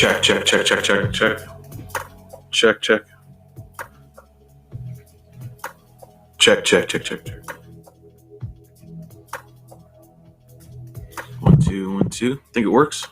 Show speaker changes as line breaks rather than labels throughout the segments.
Check, check, check, check, check, check. Check, check. Check, check, check, check, check. 1, 2, 1, 2. Think it works?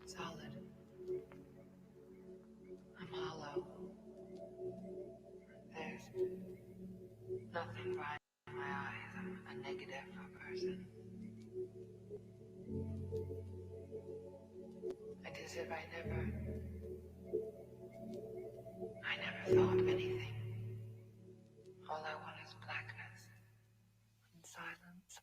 Solid. I'm hollow. There's nothing right in my eyes. I'm a negative person. And as if I never thought of anything. All I want is blackness and silence.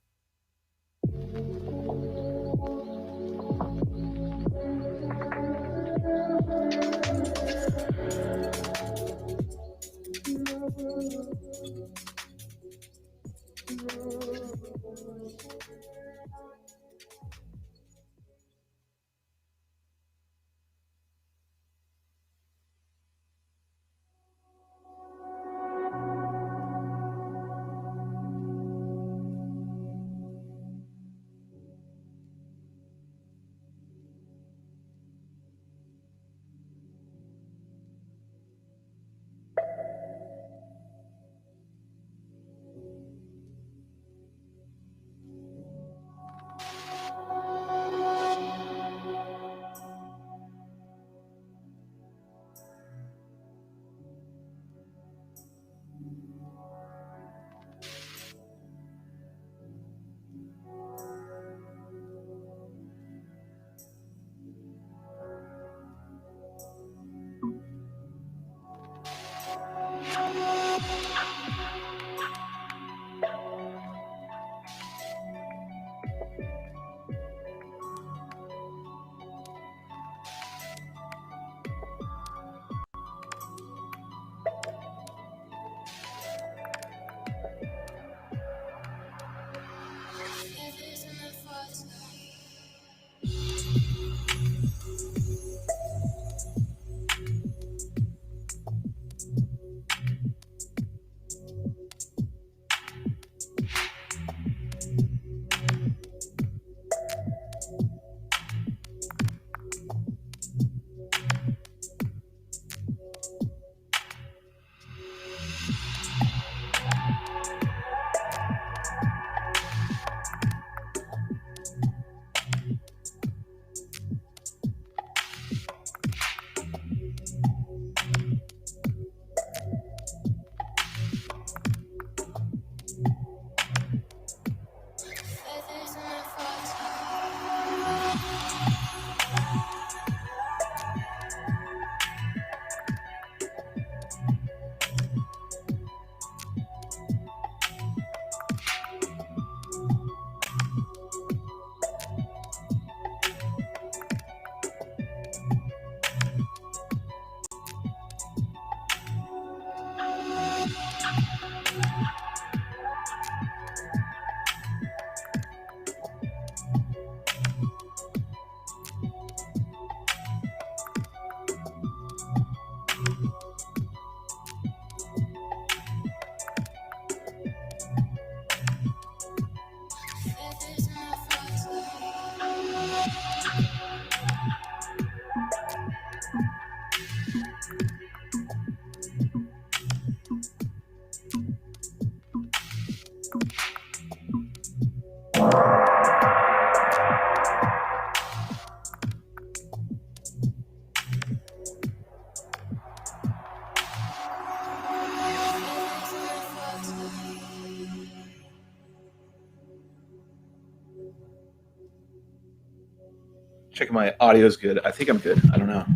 Checking my audio is good. I think I'm good. I don't know.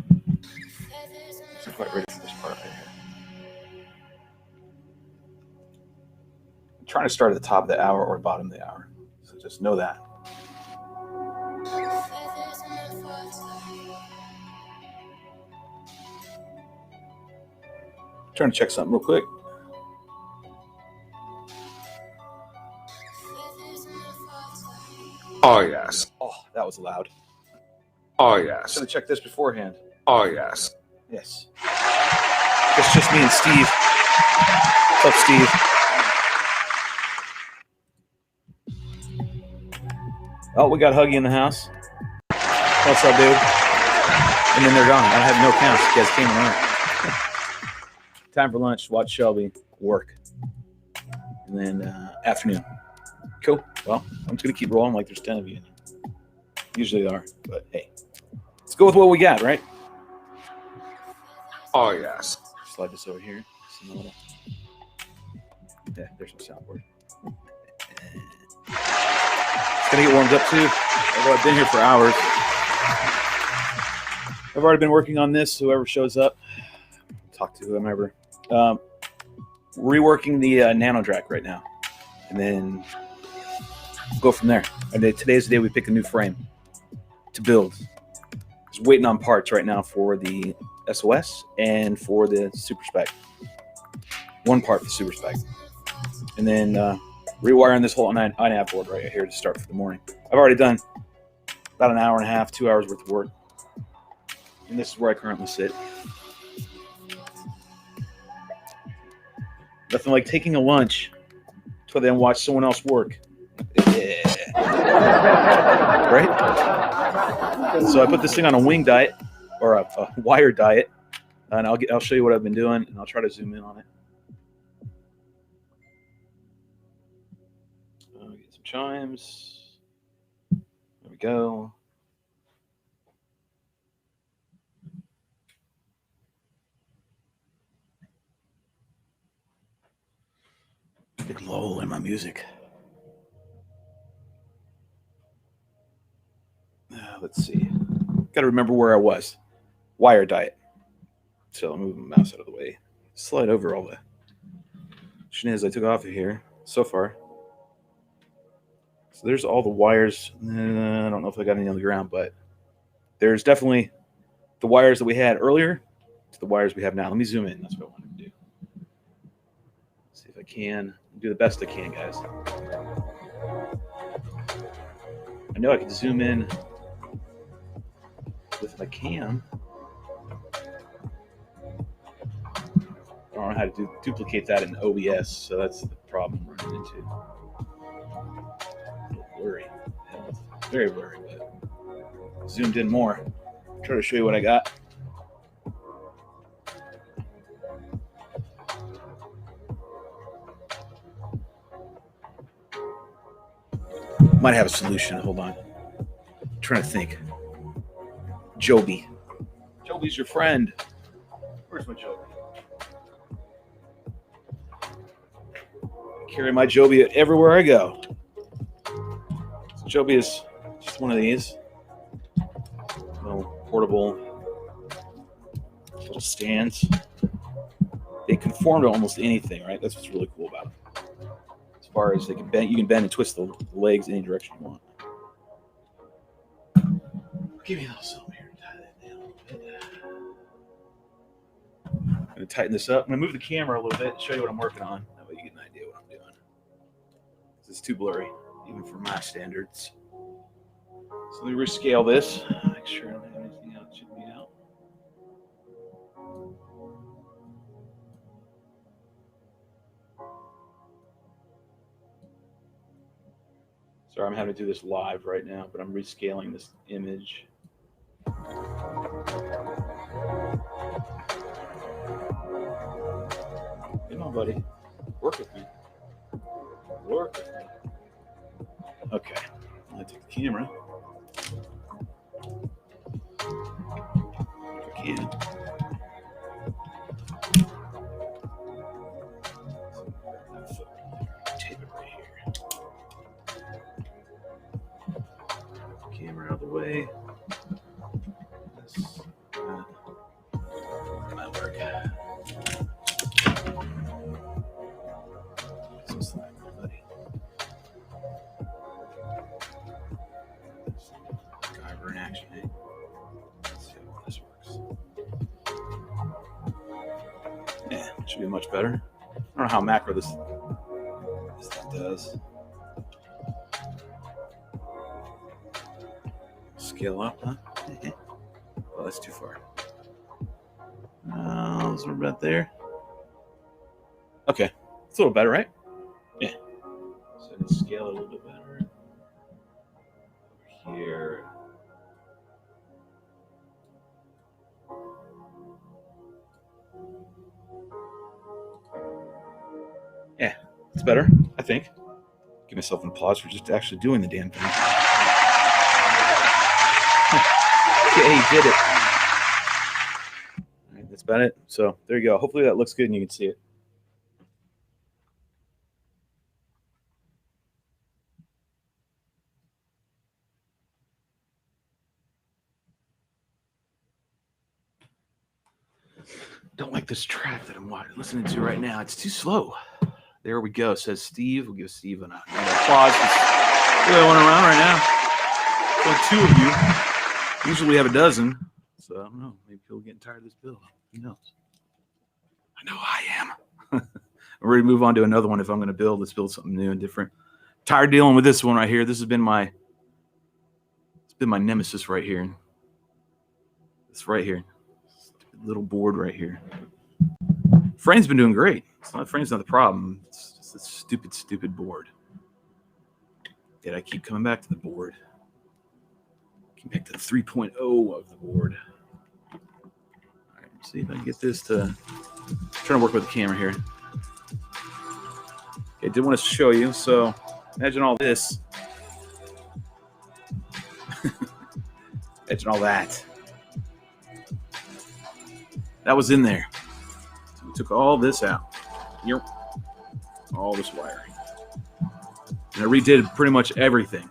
Not quite ready for this part right here. I'm trying to start at the top of the hour or bottom of the hour. So just know that. Trying to check something real quick.
Oh, yes.
Oh, that was loud.
Oh,
Should
yes.
have checked this beforehand.
Oh, yes.
Yes. It's just me and Steve. What's up, Steve? Oh, we got Huggy in the house. What's up, dude? And then they're gone. I have no counts. You guys came and went. Time for lunch. Watch Shelby work. And then afternoon. Cool. Well, I'm just going to keep rolling like there's 10 of you in here. Usually there are. But hey, let's go with what we got, right?
Oh, yes.
Slide this over here. Yeah, there's some soundboard. It's going to get warmed up too. Although I've been here for hours. I've already been working on this. Whoever shows up, talk to whomever. Reworking the nano track right now, and then go from there. And today's the day we pick a new frame to build. Just waiting on parts right now for the SOS and for the Super Spec. One part for Super Spec, and then rewiring this whole iNav board right here to start for the morning. I've already done about an hour and a half, 2 hours worth of work. And this is where I currently sit. Nothing like taking a lunch to then watch someone else work. Yeah. Right? So I put this thing on a wing diet, or a wire diet, and I'll show you what I've been doing, and I'll try to zoom in on it. Get some chimes. There we go. Big lull in my music. Let's see. Got to remember where I was. Wire diet. So I'll move my mouse out of the way. Slide over all the shenanigans I took off of here so far. So there's all the wires. I don't know if I got any on the ground, but there's definitely the wires that we had earlier to the wires we have now. Let me zoom in. That's what I wanted to do. See if I can do the best I can, guys. I know I can zoom in with my cam. I don't know how to duplicate that in OBS, so that's the problem I'm running into. A little blurry. Very blurry, but zoomed in more. Try to show you what I got. Might have a solution. Hold on. I'm trying to think. Joby. Joby's your friend. Where's my Joby? I carry my Joby everywhere I go. So Joby is just one of these little portable little stands. They conform to almost anything, right? That's what's really cool about them. As far as they can bend, you can bend and twist the legs any direction you want. Give me a little something here to tie that down a little bit. I'm going to tighten this up. I'm going to move the camera a little bit, show you what I'm working on. That way you get an idea what I'm doing. It's too blurry, even for my standards. So let me rescale this. Make sure I don't have anything else that should be out. Sorry, I'm having to do this live right now, but I'm rescaling this image. Come on, buddy. Work with me. Work with me. Okay. I take the camera. If I can. Tape it right here. Camera out of the way. This might work. Some slack, buddy. Driver in action, eh? Let's see how this works. Yeah, should be much better. I don't know how macro this thing does. scale up, huh? Oh, that's too far. So we're about there. Okay, it's a little better, right? Yeah. So I can scale it a little bit better. Over here. Yeah, it's better, I think. Give myself an applause for just actually doing the damn thing. Yeah, he did it. All right, that's about it. So there you go. Hopefully that looks good and you can see it. Don't like this track that I'm listening to right now. It's too slow. There we go, says Steve. We'll give Steve an applause. There's really one around right now. So 2 of you. Usually we have a dozen. So I don't know. Maybe people are getting tired of this build. Who knows? I know I am. I'm ready to move on to another one if I'm going to build. Let's build something new and different. Tired dealing with this one right here. This has been my nemesis right here. It's right here. Stupid little board right here. Frame's been doing great. Frame's not the problem. It's just a stupid board. Yet I keep coming back to the board. Keep back to the 3.0 of the board. All right, let's see if I can get this to. I'm trying to work with the camera here. Okay, I did want to show you. So imagine all this. Imagine all that. That was in there. So we took all this out. Yep. All this wiring. And I redid pretty much everything.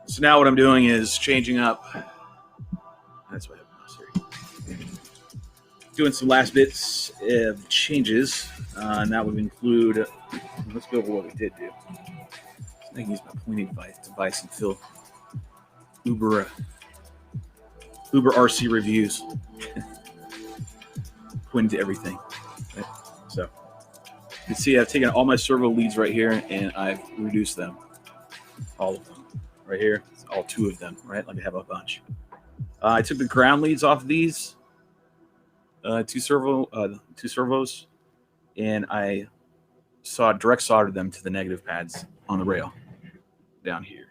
So now what I'm doing is changing up. That's what I have. Doing some last bits of changes. And that would include. Let's go over what we did do. I can use my pointing device and fill Uber RC reviews. Pointing to everything. Right? So you can see I've taken all my servo leads right here and I've reduced them. All of them. Right here. All 2 of them, right? Like I have a bunch. I took the ground leads off of these. 2 servos. And I direct soldered them to the negative pads on the rail down here.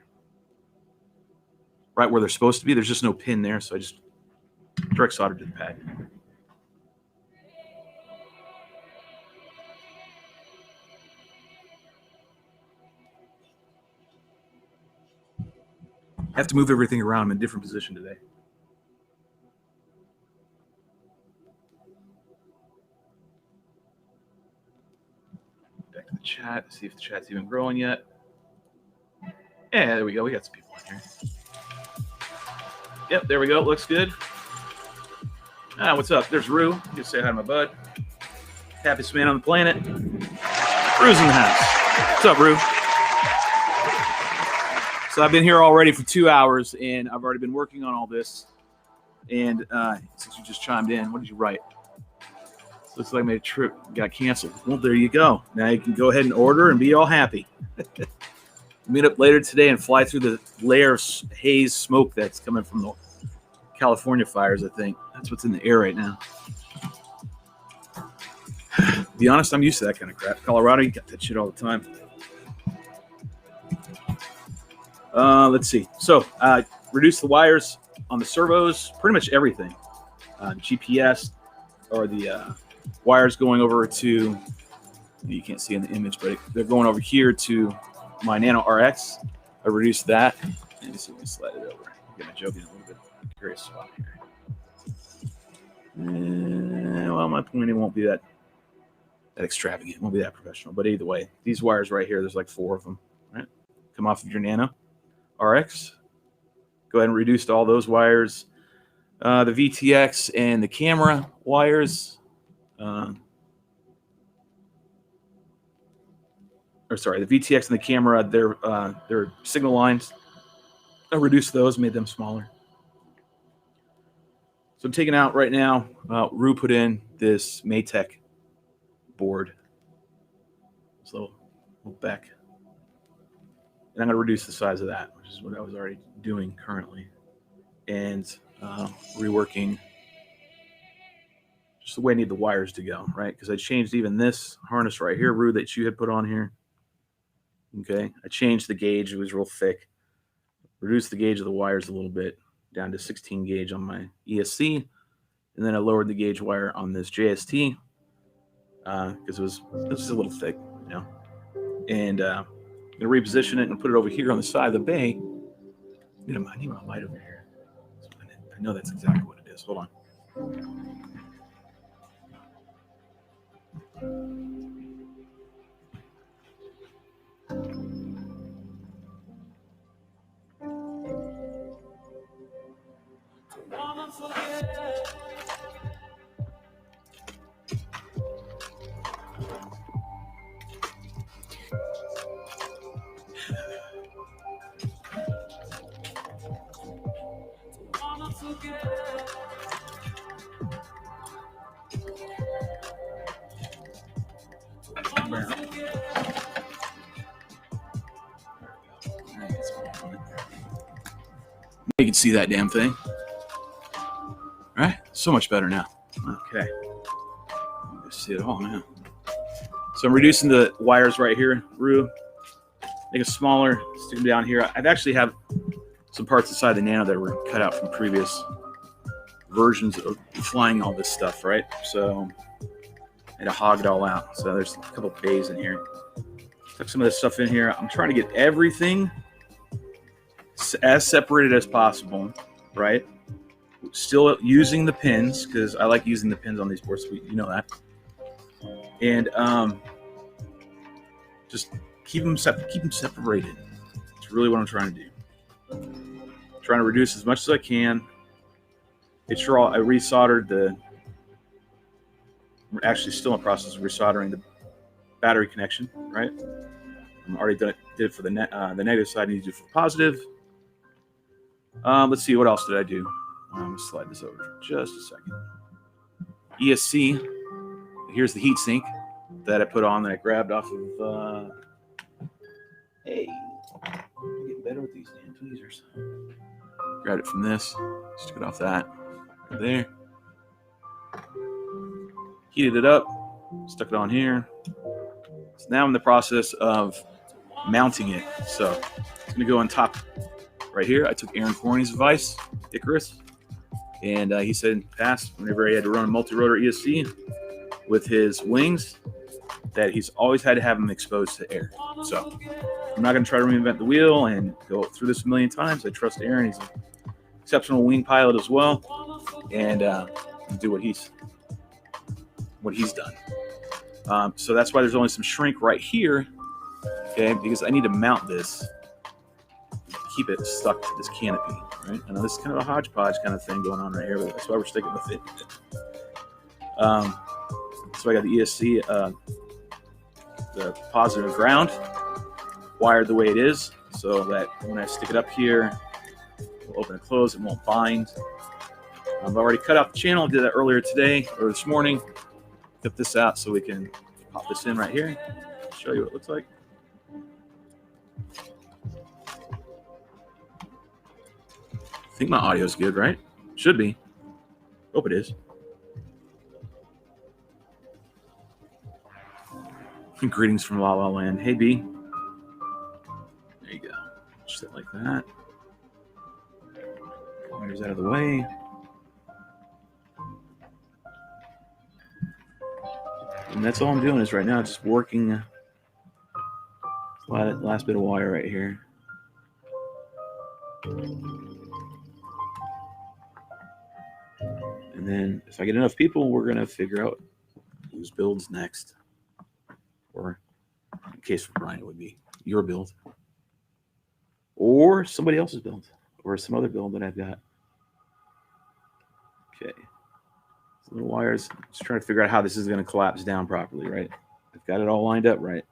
Right where they're supposed to be. There's just no pin there, so I just direct soldered to the pad. I have to move everything around. I'm in a different position today. Back to the chat. See if the chat's even growing yet. Yeah, there we go. We got some people in here. Yep, there we go. Looks good. What's up? There's Rue. Just say hi to my bud. Happiest man on the planet. Rue's in the house. What's up, Rue? So I've been here already for 2 hours, and I've already been working on all this. And since you just chimed in, what did you write? Looks like my trip got canceled. Well, there you go. Now you can go ahead and order and be all happy. Meet up later today and fly through the layer of haze smoke that's coming from the California fires, I think. That's what's in the air right now. To be honest, I'm used to that kind of crap. Colorado, you got that shit all the time. Let's see. So, reduce the wires on the servos, pretty much everything. GPS or the wires going over to, you can't see in the image, but they're going over here to my Nano RX. I reduced that. Let me see if we can slide it over. Get my joke in a little bit. Curious spot here. Well, my pointing won't be that extravagant. It won't be that professional. But either way, these wires right here, there's like 4 of them. Right? Come off of your Nano RX. Go ahead and reduce all those wires. The VTX and the camera wires. The VTX and the camera, their signal lines. I reduced those, made them smaller. So I'm taking out right now. Rue put in this Maytech board. This little Beck. And I'm going to reduce the size of that, which is what I was already doing currently. And reworking just the way I need the wires to go, right? Because I changed even this harness right here, Rue, that you had put on here. Okay, I changed the gauge. It was real thick. Reduced the gauge of the wires a little bit, down to 16 gauge on my ESC. And then I lowered the gauge wire on this JST because it was a little thick, you know. And I'm going to reposition it and put it over here on the side of the bay. I need my light over here. I know that's exactly what it is. Hold on. You can see that damn thing. All right, so much better now. Okay, you can see it all now. So I'm reducing the wires right here, Rue. Make it smaller, stick them down here. I've actually have some parts inside the Nano that were cut out from previous versions of flying all this stuff, right? So I had to hog it all out. So there's a couple bays in here. Tuck some of this stuff in here. I'm trying to get everything as separated as possible, right? Still using the pins because I like using the pins on these boards. You know that. And just keep them separated. It's really what I'm trying to do. Trying to reduce as much as I can. It's sure I resoldered we're actually still in the process of resoldering the battery connection, right? I'm already did it for the negative side. I need to do it for the positive. Let's see, what else did I do? I'm going to slide this over for just a second. ESC. Here's the heatsink that I put on that I grabbed off of. Hey, I'm getting better with these damn tweezers. Grabbed it from this. Just took it off that. Right there. Heated it up. Stuck it on here. So now I'm in the process of mounting it. So it's going to go on top right here. I took Aaron Forney's advice, Icarus, and he said past whenever he had to run a multi-rotor ESC with his wings that he's always had to have them exposed to air. So I'm not going to try to reinvent the wheel and go through this a million times. I trust Aaron. He's an exceptional wing pilot as well, and do what he's done. So that's why there's only some shrink right here, okay, because I need to mount this, keep it stuck to this canopy, right? I know this is kind of a hodgepodge kind of thing going on right here, but that's why we're sticking with it. So I got the ESC, the positive ground, wired the way it is, so that when I stick it up here, it'll open and close, it won't bind. I've already cut out the channel, did that earlier today, or this morning. Cut this out so we can pop this in right here, show you what it looks like. I think my audio is good, right? Should be. Hope it is. Greetings from La La Land. Hey, B. There you go. Just it like that. Wires out of the way. And that's all I'm doing is right now just working last bit of wire right here. And then if I get enough people, we're going to figure out whose build's next. Or in case for Brian, it would be your build. Or somebody else's build. Or some other build that I've got. Okay. So the wires, just trying to figure out how this is going to collapse down properly, right? I've got it all lined up right.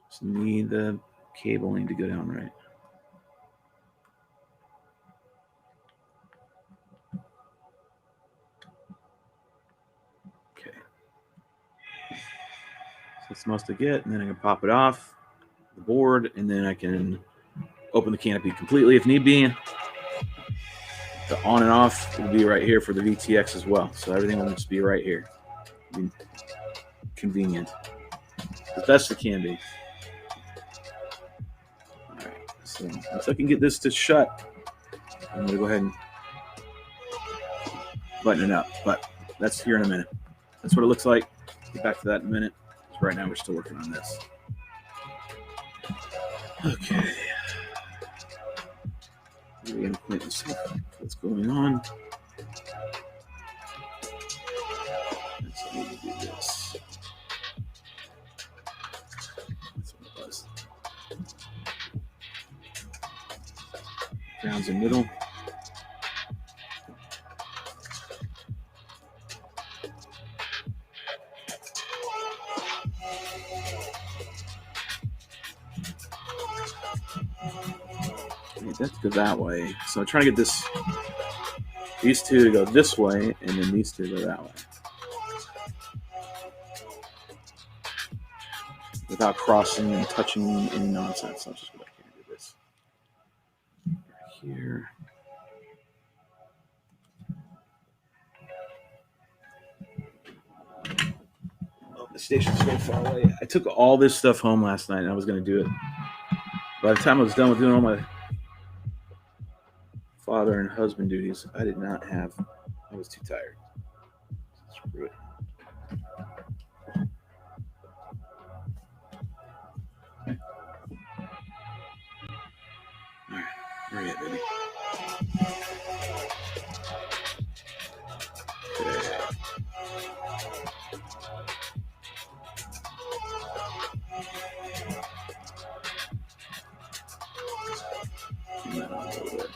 Just need the cabling to go down right. Okay. That's the most I get, and then I can pop it off the board, and then I can open the canopy completely if need be. The on and off will be right here for the VTX as well, so everything will just be right here. Convenient, the best it can be. All right, so once I can get this to shut, I'm gonna go ahead and button it up, but that's here in a minute. That's what it looks like. Get back to that in a minute. Right now we're still working on this. Okay. We're going to clean this up. What's going on? Let's need to do this. That's what it was. Ground's in the middle. I need that to go that way. So I'm trying to get these two to go this way, and then these two to go that way. Without crossing and touching any nonsense. I'll just go back here and do this. Right here. Oh, the station's so far away. I took all this stuff home last night, and I was going to do it. By the time I was done with doing all my father and husband duties, I was too tired. Screw it. All right, where are you at, baby? Okay. That on a little bit.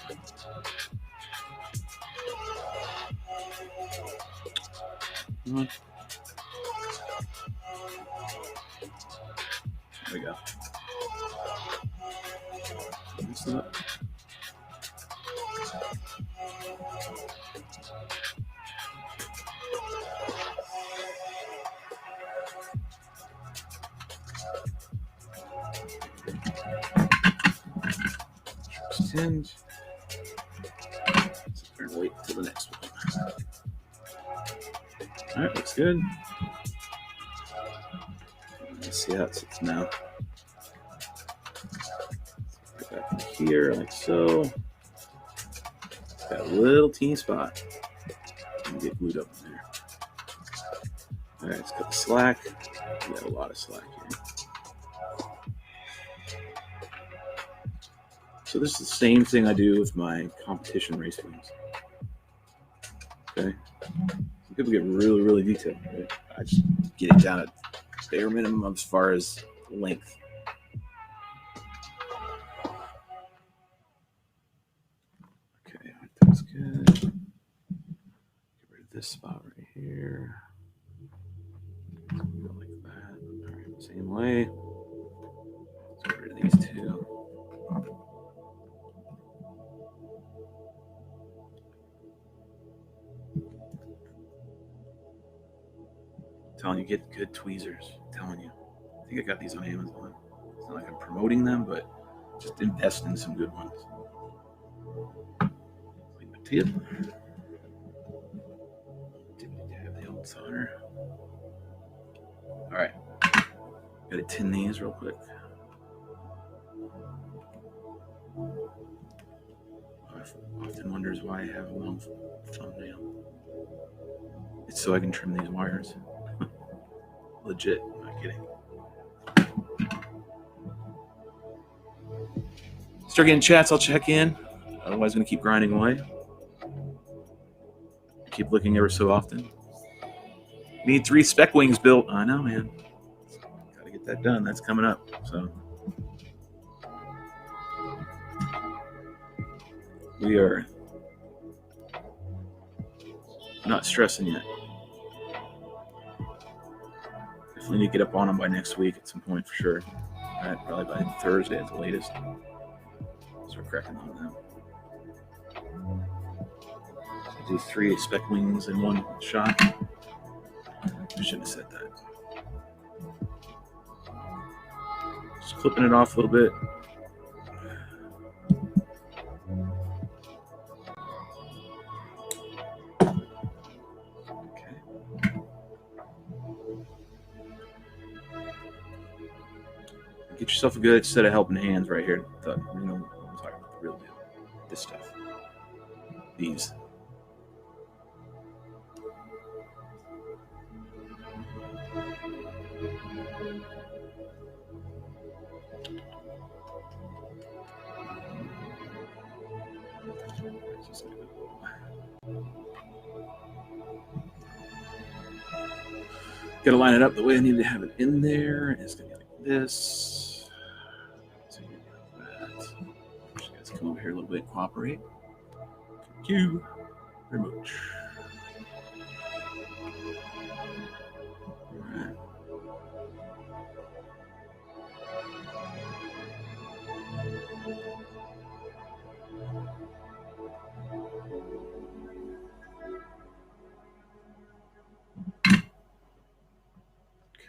Come on. There we go. This up. Extend. We're gonna wait until the next one. All right, looks good. Let's see how it sits now. Right back in here, like so. It's got a little teeny spot. And get glued up in there. All right, let's cut the slack. We got a lot of slack here. So this is the same thing I do with my competition race wings. Okay. Some people get really, really detailed. Right? I just get it down at bare minimum as far as length. Okay, that's good. Get rid of this spot right here. Go like that. All right, same way. Let's get rid of these two. Telling you, get good tweezers. I'm telling you. I think I got these on Amazon. It's not like I'm promoting them, but just invest in some good ones. Leave my tip. Didn't need to have the old solder. All right. Gotta tin these real quick. Often wonders why I have a long thumbnail. It's so I can trim these wires. Legit, not kidding. Start getting chats, I'll check in. Otherwise, I'm going to keep grinding away. Keep looking ever so often. Need 3 spec wings built. I know, man. Got to get that done. That's coming up. So we are not stressing yet. Definitely need to get up on them by next week at some point for sure. Right, probably by Thursday at the latest. Start cracking on them. So do 3 spec wings in one shot. I shouldn't have said that. Just clipping it off a little bit. Okay. Get yourself a good set of helping hands right here. I'm talking about the real deal. This stuff. These. Gotta line it up the way I need to have it in there. It's gonna be like this. So you get that. You guys come over here a little bit and cooperate. Thank you very much. All right.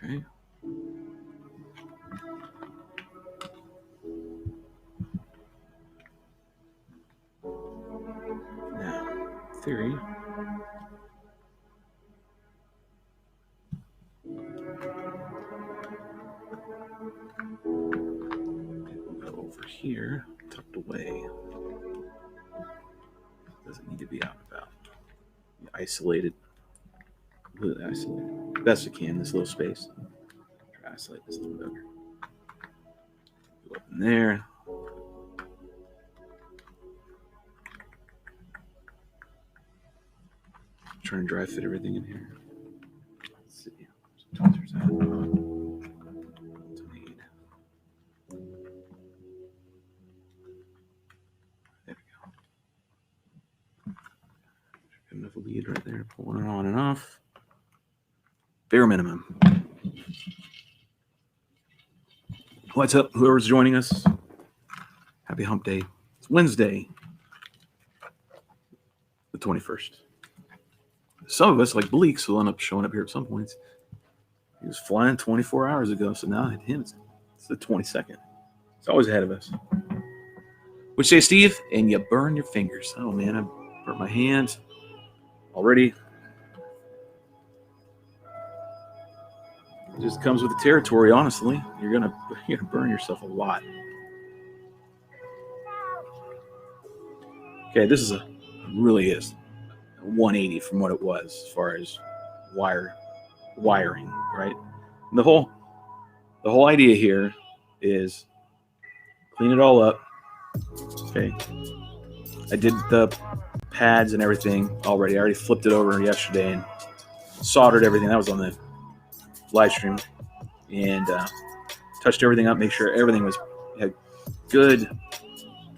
Okay. Now, theory. We'll go over here, tucked away. Doesn't need to be out and about. Be isolated. Completely isolated. Best I can, this little space. Try to isolate this a little better. Go up in there. Try and dry fit everything in here. Let's see. Some tweezers out. What to need. There we go. Good enough lead right there. Pulling it on and off. Bare minimum. What's up, whoever's joining us? Happy hump day. It's Wednesday, the 21st. Some of us, like Bleaks, will end up showing up here at some points. He was flying 24 hours ago, so now at him, it's the 22nd. It's always ahead of us. Which say, Steve? And you burn your fingers. Oh, man, I burnt my hands already. It just comes with the territory, honestly. You're gonna burn yourself a lot. Okay, this is really is 180 from what it was as far as wiring, right? And the whole idea here is clean it all up. Okay. I did the pads and everything already. I already flipped it over yesterday and soldered everything. That was on the live stream. And touched everything up, make sure everything had good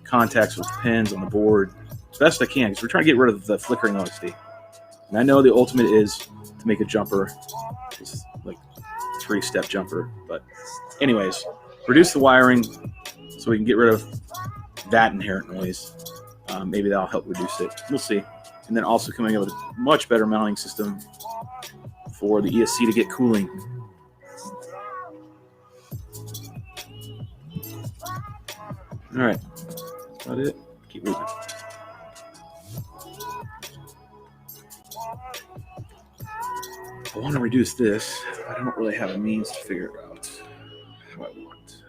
contacts with pins on the board as best I can, because we're trying to get rid of the flickering OSD. And I know the ultimate is to make a jumper. It's like 3-step jumper. But anyways, reduce the wiring so we can get rid of that inherent noise. Maybe that'll help reduce it. We'll see. And then also coming up with a much better mounting system for the ESC to get cooling. All right. That's about it. Keep moving. I want to reduce this. I don't really have a means to figure out how I want.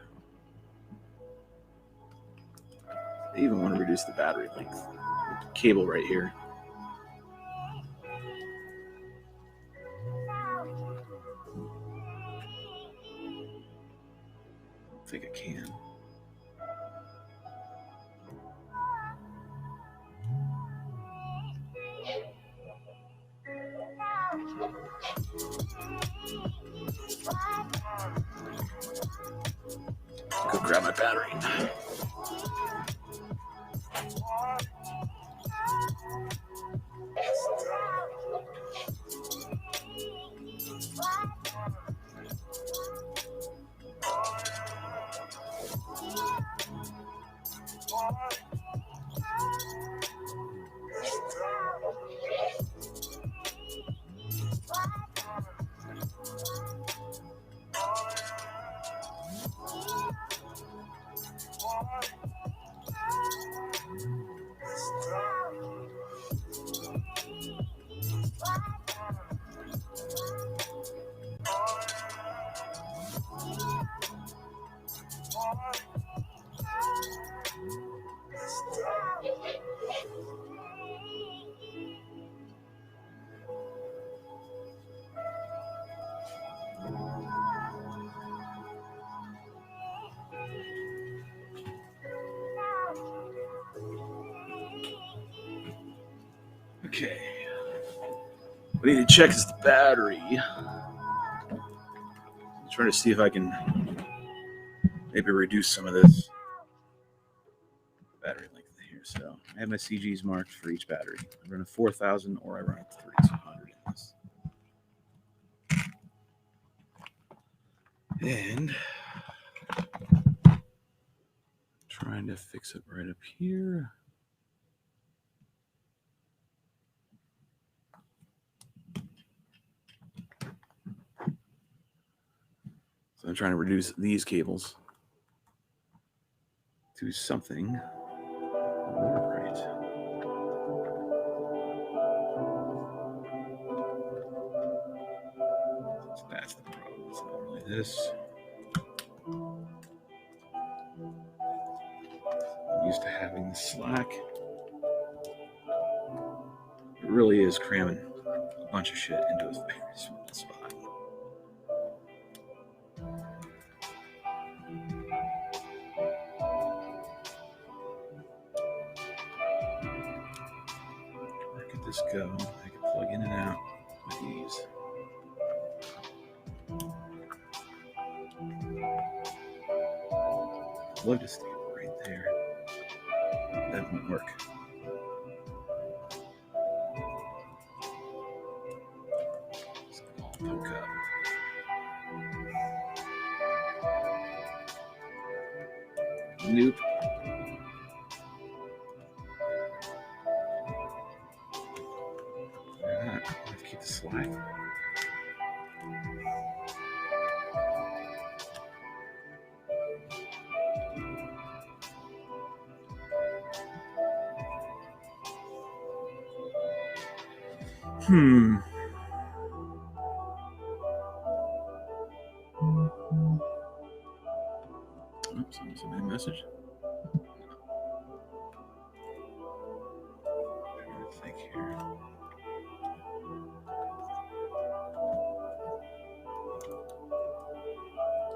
I even want to reduce the battery length. The cable right here. I think I can. Go grab my battery. Okay. What I need to check is the battery. I'm trying to see if I can maybe reduce some of this battery length here. So I have my CGs marked for each battery. I run a 4,000 or I run a 3,200 in this. And trying to fix it right up here. So I'm trying to reduce these cables to something more right. So that's the problem. It's not really this. I'm used to having the slack. It really is cramming a bunch of shit into a very small spot. Where could this go? I could plug in and out with ease. I'd love to stay right there. That won't work. It's all poke up. Nope. Yeah, let's keep the slack. Oops, someone sent me a message. I'm trying to think here.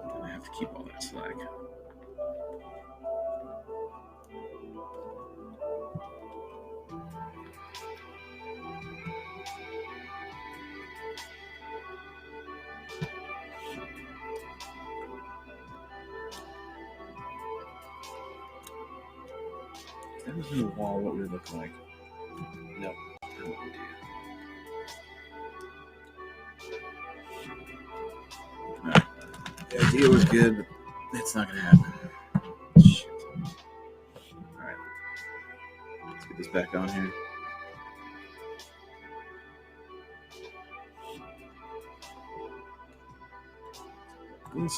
I'm gonna have to keep all that slack. If that was in the wall, what would it look like? Nope. That wouldn't do. Alright. The idea was good, but it's not gonna happen. Shit. Alright. Let's get this back on here. This.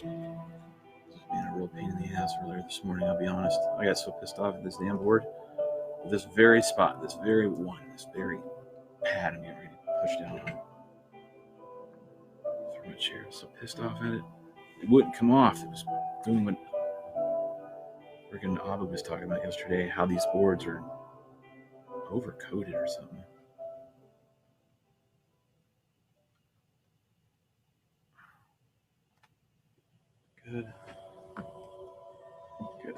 Being a real pain in the ass earlier this morning, I'll be honest. I got so pissed off at this damn board. This very spot, this very pad I'm getting ready to push down on. Through my chair. I was so pissed off at it. It wouldn't come off. It was doing what freaking Abba was talking about yesterday, how these boards are overcoated or something. Good. Good.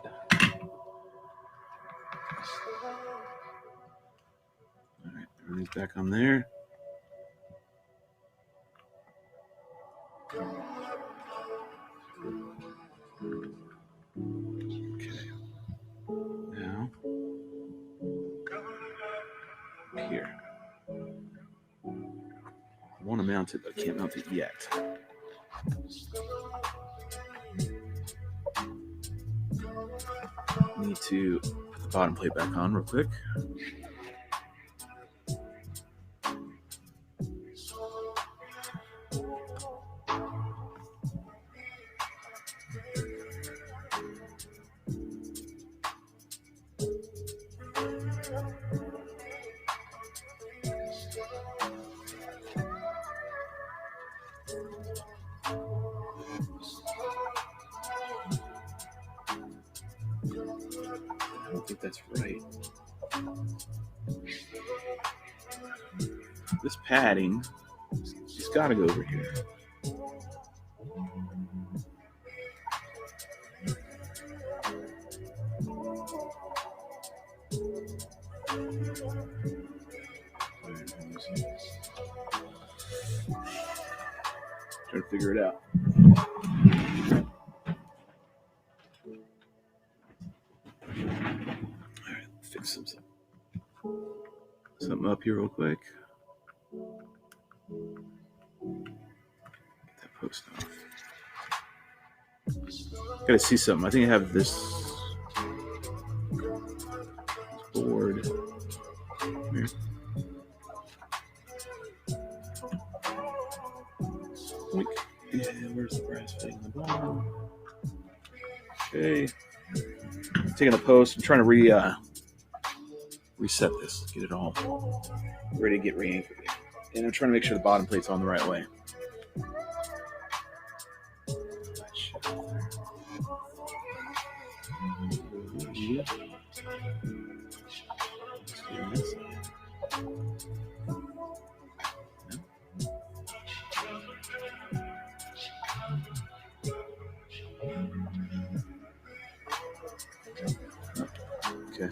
Alright, everything's back on there. Okay. Now, here. I want to mount it, but I can't mount it yet. Need to put the bottom plate back on real quick. I don't think that's right. This padding, she's got to go over here. Trying to figure it out. All right, fix something up here real quick. Get that post off. Gotta see something. I think I have this board here. Yeah, where's the brass fitting the bottom? Okay. Taking the post and trying to reset this, get it all ready to get re-anchored. And I'm trying to make sure the bottom plate's on the right way. Okay.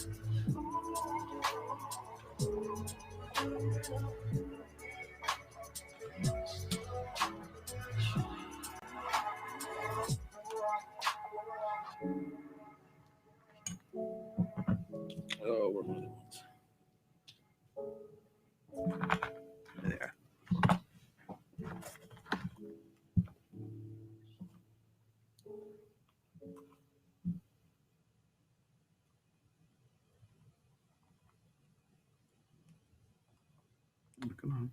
Oh, we're one of the ones. There. Oh, come on.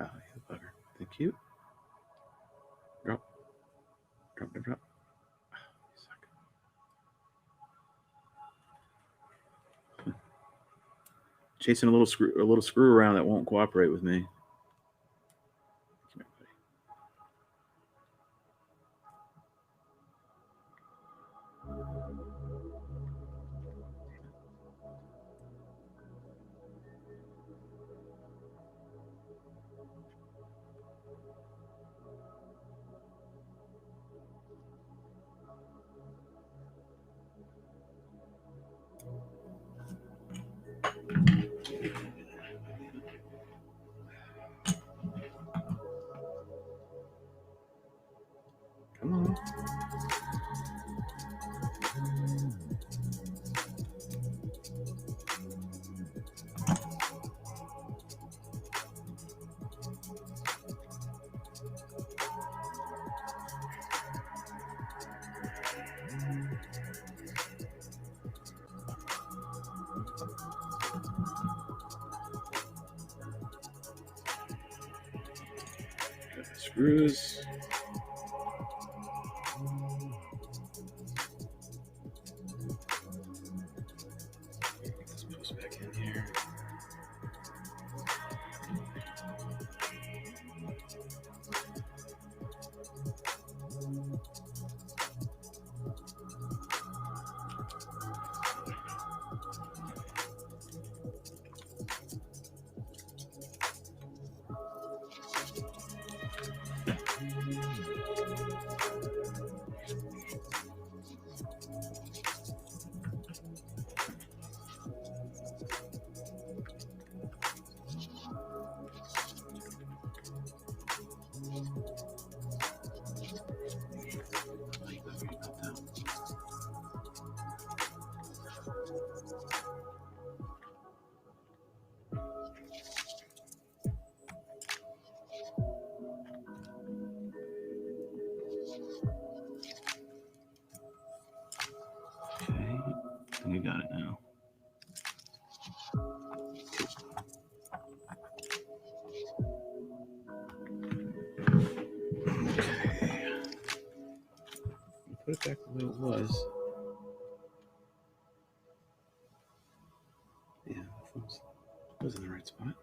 Oh, you bugger. Thank you. Drop. Drop, drop, drop. Chasing a little screw around that won't cooperate with me. Come here, buddy. Come on. Got the screws. Get this post back in here. Okay, I think I got it now. Okay. Put it back the way it was. Yeah, that was in the right spot.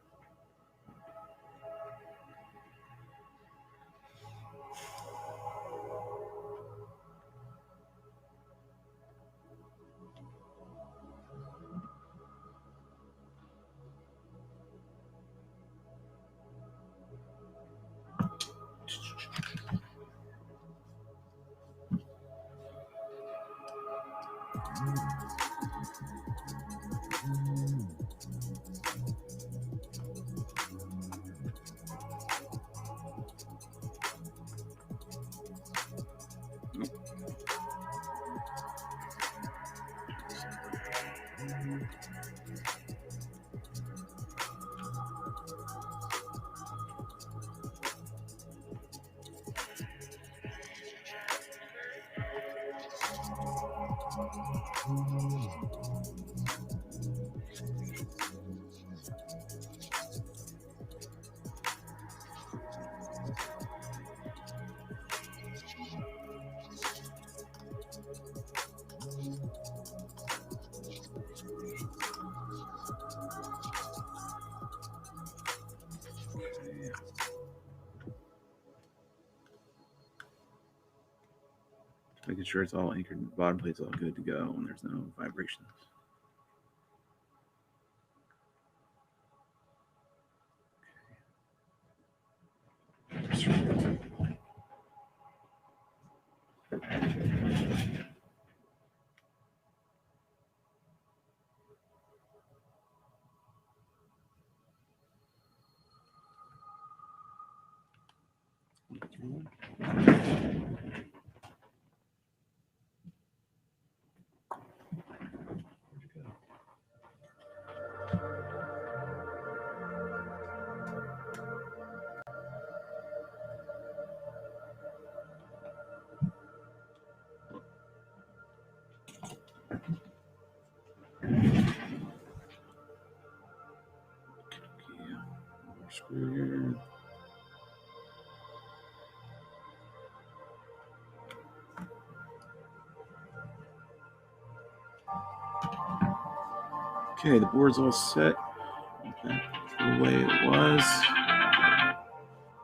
Making sure it's all anchored. The bottom plate's all good to go and there's no vibrations. Screw here. Okay, the board's all set. Okay, the way it was.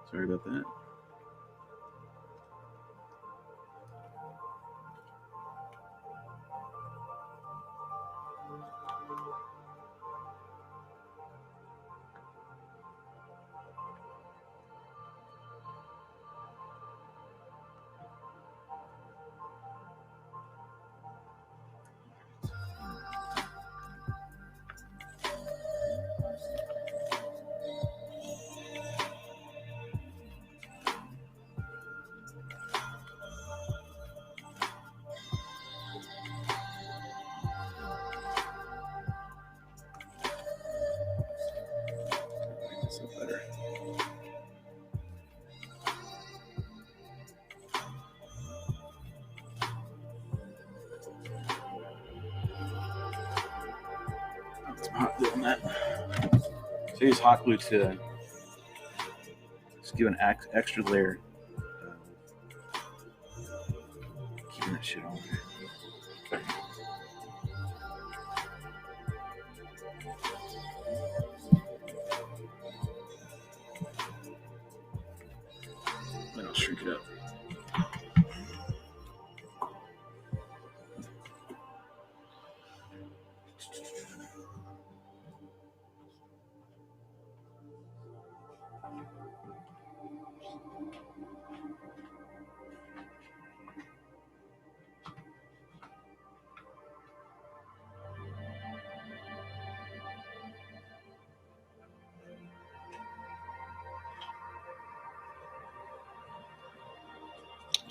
Sorry about that. That's a better. Some hot glue on that. So use hot glue to just give an extra layer. Keeping that shit on there. Then I'll shrink it up.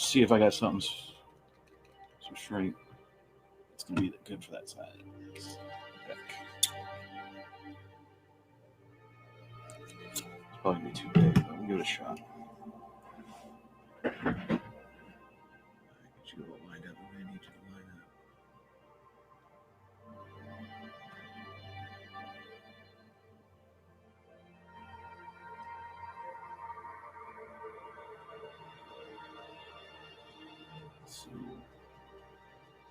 See if I got something some shrink. It's gonna be good for that side. Spec. It's probably gonna be too big, but we'll give it a shot. Get you all lined up the way I need you to line up. So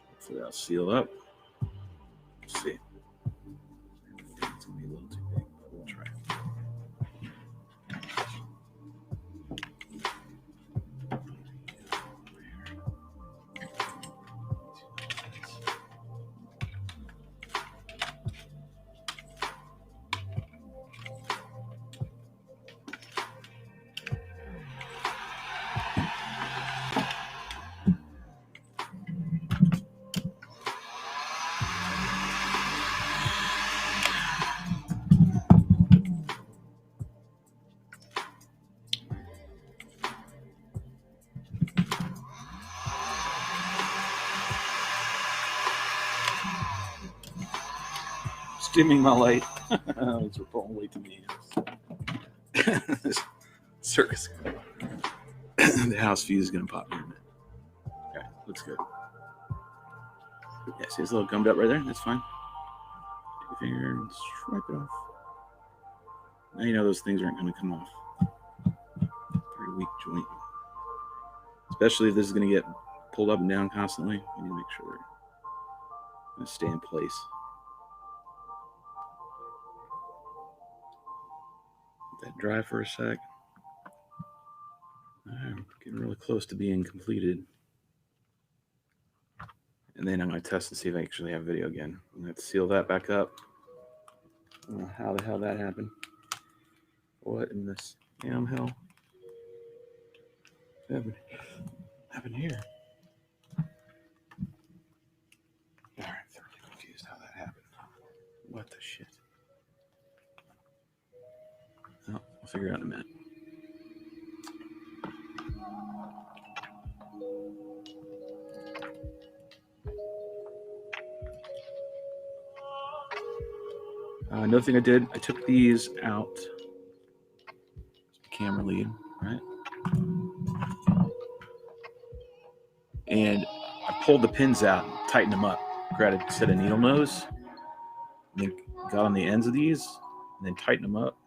hopefully I'll seal up. Let's see. It's gonna be a little too big, but we'll try. Dimming my light. It's pulling way too many hands. Circus. The house fuse is gonna pop here in a minute. Okay, looks good. Yeah, see it's a little gummed up right there? That's fine. Take your finger and swipe it off. Now you know those things aren't gonna come off. Very weak joint. Especially if this is gonna get pulled up and down constantly. You need to make sure they're gonna stay in place. Let that dry for a sec. Getting really close to being completed. And then I'm going to test to see if I actually have video again. I'm going to seal that back up. I don't know how the hell that happened. What in this damn hell happened here? All right, thoroughly confused how that happened. What the shit? Oh, I'll figure it out in a minute. Another thing I did, I took these out. Camera lead, right? And I pulled the pins out and tightened them up. Grabbed a set of needle nose, and then got on the ends of these, and then tighten them up,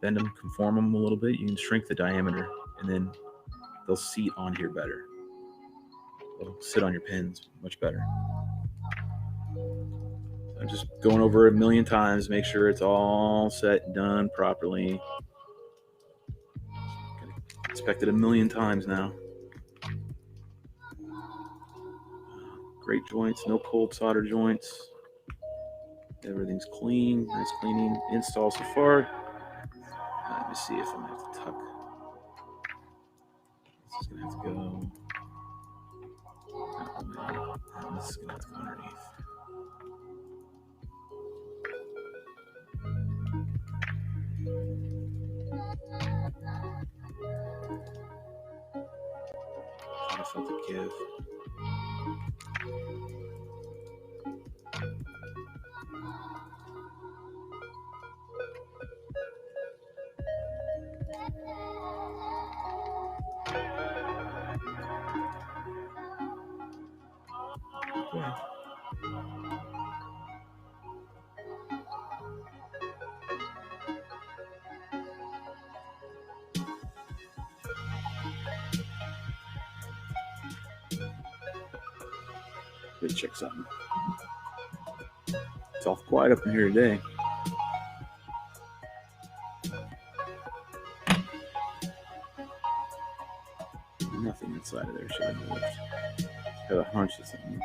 bend them, conform them a little bit. You can shrink the diameter, and then they'll seat on here better. They'll sit on your pins much better. I'm just going over it a million times, make sure it's all set and done properly. Inspect it a million times now. Great joints, no cold solder joints. Everything's clean, nice cleaning. Install so far. Let me see if I'm gonna have to tuck. This is gonna have to go. This is gonna have to go underneath. Kind of felt the give. Okay. Let's check something. It's awful quiet up in here today. Nothing inside of there should have moved. Got a hunch that something.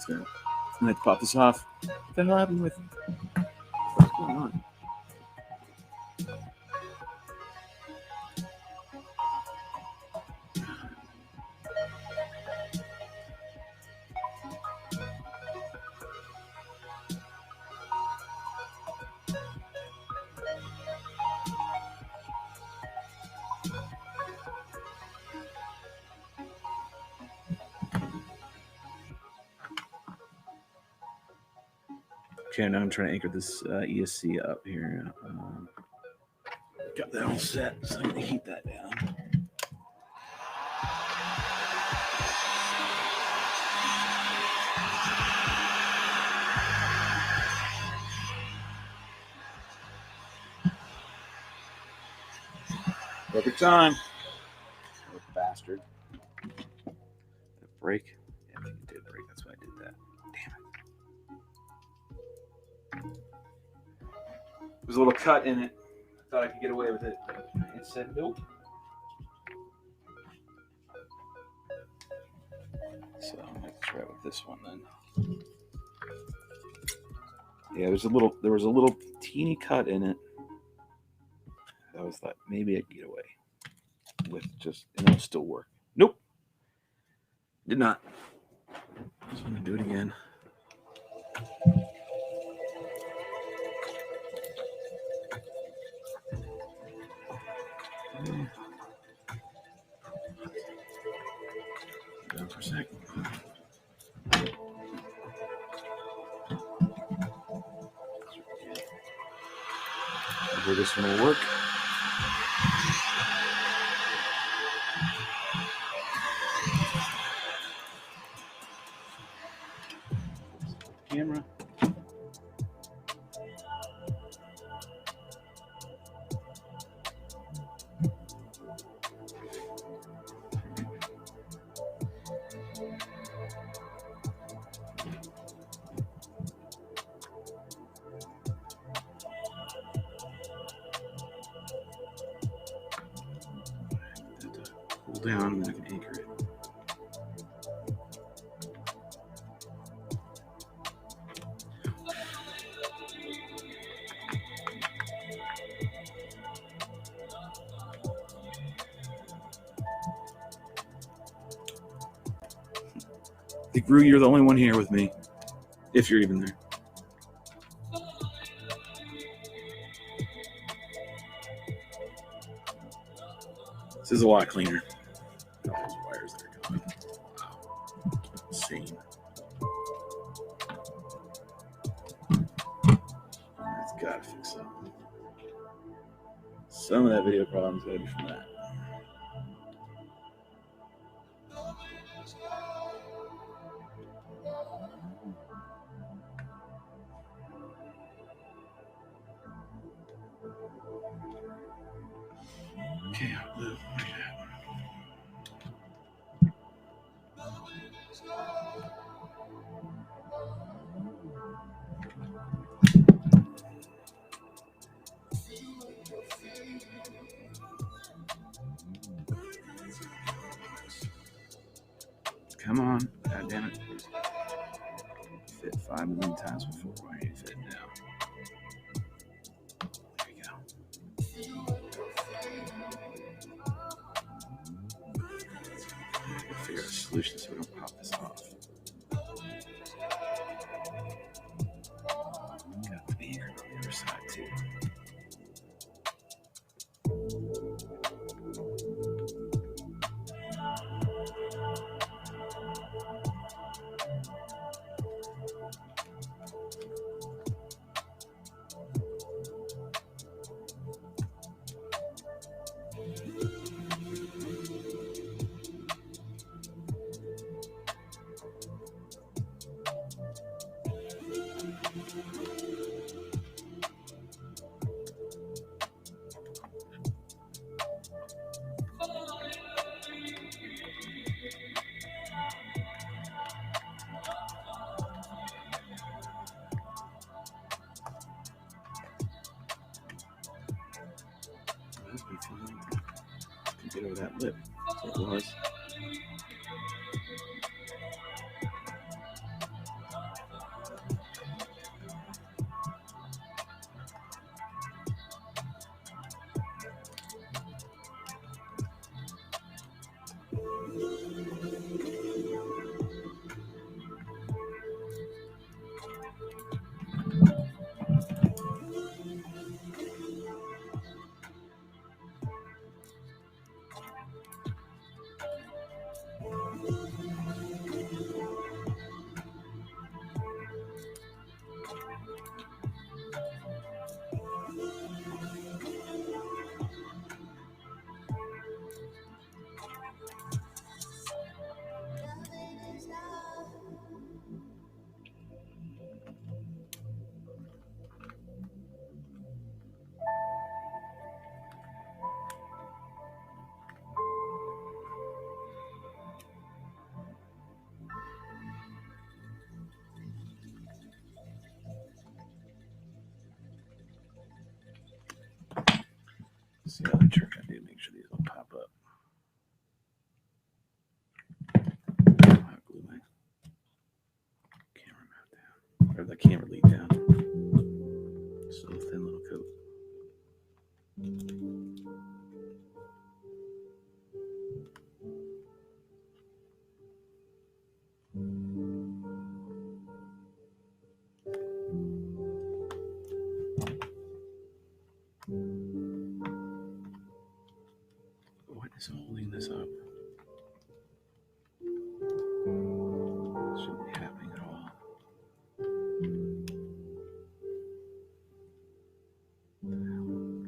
I'm gonna have to pop this off. What the hell happened with? What's going on? Okay, now I'm trying to anchor this ESC up here. Got that all set, so I'm gonna heat that down. Perfect time. Oh, bastard. Did it break? Yeah, I think it did break. That's why I did that. Damn it. There's a little cut in it. I thought I could get away with it. It said nope. So I'm gonna try with this one then. Yeah, there was a little teeny cut in it. I was thought maybe I could get away with just, and it'll still work. Nope. Did not. So I'm gonna do it again. Down for a sec. Hopefully this one will work. Camera. down and then I can anchor it. The Grew, you're the only one here with me, if you're even there. This is a lot cleaner. All those wires that are going. Wow. Insane. It's gotta fix something. Some of that video problem's gotta be from that. Okay, I'll move. Come on, god damn it. Fit 5 million times before. Why ain't it fit now? There we go. I gotta figure out a solution so we don't pop this off. Got the anchor on the other side too. Get over that lip. That's what it was. See how the trick I do, make sure these will pop up. Hot glue my camera mount down, or the camera lead down. So thin little coat. What is holding this up? Shouldn't be happening at all. There we go.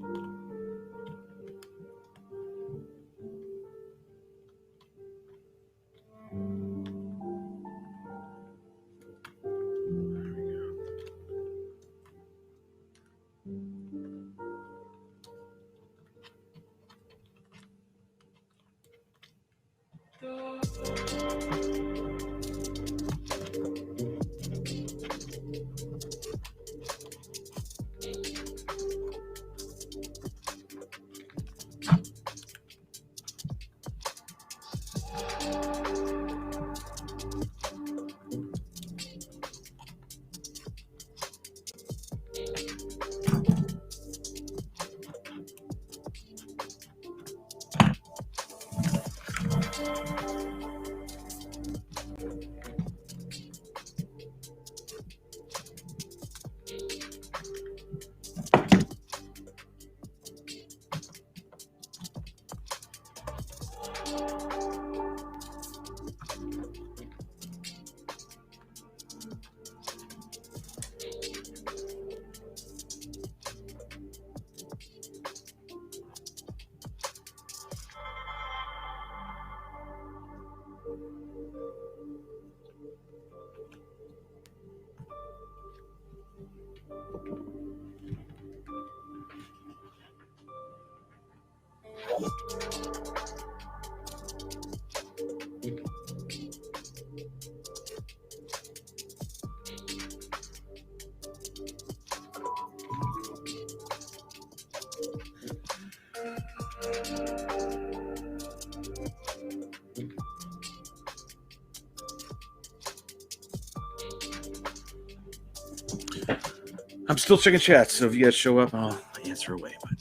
I'm still checking chats, so if you guys show up, I'll answer away. But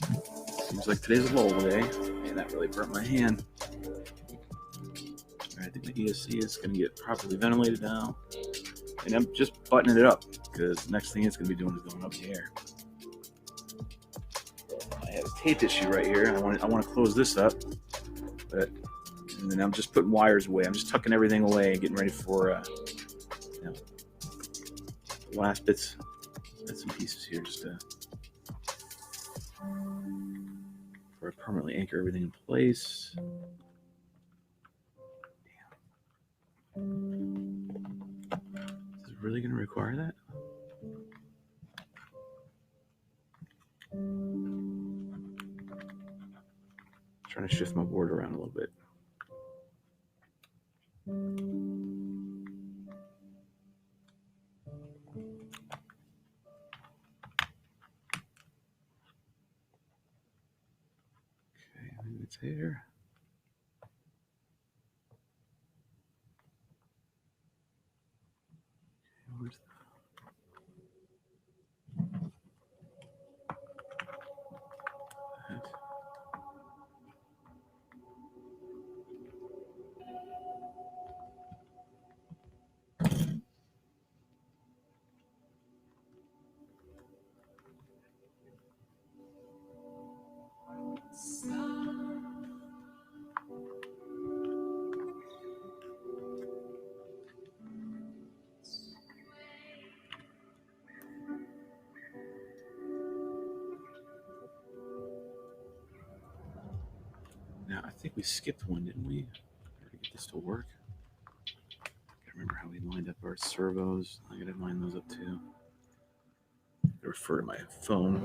seems like today's a lull day. Man, that really burnt my hand. I think the ESC is going to get properly ventilated now. And I'm just buttoning it up, because the next thing it's going to be doing is going up in the air. I have a tape issue right here. I want to close this up. And then I'm just putting wires away. I'm just tucking everything away and getting ready for the last bits and pieces here, just for permanently anchor everything in place. Damn. Is it really going to require that? Trying to shift my board around a little bit. It's here. Where's that? Now, I think we skipped one, didn't we? To get this to work. I remember how we lined up our servos. I gotta line those up too. I refer to my phone.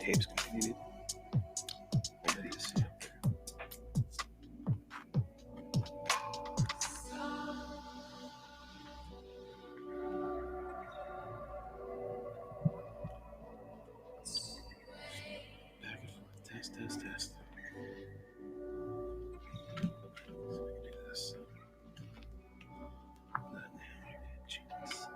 Tape's gonna be needed. Already to see up there. Back and forth. Test. So we can do this. Chance.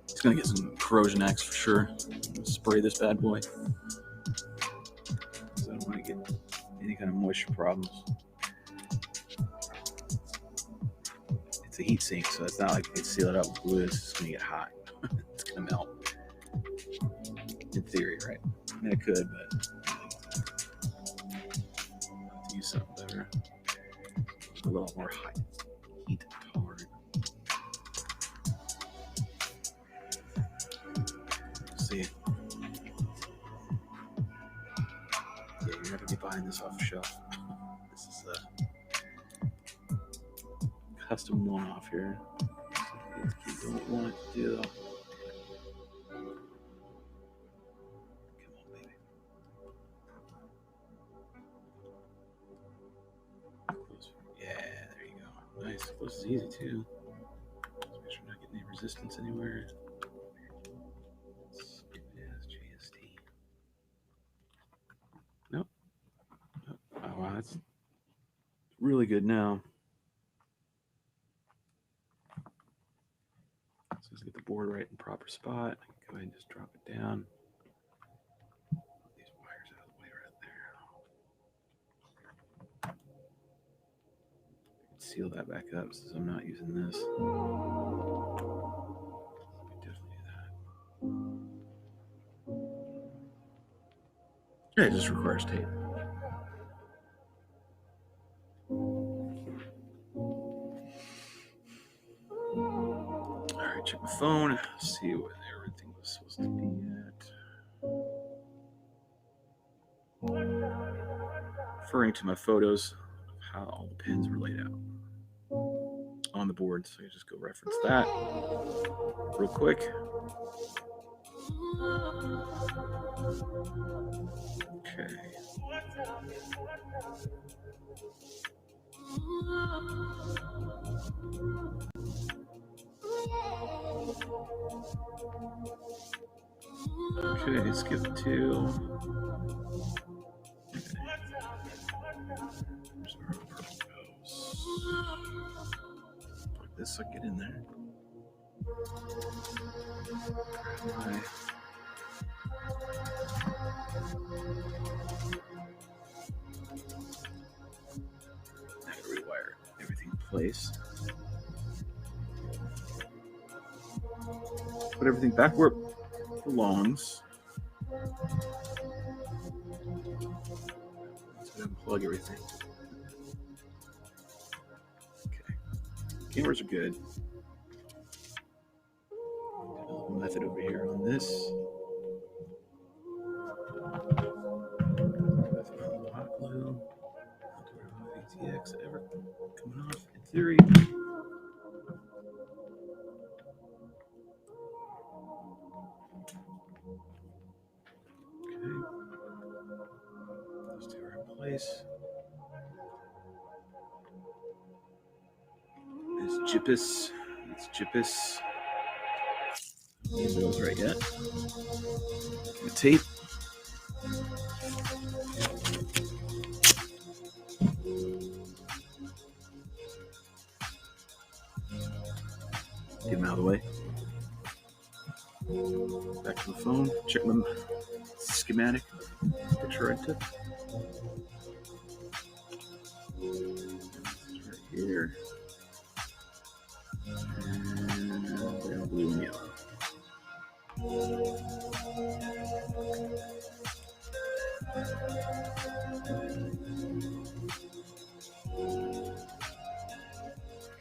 It's gonna get some corrosion X for sure. Spray this bad boy. So I don't want to get any kind of moisture problems. It's a heat sink, so it's not like you can seal it up with glue. It's just gonna get hot. It's gonna melt. In theory, right? I mean, it could, but I'll have to use something better. A little more high buying this off the shelf. This is a custom one-off here. You don't want it to do. Come on, baby. Yeah, there you go. Nice. This is easy too. Just make sure I'm not getting any resistance anywhere. Skip it as JST. Nope. Oh wow, that's really good now. So let's get the board right in proper spot. I can go ahead and just drop it down. Put these wires out of the way right there. Seal that back up since I'm not using this. Definitely do that. Yeah, it just requires tape. Alright, check my phone, see where everything was supposed to be at. Referring to my photos of how all the pins were laid out on the board, so you just go reference that real quick. Okay. Okay, skip to. Plug this socket in there. Now rewire everything in place. Put everything back where it belongs. So unplug everything. Okay. Cameras are good. Method over here on this. Hot glue. VTX ever coming off in theory. Okay. Those two are in place. There's Jippus. It's Jippus. Need those right yet. The tape. Get them out of the way. Back to the phone. Check my schematic picture I took. Right here. And they're blue and yellow.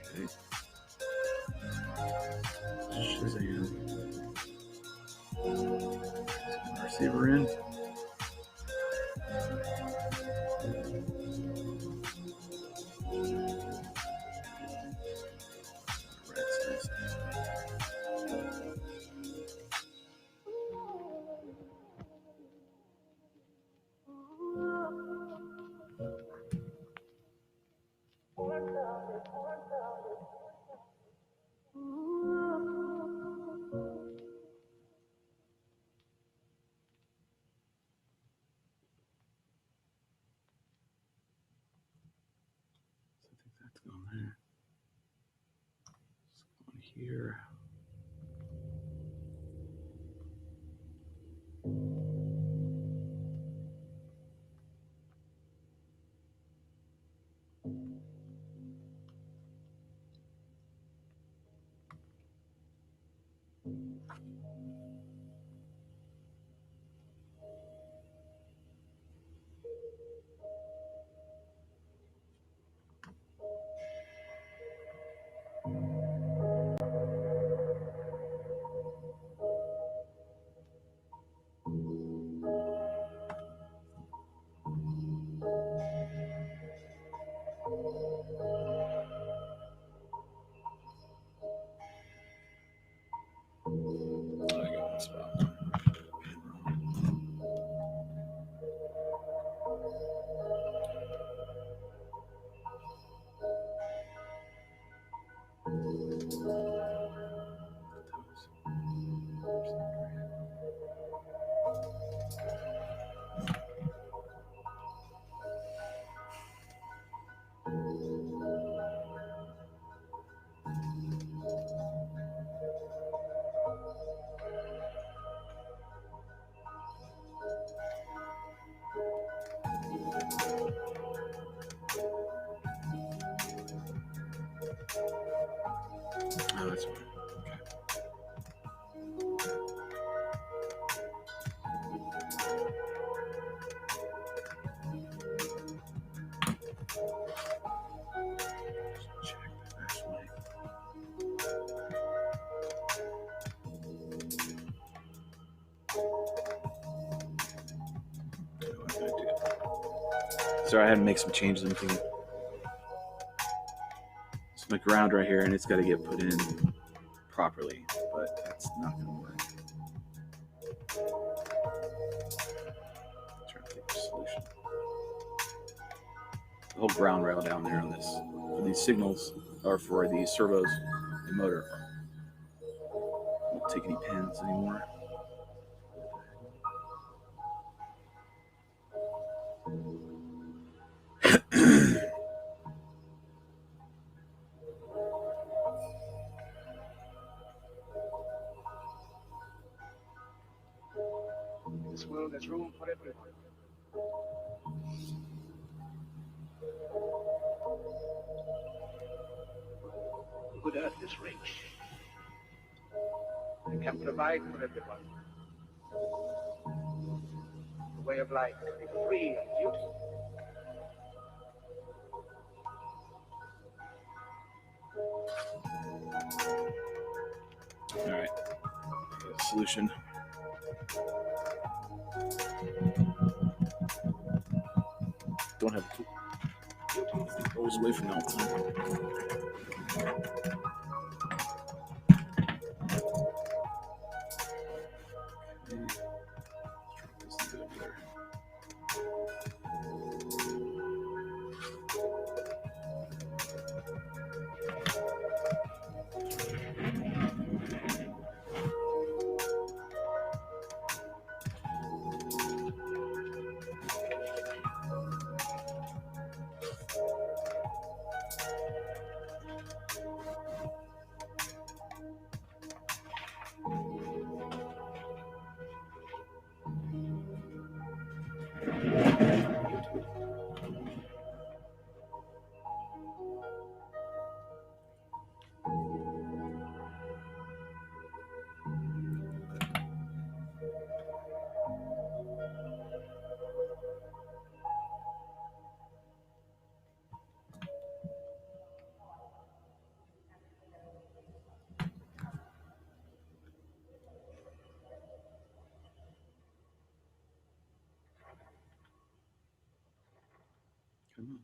Okay. Shazam. Receiver in. Going there. It's going here. I got one spot. Oh, that's fine. Check the best way. What am I gonna do? Sorry, I had to make some changes. I'm thinking. It's my ground right here, and it's got to get put in properly, but that's not going to work. Try to think of a solution. The whole ground rail down there on this, for these signals, or for these servos and motor, won't take any pins anymore.
This world has room for everyone. Good earth is rich. It can provide for everyone. A way of life to be free and beautiful.
All right, solution. Don't have a tool. Always away from that time. Come on.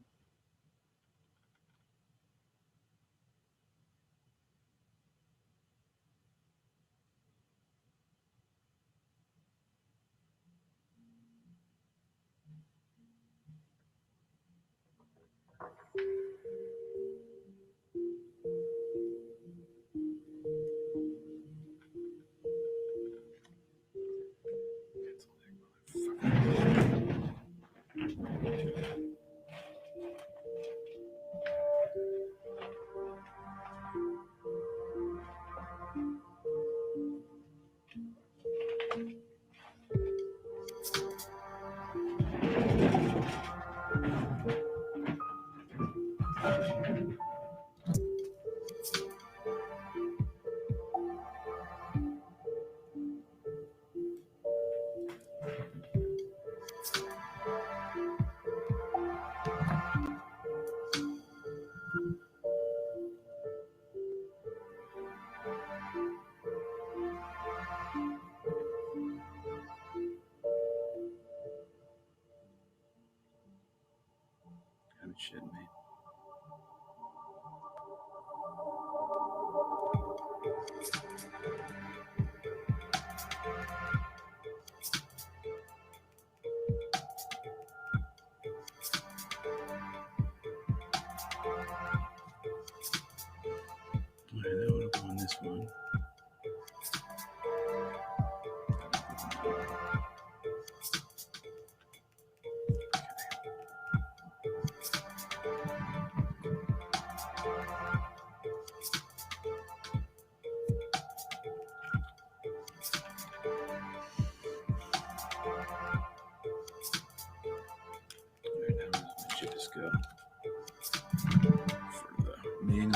Haven't shit me. one. Alright, now where does my GPS go? For the menu.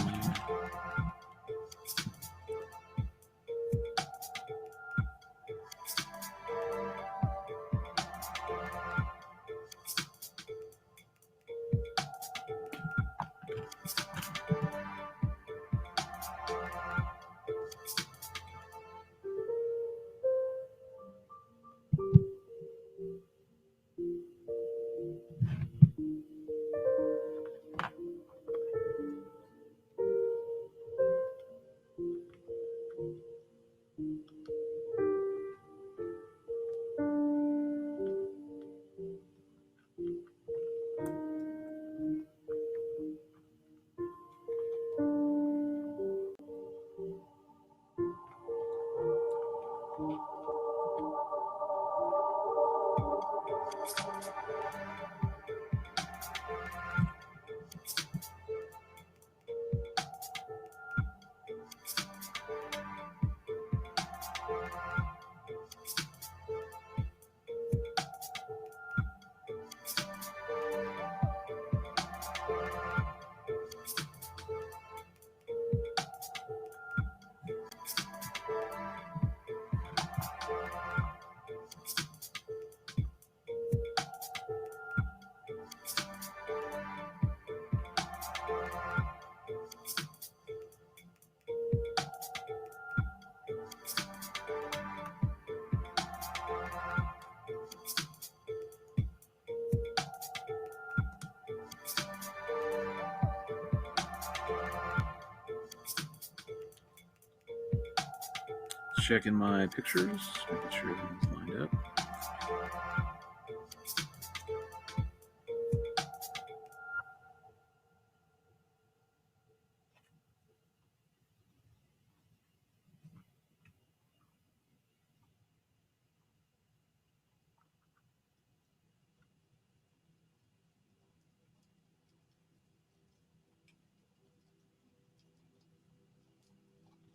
Checking my pictures, making sure everything's lined up.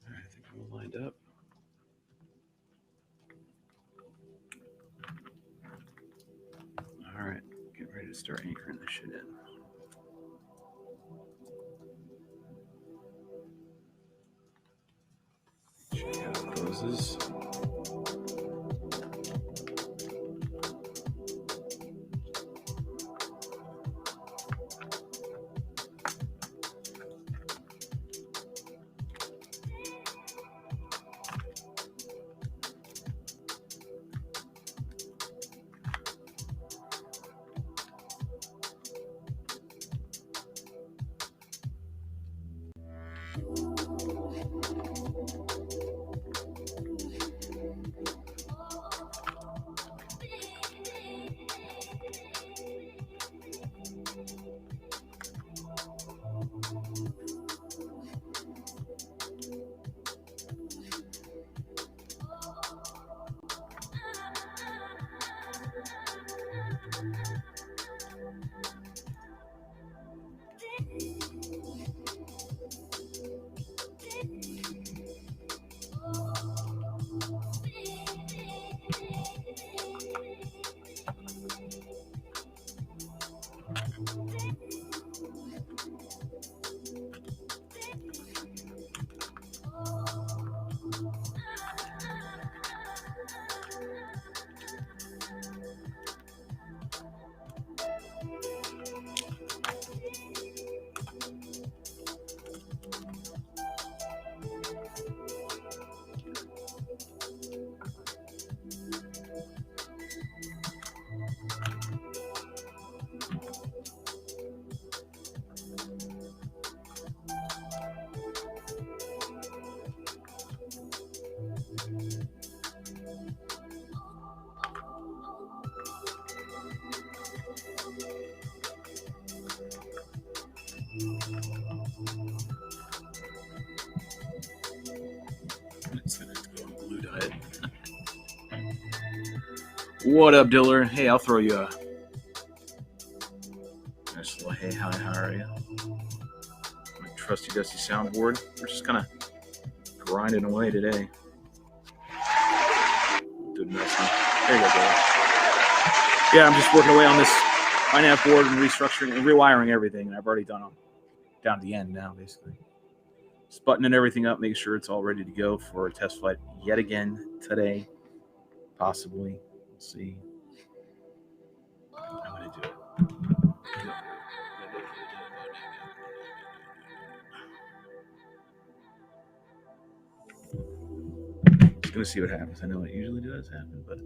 All right, I think we're all lined up. All right, get ready to start anchoring this shit in. Check out the poses. What up, Diller? Hey, I'll throw you a nice little hey, hi, how are you? My trusty dusty soundboard. We're just kind of grinding away today. Doing nice. There you go, Diller. Yeah, I'm just working away on this INAV board and restructuring and rewiring everything. And I've already done them down to the end now, basically. Just buttoning everything up, making sure it's all ready to go for a test flight yet again today. Possibly. We'll see. I'm going to do it. Just going to see what happens. I know it usually does happen, but...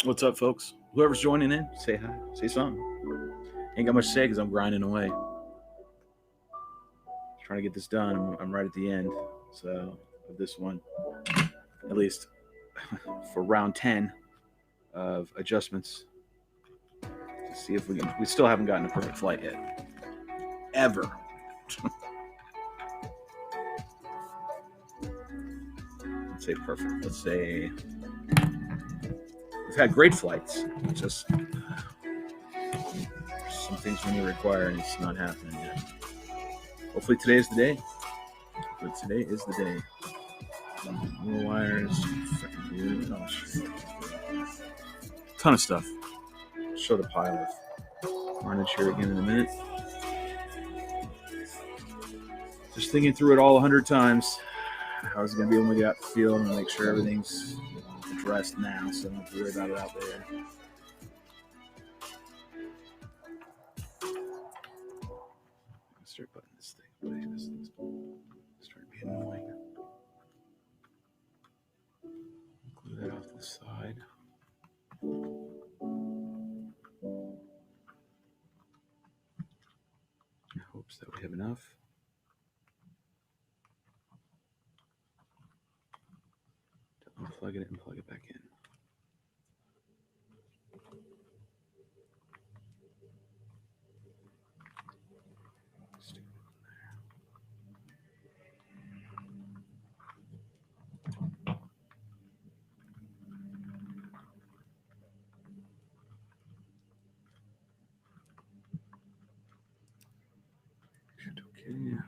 What's up, folks? Whoever's joining in, say hi, say something. Ain't got much to say because I'm grinding away. Trying to get this done. I'm right at the end, so of this one, at least for round 10 of adjustments. To see if we can. We still haven't gotten a perfect flight yet, ever. let's say perfect. Let's say we've had great flights. It's just some things we need to require, and it's not happening yet. Hopefully today is the day. Hopefully today is the day. More wires. Freaking dude. Oh, shit. Ton of stuff. Show the pile of carnage here again in a minute. Just thinking through it all 100 times. How's it going to be when we get out the field and make sure everything's addressed now so I don't have to worry about it out there. Start putting this thing away. This thing's starting to be annoying. Glue that off to the side. In hopes that we have enough. To unplug it and plug it back in. Stick it in there.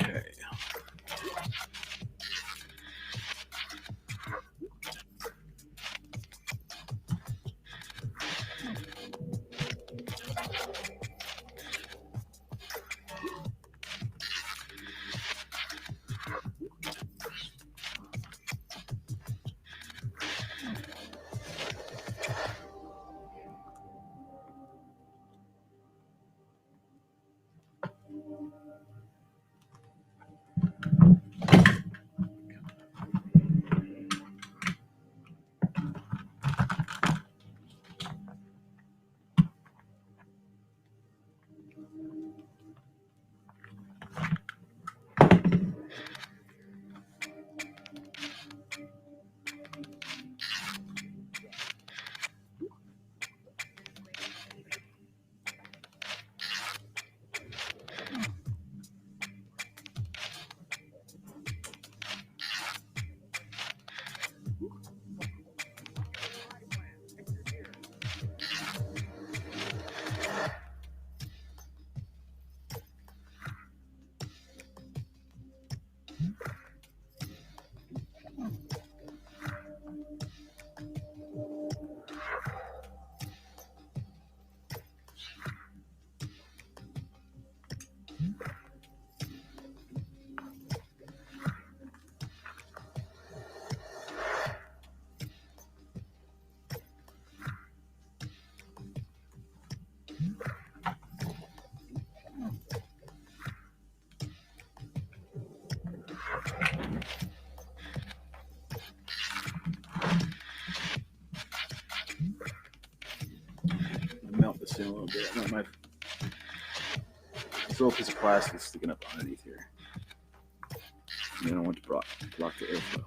Okay. Okay. Melt this in a little bit. My this little piece of plastic is sticking up underneath here. You don't want to block the airflow.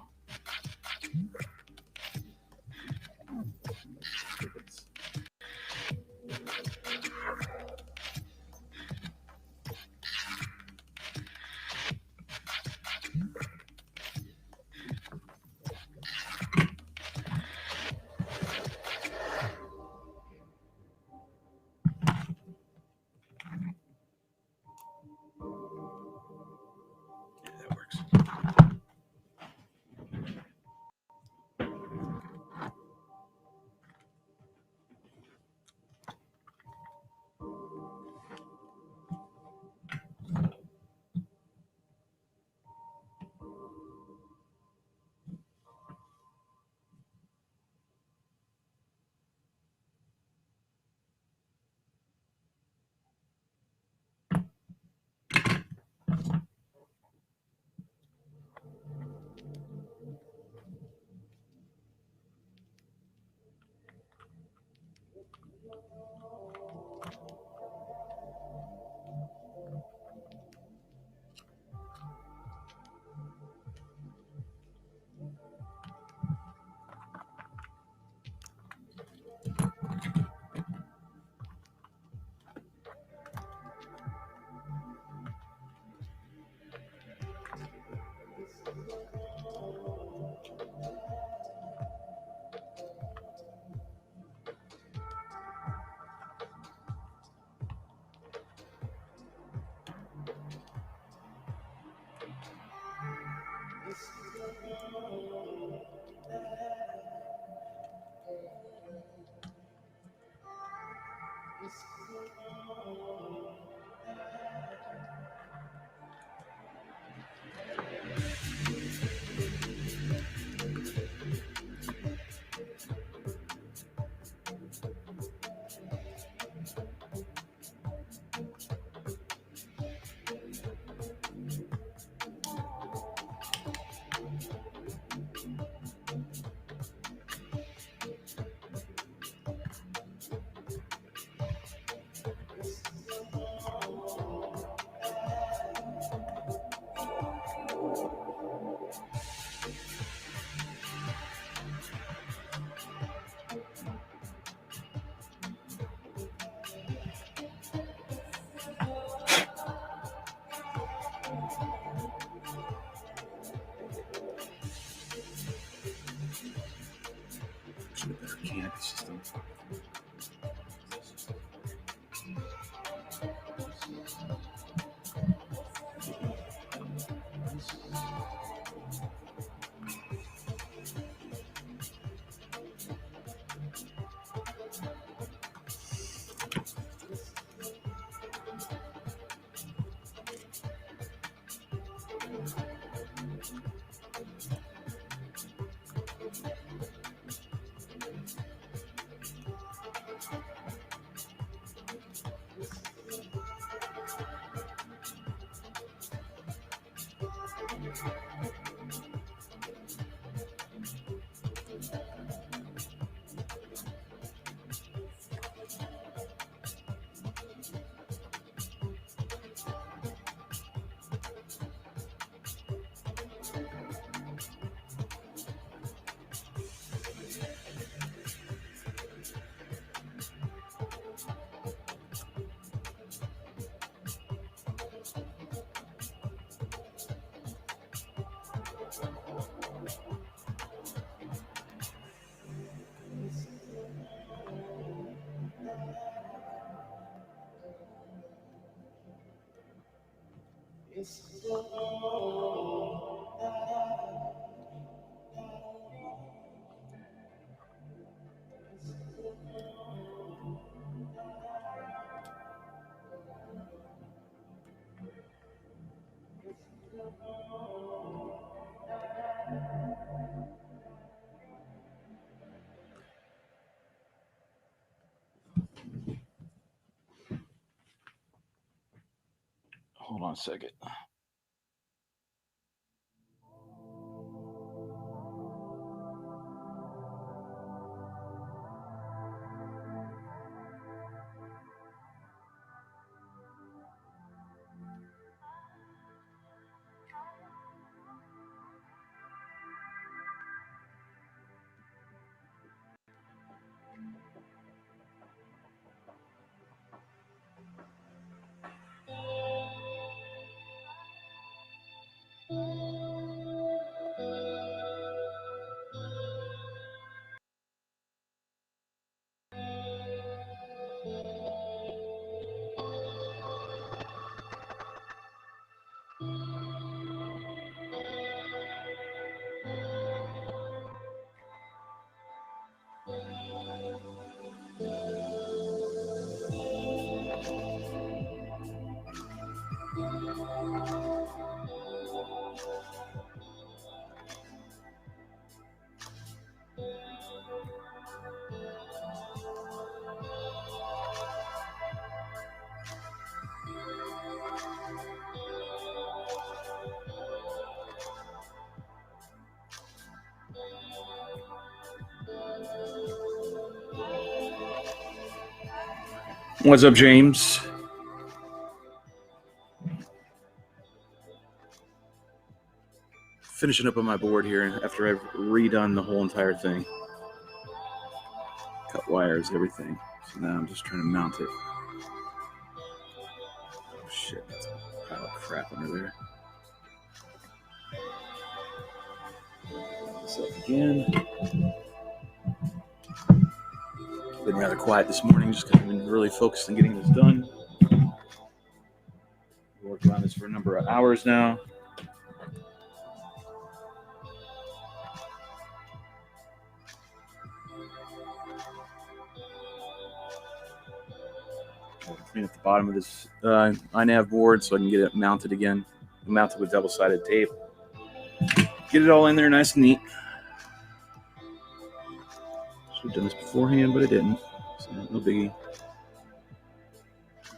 Hold on a second. What's up, James? Finishing up on my board here after I've redone the whole entire thing. Cut wires, everything. So now I'm just trying to mount it. Oh shit, that's a pile of crap under there. This up again. Been rather quiet this morning, just kind of been really focused on getting this done. Worked on this for a number of hours now. I'll clean up the bottom of this iNav board so I can get it mounted again. Mounted with double-sided tape. Get it all in there nice and neat. Should have done this beforehand, but I didn't. So no biggie.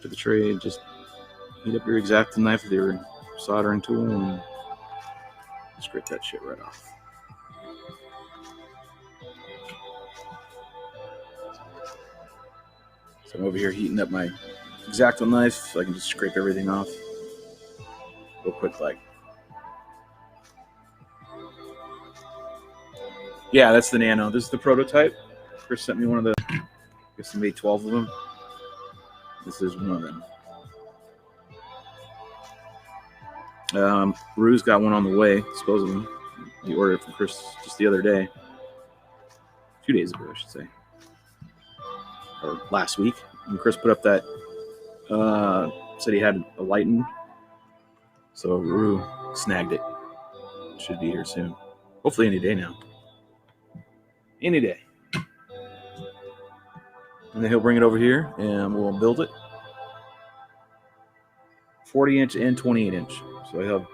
To the tray, just heat up your X-Acto knife with your soldering tool and scrape that shit right off. So I'm over here heating up my X-Acto knife so I can just scrape everything off real quick like. Yeah, that's the Nano. This is the prototype. Chris sent me one of the, I guess he made 12 of them. This is one of them. Rue's got one on the way, supposedly. He ordered it from Chris just the other day. A few days ago, I should say. Or last week. And Chris put up that, said he had a lighten. So Rue snagged it. Should be here soon. Hopefully any day now. Any day. And then he'll bring it over here and we'll build it. 40-inch and 28-inch. So I have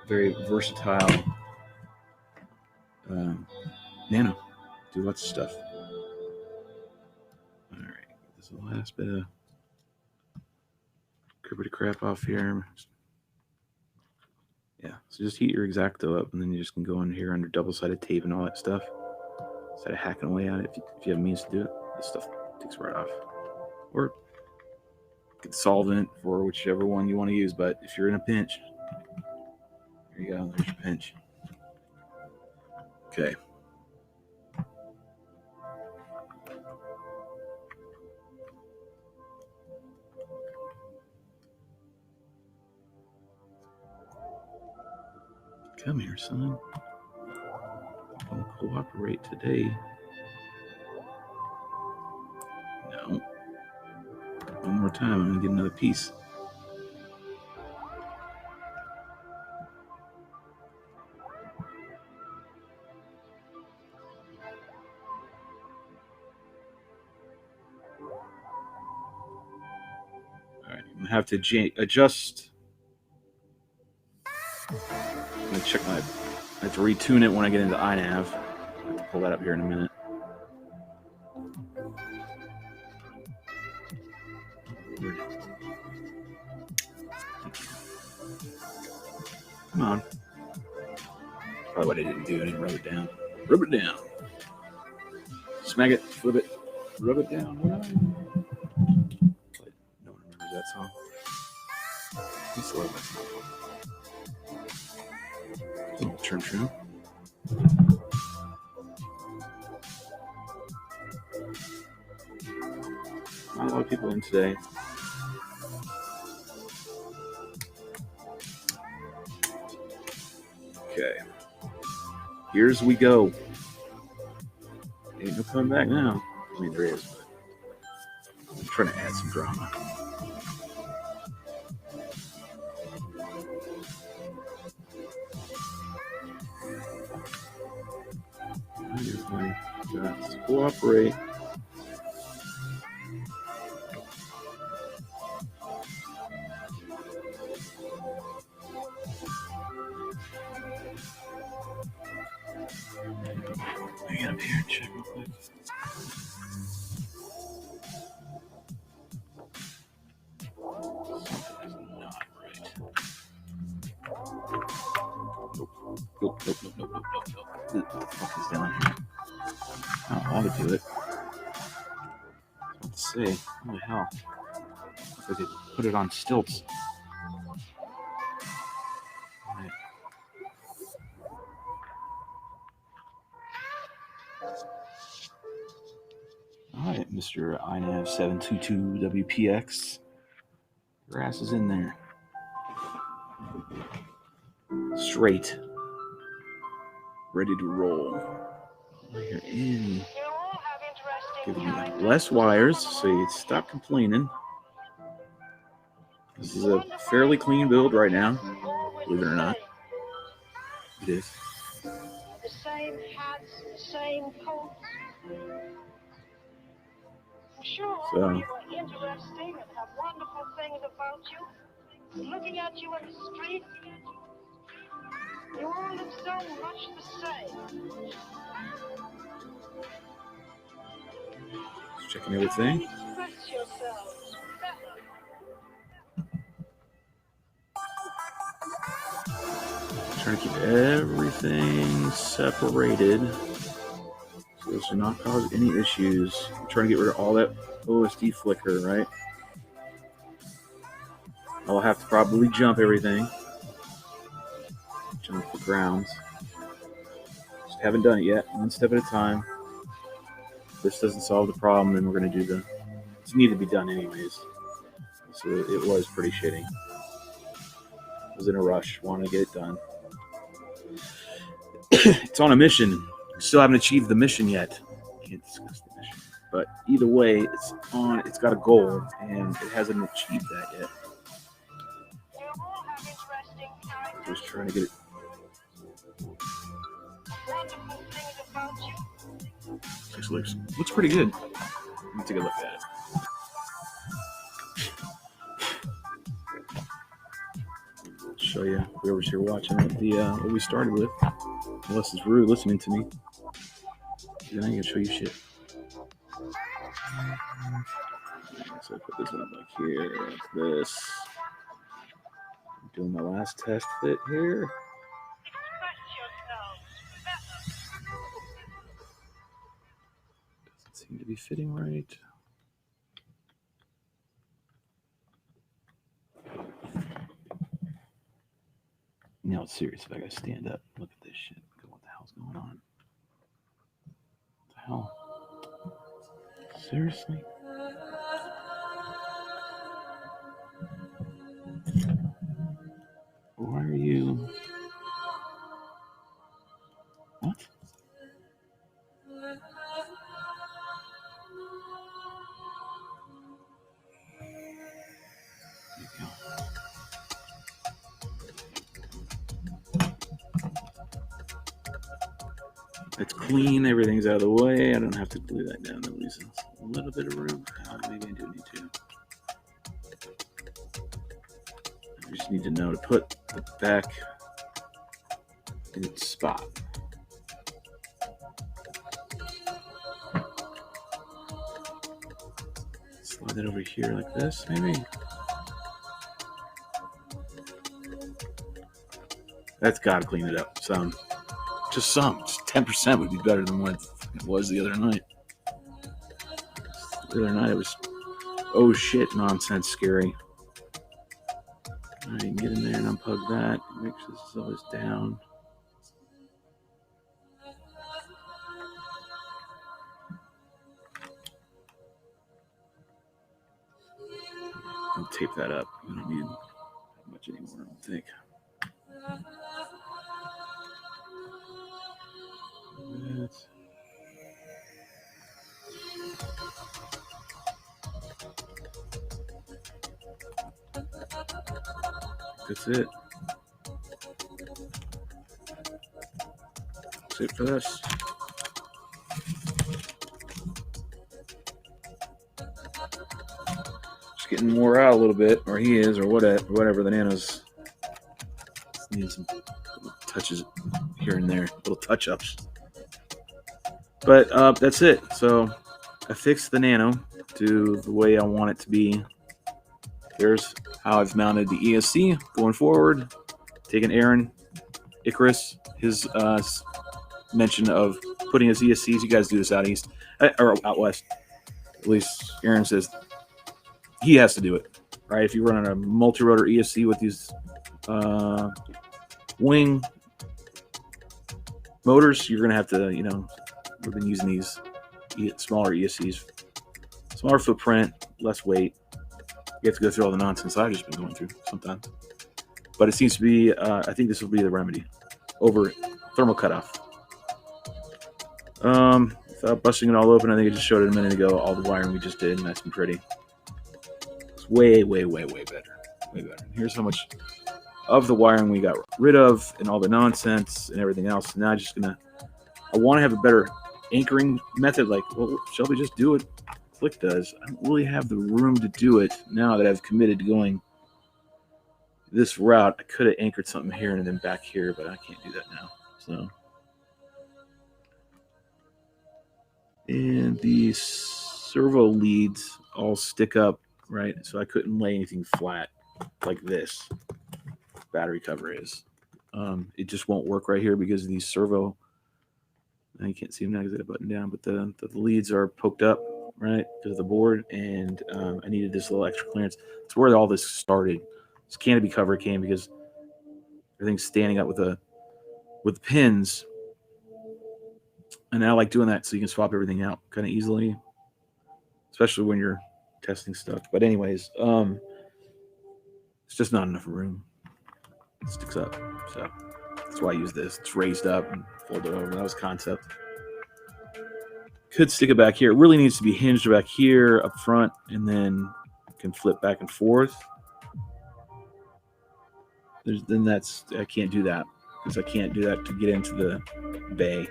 very versatile Nano. Do lots of stuff. All right. This is the last bit of crap off here. Yeah. So just heat your X-Acto up and then you just can go in here under double-sided tape and all that stuff. Instead of hacking away at it, if you have means to do it, this stuff takes right off. Or get solvent for whichever one you want to use, but if you're in a pinch, there you go, there's your pinch. Okay. Come here, son. Don't cooperate today. No. One more time, I'm gonna get another piece. right, I'm gonna have to adjust. I'm gonna check my. I have to retune it when I get into iNav. I have to pull that up here in a minute. Come on. Probably what I didn't do. I didn't rub it down. Rub it down. Smack it. Flip it. Rub it down. No one remembers that song. I used to love that song. Oh, trim. Not a lot of people in today. Okay. Here's we go. Ain't no coming back now. I mean, there is, but I'm trying to add some drama. Let's cooperate. Let me get up here and check real quick. Something's not right. Nope. What the fuck is down here? I don't know how to do it. Let's see. What the hell? If I could put it on stilts. Alright, Mr. iNav 722WPX. Your ass is in there. Straight. Ready to roll. You're in. Giving you less wires, so you stop complaining. This is a fairly clean build right now, believe it or not. It is.
The same hats, the same coats. I'm sure all
So.
of you are interesting and have wonderful things about you. Looking at you in the street, you all look so much the same.
Just checking everything.
Express yourselves better.
Trying to keep everything separated so this will not cause any issues. I'm trying to get rid of all that OSD flicker, right? I'll have to probably jump everything. Jump the grounds. Just haven't done it yet. One step at a time. If this doesn't solve the problem, then we're going to do the... It's needed to be done anyways. So it was pretty shitty. I was in a rush. Wanted to get it done. It's on a mission. Still haven't achieved the mission yet. Can't discuss the mission. But either way, it's on. It's got a goal, and it hasn't achieved that yet.
You all have interesting characters.
Just trying to get it.
Wonderful things about you.
Just looks pretty good. Let me take a look at it. Show you whoever's here watching what we started with. Unless it's rude listening to me. Then I can show you shit. So I put this one up like here, like this. I'm doing my last test fit here.
Express yourselves better.
Doesn't seem to be fitting right. No, it's serious. If I gotta stand up, look at this shit. What the hell's going on? What the hell? Seriously? Why are you? What? There you go. It's clean, everything's out of the way. I don't have to glue that down. That leaves a little bit of room. Maybe I do need to. We just need to know to put the back in its spot. Slide it over here like this, maybe. That's got to clean it up some. Just 10% would be better than what it was the other night. The other night it was, oh shit, nonsense scary. All right, get in there and unplug that. Make sure this is always down. I'll tape that up. We don't need much anymore, I don't think. That's it. That's it for this. Just getting wore out a little bit, or he is, or whatever. The Nano's need some touches here and there, little touch-ups. But that's it. So I fixed the Nano to the way I want it to be. There's how I've mounted the ESC going forward. Taking Aaron, Icarus, his mention of putting his ESCs. You guys do this out east or out west. At least Aaron says he has to do it, right? If you run on a multi-rotor ESC with these wing motors, you're gonna have to, we've been using these smaller ESCs, smaller footprint, less weight. You have to go through all the nonsense I've just been going through sometimes. But it seems to be, I think this will be the remedy over thermal cutoff. Without busting it all open, I think I just showed it a minute ago, all the wiring we just did, nice and pretty. It's way, way, way, way better. Way better. Here's how much of the wiring we got rid of and all the nonsense and everything else. Now I want to have a better anchoring method. Like, well, Shelby, just do what Click does. I don't really have the room to do it now that I've committed to going this route. I could have anchored something here and then back here, but I can't do that now. So, and these servo leads all stick up, right? So I couldn't lay anything flat like this. Battery cover is. It just won't work right here because of these servo. Now you can't see them now because I got a button down, but the leads are poked up, right, to the board, and I needed this little extra clearance. That's where all this started. This canopy cover came because everything's standing up with the pins, and I like doing that so you can swap everything out kind of easily, especially when you're testing stuff. But anyways, it's just not enough room. It sticks up, so that's why I use this. It's raised up and folded over. That was concept. Could stick it back here. It really needs to be hinged back here up front, and then can flip back and forth. I can't do that because I can't do that to get into the bay.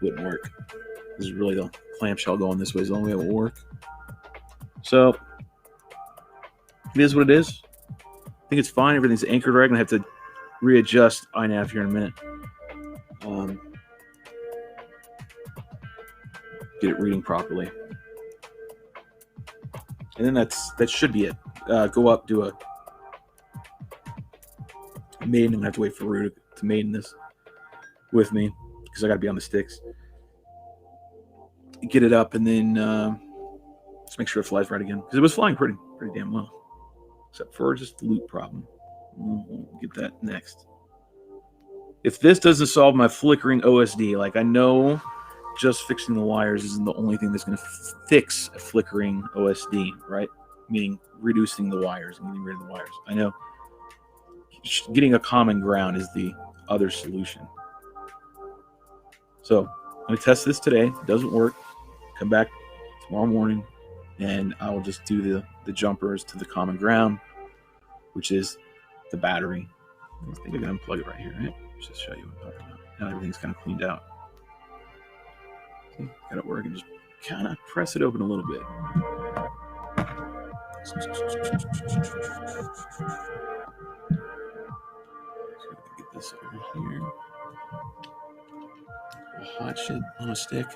Wouldn't work. This is really the clamshell going this way is the only way it will work. So it is what it is. I think it's fine. Everything's anchored right. I'm gonna have to readjust iNav here in a minute. Get it reading properly, and then that should be it. Go up, do a maiden. I'm gonna have to wait for Rue to maiden this with me because I got to be on the sticks. Get it up, and then just make sure it flies right again because it was flying pretty damn well, except for just the loop problem. We'll get that next. If this doesn't solve my flickering OSD, like I know just fixing the wires isn't the only thing that's going to fix a flickering OSD, right? Meaning reducing the wires and getting rid of the wires. I know getting a common ground is the other solution. So I'm going to test this today. If it doesn't work, come back tomorrow morning, and I will just do the jumpers to the common ground, which is the battery. I think I can unplug it right here, right? Just show you what I'm talking about. Now everything's kind of cleaned out. Got it working. Just kind of press it open a little bit. Get this over here. Hot shit on a stick.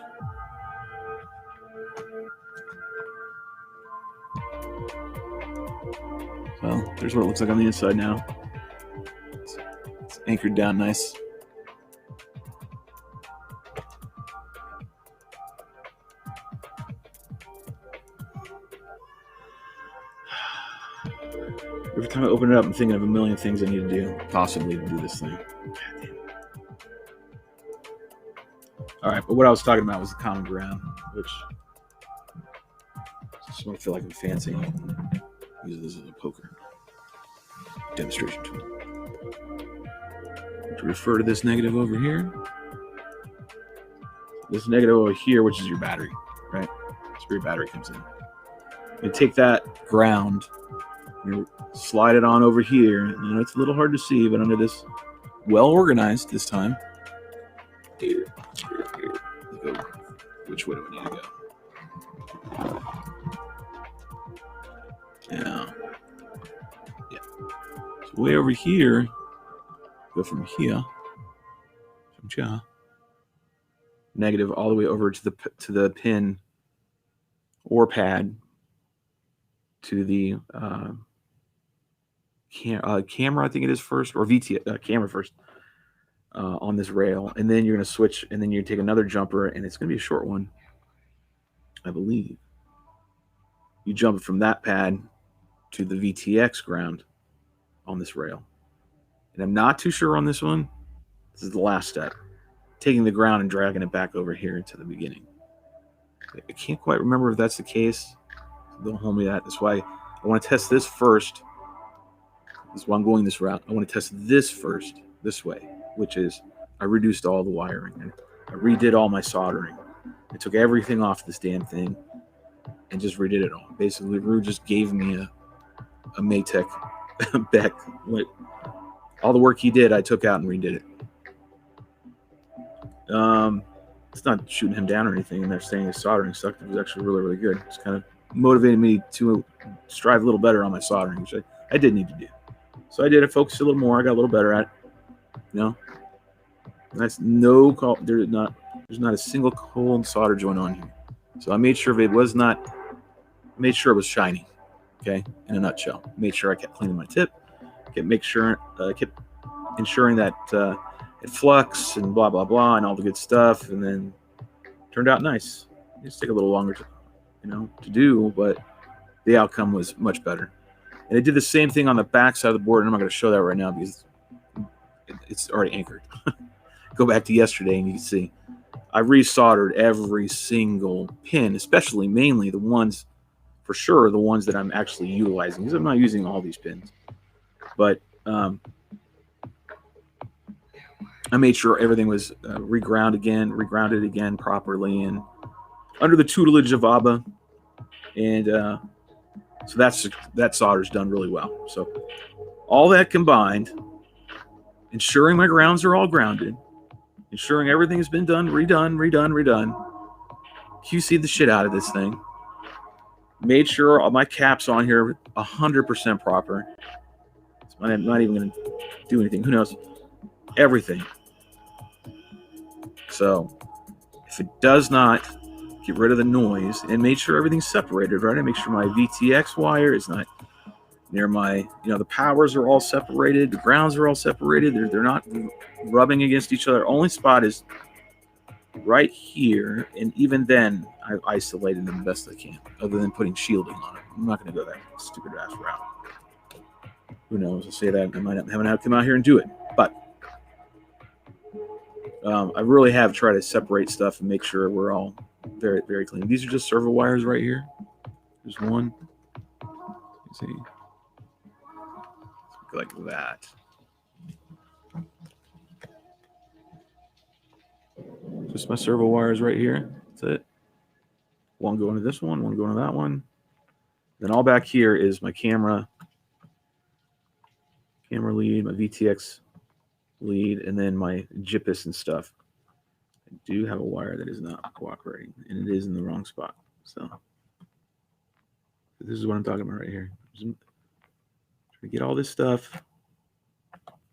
Well, there's what it looks like on the inside now. It's anchored down nice. Every time I open it up, I'm thinking of a million things I need to do, possibly, to do this thing. God damn. All right, but what I was talking about was the common ground, which I just want to feel like I'm fancy. Use this as a poker demonstration tool. To refer to this negative over here. This negative over here, which is your battery, right? That's where your battery comes in. You take that ground, you slide it on over here. You know, it's a little hard to see, but under this, well organized this time. Here. Go. Which way do we need to go? Yeah. So way over here, go from here, negative all the way over to the pin or pad to the camera, I think it is first, or camera first on this rail, and then you're going to switch, and then you take another jumper, and it's going to be a short one, I believe. You jump from that pad to the VTX ground on this rail. And I'm not too sure on this one. This is the last step. Taking the ground and dragging it back over here into the beginning. I can't quite remember if that's the case. Don't hold me to that. That's why I want to test this first. That's why I'm going this route. I want to test this first, this way, which is I reduced all the wiring. And I redid all my soldering. I took everything off this damn thing and just redid it all. Basically, Rue just gave me a Maytech Beck. All the work he did, I took out and redid it. It's not shooting him down or anything, and they're saying his soldering sucked. It was actually really, really good. It's kind of motivated me to strive a little better on my soldering, which I did need to do. So I did. I focused a little more. I got a little better at it. You know, that's no call. There's not a single cold solder joint on here. So I made sure it was shiny. Okay, in a nutshell. Made sure I kept cleaning my tip. Kept ensuring that it flux and blah blah blah and all the good stuff, and then turned out nice. It just take a little longer to do, but the outcome was much better. And I did the same thing on the back side of the board, and I'm not going to show that right now because it's already anchored. Go back to yesterday and you can see I resoldered every single pin, especially mainly the ones that I'm actually utilizing, because I'm not using all these pins. But I made sure everything was regrounded again properly, and under the tutelage of Abba, and so that solder's done really well. So all that combined, ensuring my grounds are all grounded, ensuring everything has been done, redone, QC'd the shit out of this thing, made sure all my caps on here 100% proper. I'm not even going to do anything. Who knows? Everything. So if it does not, get rid of the noise and make sure everything's separated, right? I make sure my VTX wire is not near my, the powers are all separated. The grounds are all separated. They're not rubbing against each other. Only spot is right here. And even then, I've isolated them the best I can, other than putting shielding on it. I'm not going to go that stupid ass route. Who knows? I'll say that. I might not have to come out here and do it. But I really have tried to separate stuff and make sure we're all very, very clean. These are just servo wires right here. There's one. Let's see. Like that. Just my servo wires right here. That's it. One going to this one going to that one. Then all back here is my camera lead, my VTX lead, and then my JIPIS and stuff. I do have a wire that is not cooperating, and it is in the wrong spot. So This is what I'm talking about right here. Trying to get all this stuff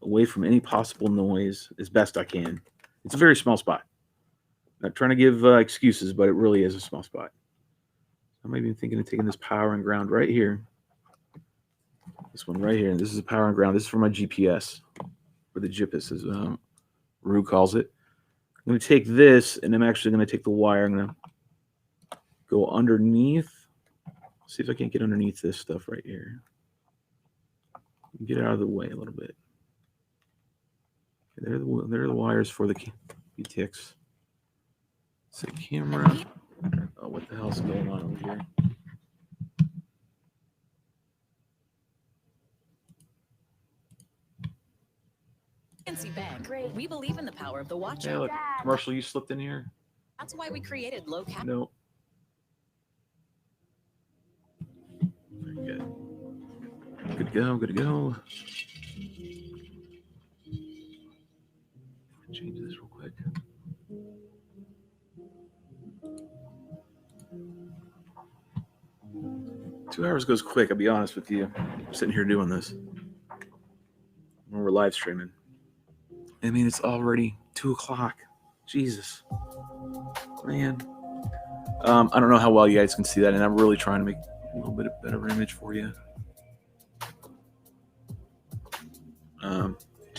away from any possible noise as best I can. It's a very small spot. Not trying to give excuses, but it really is a small spot. I'm even thinking of taking this power and ground right here. This one right here. This is a power and ground. This is for my GPS, or the GPS, as Rue calls it. I'm going to take this, and I'm actually going to take the wire. I'm going to go underneath. See if I can't get underneath this stuff right here. Get out of the way a little bit. There are the wires for the BTX. It's a camera. Oh, what the hell's going on over here?
Fancy bag. Great. We believe in the power of the watch.
Hey, look, commercial you slipped in here.
That's why we created low cap.
No. Very good. Good to go. Good to go. Change this real quick. Two hours goes quick, I'll be honest with you. I'm sitting here doing this. When we're live streaming. I mean, it's already 2 o'clock. Jesus. Man. I don't know how well you guys can see that, and I'm really trying to make a little bit of better image for you.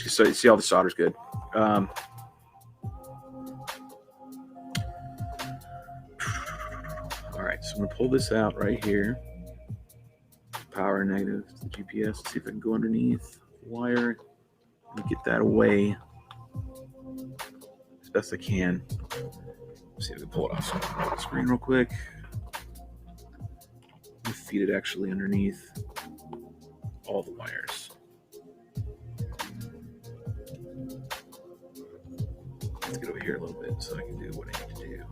So you see all the solder's good. All right, so I'm gonna pull this out right here. Power negative to the GPS. Let's see if I can go underneath the wire and get that away as best I can. Let's see if I can pull it off the screen real quick. Let me feed it actually underneath all the wires. Let's get over here a little bit so I can do what I need to do.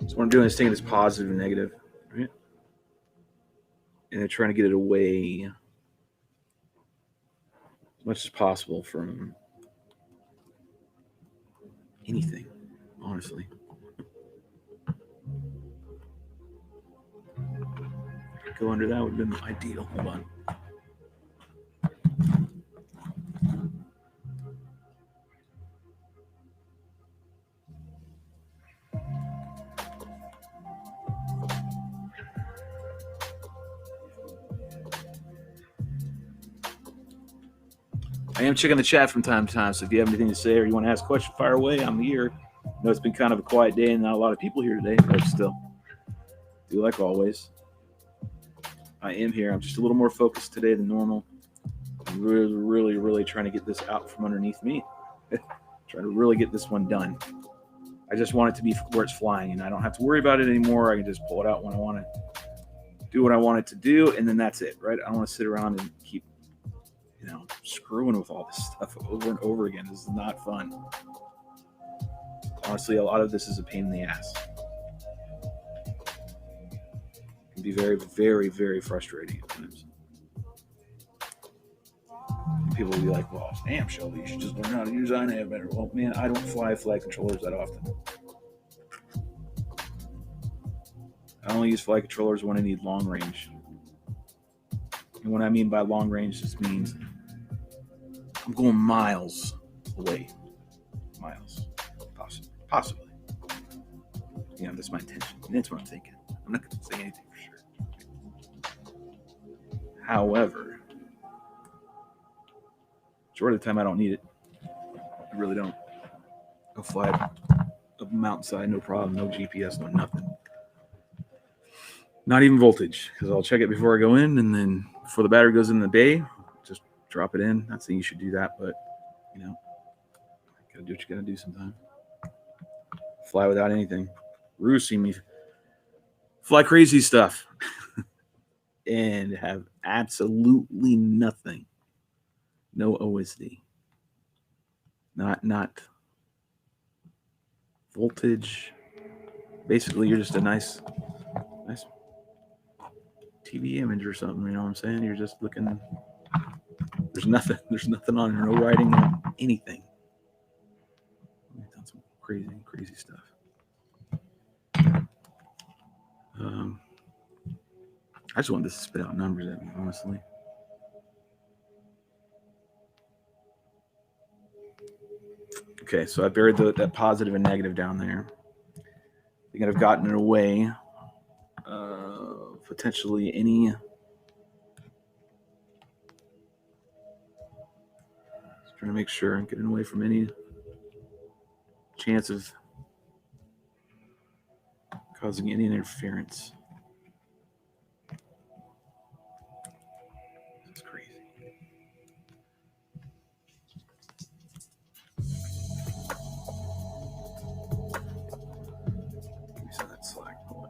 So what I'm doing is taking this positive and negative, right? And then trying to get it away as much as possible from anything, honestly. Go under that would have been ideal. Hold on. I am checking the chat from time to time, so if you have anything to say or you want to ask a question, fire away. I'm here. I know it's been kind of a quiet day and not a lot of people here today, but still, do like always. I am here. I'm just a little more focused today than normal. I'm really trying to get this out from underneath me. Trying to really get this one done. I just want it to be where it's flying, and I don't have to worry about it anymore. I can just pull it out when I want to do what I want it to do, and then that's it, right? I don't want to sit around and keep screwing with all this stuff over and over again. This is not fun. Honestly, a lot of this is a pain in the ass. It can be very frustrating at times. People will be like, well, damn, Shelby, you should just learn how to use iNav better. Well, man, I don't fly flight controllers that often. I only use flight controllers when I need long range. And what I mean by long range just means I'm going miles away. Miles. Possibly. Yeah, that's my intention. That's what I'm thinking. I'm not going to say anything for sure. However, majority of the time I don't need it. I really don't. I'll fly up a mountainside, no problem. No GPS, no nothing. Not even voltage, because I'll check it before I go in, and then before the battery goes in the bay, just drop it in. Not saying you should do that, but gotta do what you gotta do sometimes. Fly without anything. Rue see me fly crazy stuff and have absolutely nothing. No OSD. Not voltage. Basically, you're just a nice TV image or something, you know what I'm saying? You're just looking. There's nothing on there, no writing, no anything. Crazy stuff. I just want this to spit out numbers at me, honestly. Okay, so I buried that positive and negative down there. I think I've gotten it away. Potentially any. Just trying to make sure I'm getting away from any chance of causing any interference. This is crazy. Give me some of that slack. Oh,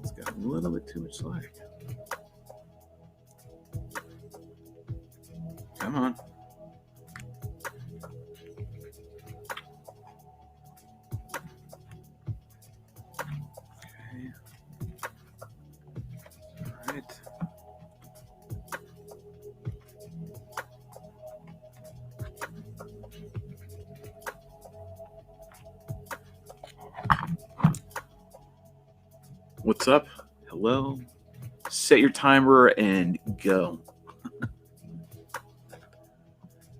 it's got a little bit too much slack. Come on. Okay. All right. What's up? Hello. Set your timer and go.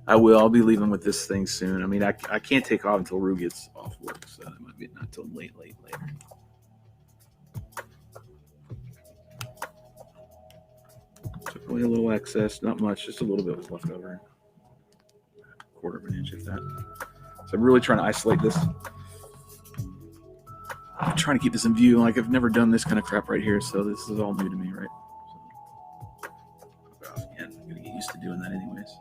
I will. I'll be leaving with this thing soon. I mean, I can't take off until Rue gets off work, so it might be not until late later. Took away a little excess, not much, just a little bit was left over. 1/4 of an inch, if that. So I'm really trying to isolate this. I'm trying to keep this in view. Like, I've never done this kind of crap right here, so this is all new to me, right? So, again, I'm gonna get used to doing that anyways.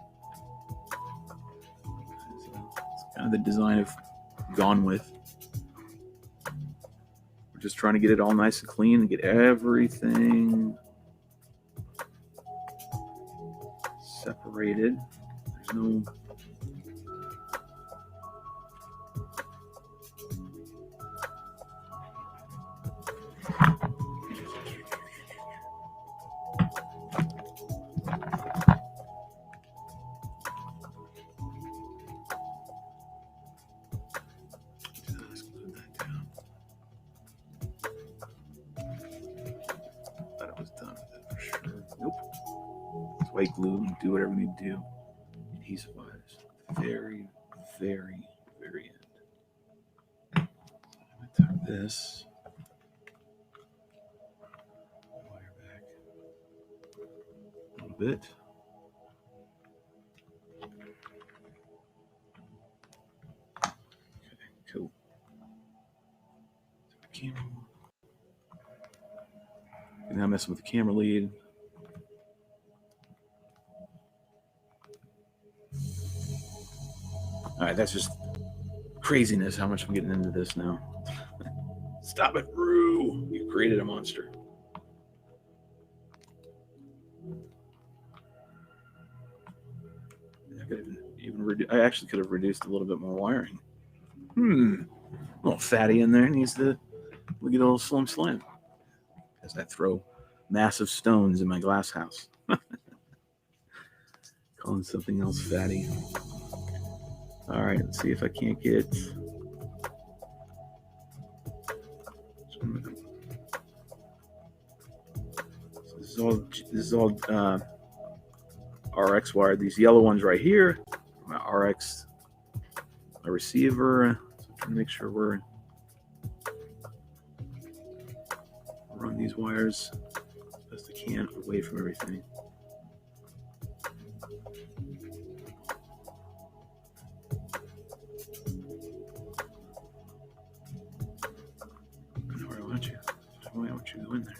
It's kind of the design I've gone with. We're just trying to get it all nice and clean and get everything separated. There's no white glue and do whatever we need to do. Adhesive wise. Very, very, very end. I'm going to tuck this wire back a little bit. Okay, cool. Camera. And now messing with the camera lead. All right, that's just craziness how much I'm getting into this now. Stop it, Rue. You created a monster. I actually could have reduced a little bit more wiring. A little fatty in there needs to look at a little slim. As I throw massive stones in my glass house. Calling something else fatty. All right, let's see if I can't get. So this is all RX wire. These yellow ones right here, my RX, my receiver. So I'm trying to make sure we're run these wires as best I can away from everything. I want you to go in there.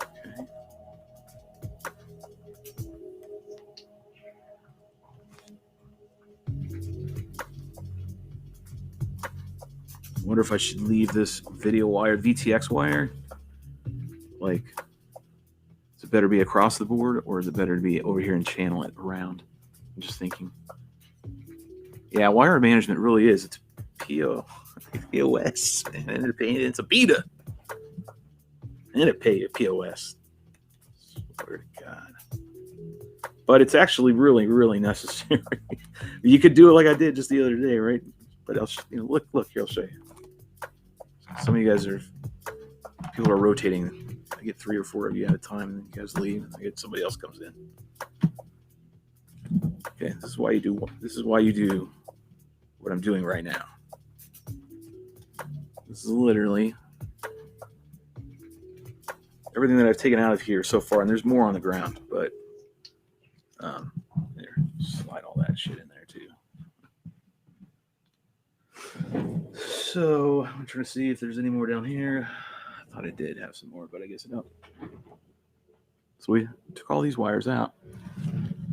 Okay. I wonder if I should leave this video wire, VTX wire, like, is it better to be across the board or is it better to be over here and channel it around? I'm just thinking. Yeah, wire management really is. It's PO. POS. And it's a beta. And it pay a POS. Swear to God. But it's actually really, really necessary. You could do it like I did just the other day, right? But look here, I'll show you. Some of you guys people are rotating. I get 3 or 4 of you at a time, and then you guys leave, and I get somebody else comes in. Okay, this is why you do what I'm doing right now. This is literally everything that I've taken out of here so far, and there's more on the ground, but there, slide all that shit in there too. So I'm trying to see if there's any more down here. I thought I did have some more, but I guess I don't. So we took all these wires out,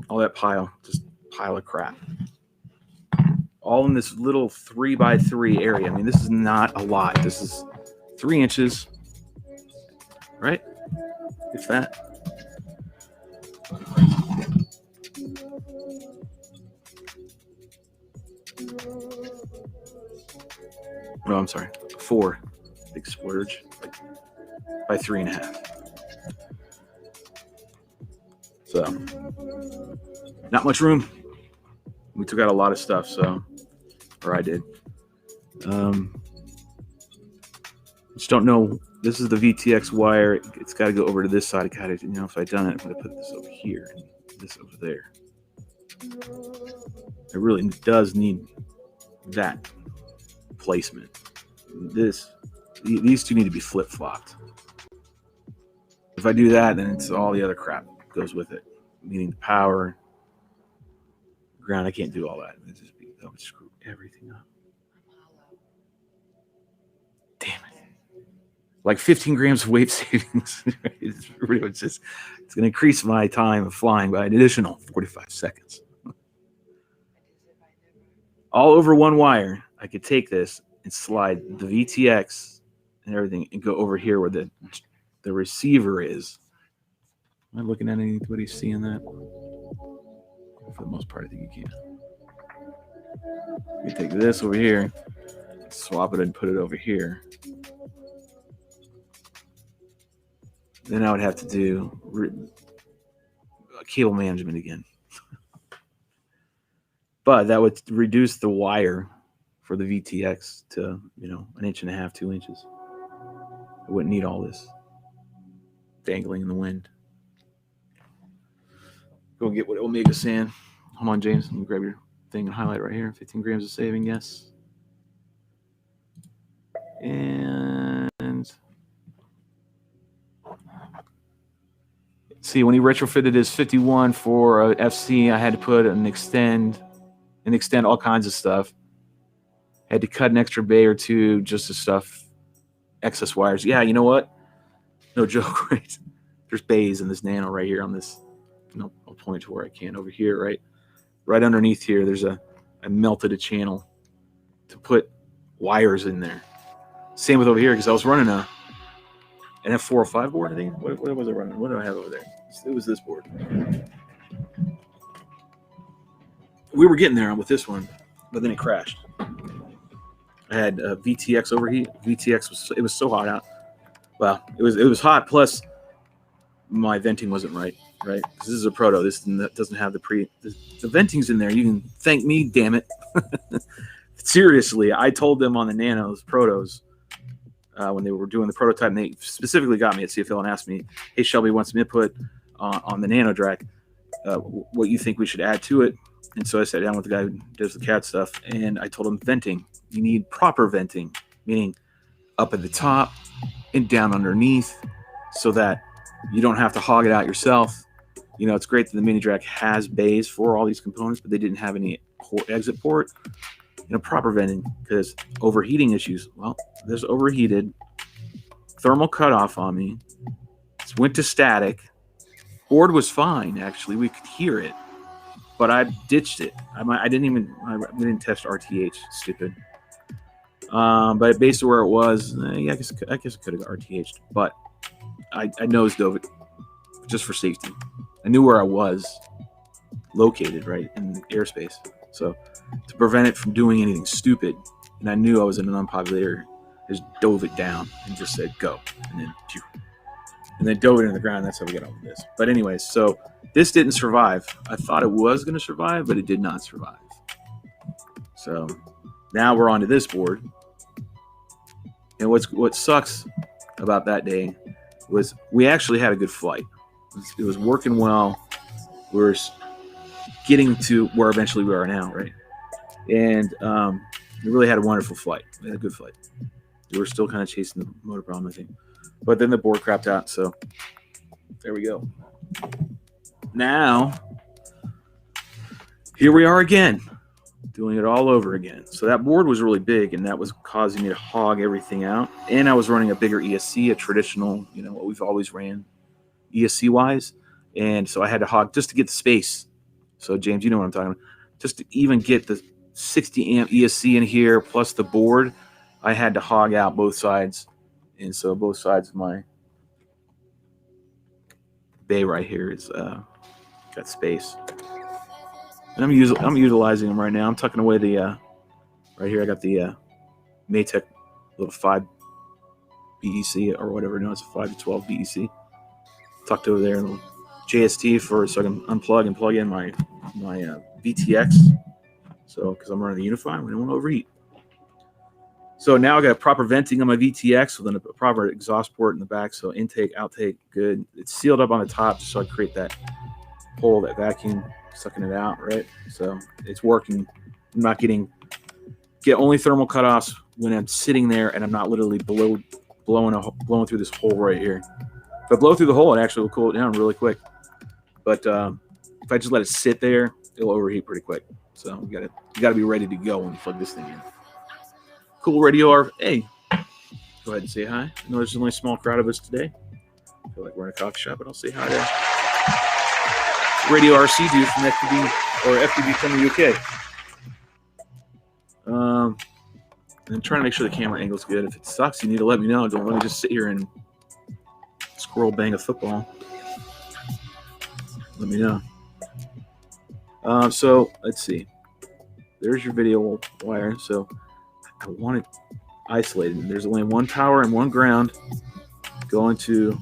all that pile of crap, all in this little 3x3 area. I mean, this is not a lot. This is 3 inches, right? If that. No, I'm sorry. 4 big splurge by 3.5. So, not much room. We took out a lot of stuff, or I did. Just don't know. This is the VTX wire. It's got to go over to this side. If I'd done it, I'm going to put this over here and this over there. It really does need that placement. These two need to be flip-flopped. If I do that, then it's all the other crap goes with it, meaning the power, ground. I can't do all that. That would screw everything up. Damn it! Like 15 grams of weight savings. It's going to increase my time of flying by an additional 45 seconds. All over one wire, I could take this and slide the VTX and everything and go over here where the receiver is. Am I looking at anybody seeing that? For the most part, I think you can. You take this over here, swap it and put it over here. Then I would have to do cable management again. But that would reduce the wire for the VTX to, 1.5 inches, 2 inches. I wouldn't need all this dangling in the wind. Go get what Omega Sand. Come on, James. Let me grab your thing and highlight right here. 15 grams of saving, yes. And see, when he retrofitted his 51 for FC, I had to put an extend all kinds of stuff. Had to cut an extra bay or two just to stuff excess wires. Yeah, you know what? No joke, right? There's bays in this Nano right here on this. I'll point to where I can over here, right underneath here. I melted a channel to put wires in there. Same with over here because I was running an F405 board. I think. What was I running? What do I have over there? It was this board. We were getting there with this one, but then it crashed. I had VTX overheat. VTX was so hot out. Well, it was hot. Plus, my venting wasn't right. This is a proto. This doesn't have the venting's in there. You can thank me, damn it. Seriously, I told them on the Nanos protos when they were doing the prototype, and they specifically got me at CFL and asked me, "Hey, Shelby wants some input on the Nano Drac. What you think we should add to it?" And so I sat down with the guy who does the CAD stuff, and I told him venting. You need proper venting, meaning up at the top and down underneath, so that you don't have to hog it out yourself. It's great that the Mini Drac has bays for all these components, but they didn't have any exit port. Proper venting, because overheating issues. Well, this overheated, thermal cutoff on me. It went to static. Board was fine, actually. We could hear it, but I ditched it. I didn't test RTH. Stupid. But based on where it was, I guess I could have RTH'd, but I nose dove it just for safety. I knew where I was located, right, in airspace. So to prevent it from doing anything stupid, and I knew I was in an unpopulated area. I just dove it down and just said go, and then phew, and then dove it into the ground. That's how we got on this. But anyways, so this didn't survive. I thought it was going to survive, but it did not survive. So now we're onto this board. And what sucks about that day was we actually had a good flight. It was working well. We were getting to where eventually we are now, right? And we really had a wonderful flight. We had a good flight. We were still kind of chasing the motor problem, I think. But then the board crapped out, so there we go. Now, here we are again, doing it all over again. So that board was really big, and that was causing me to hog everything out. And I was running a bigger ESC, a traditional, what we've always ran ESC-wise. And so I had to hog just to get the space. So, James, you know what I'm talking about. Just to even get the 60 amp ESC in here, plus the board, I had to hog out both sides. And so both sides of my bay right here is got space. And I'm utilizing them right now. I'm tucking away the right here. I got the Maytech little 5 BEC or whatever. No, it's a 5 to 12 BEC tucked over there. And JST so I can unplug and plug in my VTX. So because I'm running the Unify, we don't want to overheat. So now I got proper venting on my VTX with a proper exhaust port in the back. So intake, outtake, good. It's sealed up on the top just so I create that hole, that vacuum, sucking it out, right? So it's working. I'm not get only thermal cutoffs when I'm sitting there and I'm not literally blowing through this hole right here. If I blow through the hole, it actually will cool it down really quick. But if I just let it sit there, it'll overheat pretty quick. So you gotta be ready to go when you plug this thing in. Cool radio Hey, go ahead and say hi. I know there's only a small crowd of us today. I feel like we're in a coffee shop, but I'll say hi to Radio RC dude from FPV from the UK. And I'm trying to make sure the camera angle's good. If it sucks, you need to let me know. Don't let me just sit here and squirrel bang a football. Let me know. So let's see. There's your video wire. So I want it isolated. There's only one power and one ground going to.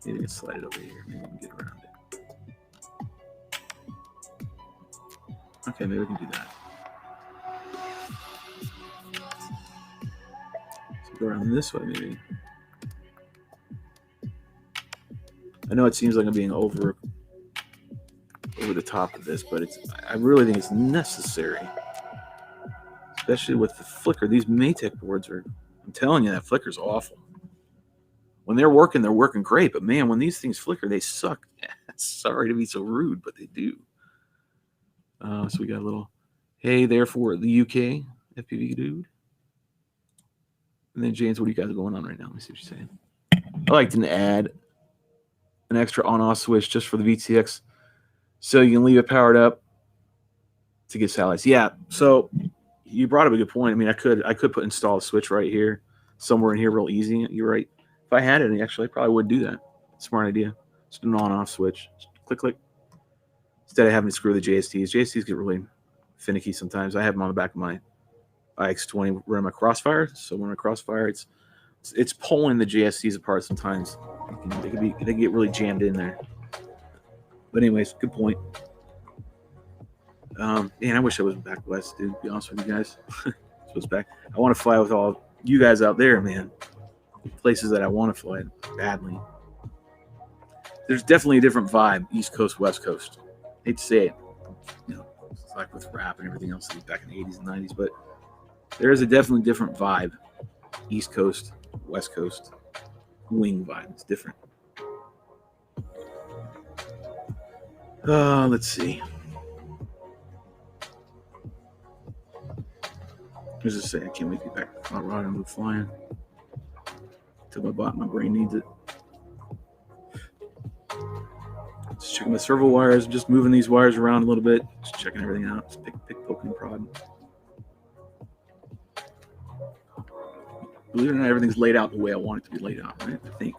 Maybe I can slide it over here. Maybe we can get around it. Okay, maybe we can do that. So go around this way, maybe. I know it seems like I'm being over the top of this, but I really think it's necessary. Especially with the flicker. These Maytech boards I'm telling you, that flicker's awful. When they're working great. But man, when these things flicker, they suck. Sorry to be so rude, but they do. So we got a little hey there for the UK FPV dude. And then James, what do you guys going on right now? Let me see what you're saying. I like to add an extra on-off switch just for the VTX so you can leave it powered up to get satellites. Yeah, so you brought up a good point. I mean, I could install a switch right here, somewhere in here, real easy. You're right. If I had it, actually, I probably would do that. Smart idea. Just an on-off switch. Just click, click. Instead of having to screw the JSTs. JSTs get really finicky sometimes. I have them on the back of my IX20 running my Crossfire. So when I Crossfire, it's pulling the JSTs apart sometimes. They can get really jammed in there. But anyways, good point. Man, I wish I was back west, dude. To be honest with you guys, back. I want to fly with all you guys out there, man. Places that I want to fly badly. There's definitely a different vibe, East Coast, West Coast. Hate to say it, it's like with rap and everything else back in the 80s and 90s, but there is a definitely different vibe, East Coast, West Coast, wing vibe. It's different. Let's see. Let's just say I can't wait to get back to Colorado and move flying. Till my brain needs it. Just checking my servo wires, just moving these wires around a little bit, just checking everything out. Just pick, poking, prod. Believe it or not, everything's laid out the way I want it to be laid out, right? I think.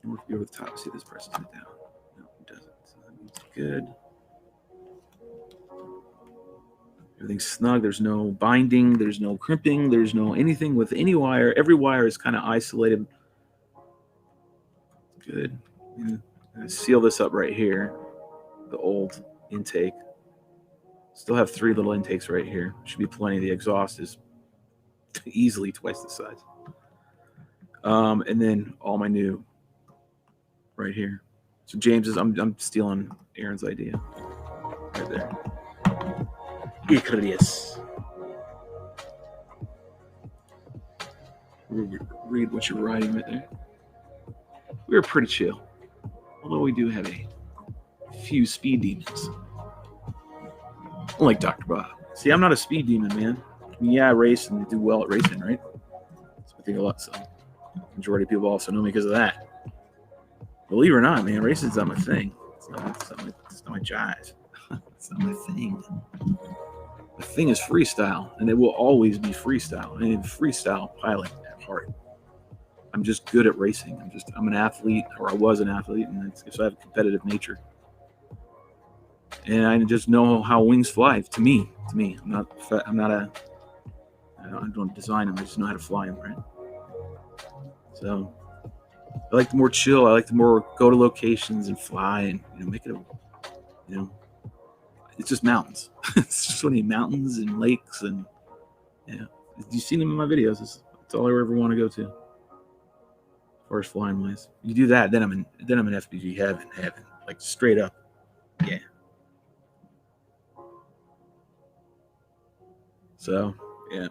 And we'll go over the top, see if this person's it down. No, it doesn't. So that means good. Everything's snug. There's no binding. There's no crimping. There's no anything with any wire. Every wire is kind of isolated. Good. I'm gonna seal this up right here. The old intake. Still have 3 little intakes right here. Should be plenty. The exhaust is easily twice the size. And then all my new right here. So James's, I'm stealing Aaron's idea right there. Icarus. Read what you're writing right there. We're pretty chill, although we do have a few speed demons. Like Dr. Bob. See, I'm not a speed demon, man. I mean, yeah, I race and do well at racing, right? So I think a lot. So the majority of people also know me because of that. Believe it or not, man, racing's not my thing. It's not my jive. It's not my thing. My thing is freestyle, and it will always be freestyle. I mean, freestyle pilot at heart. I'm just good at racing. I'm an athlete, or I was an athlete, and so I have a competitive nature. And I just know how wings fly. To me, I don't design them. I just know how to fly them, right? So I like the more chill. I like the more go to locations and fly and make it it's just mountains. It's just so many mountains and lakes and you've seen them in my videos. It's all I ever want to go to. As far as flying wise, you do that, then I'm in FPV heaven, like straight up, yeah. So yeah,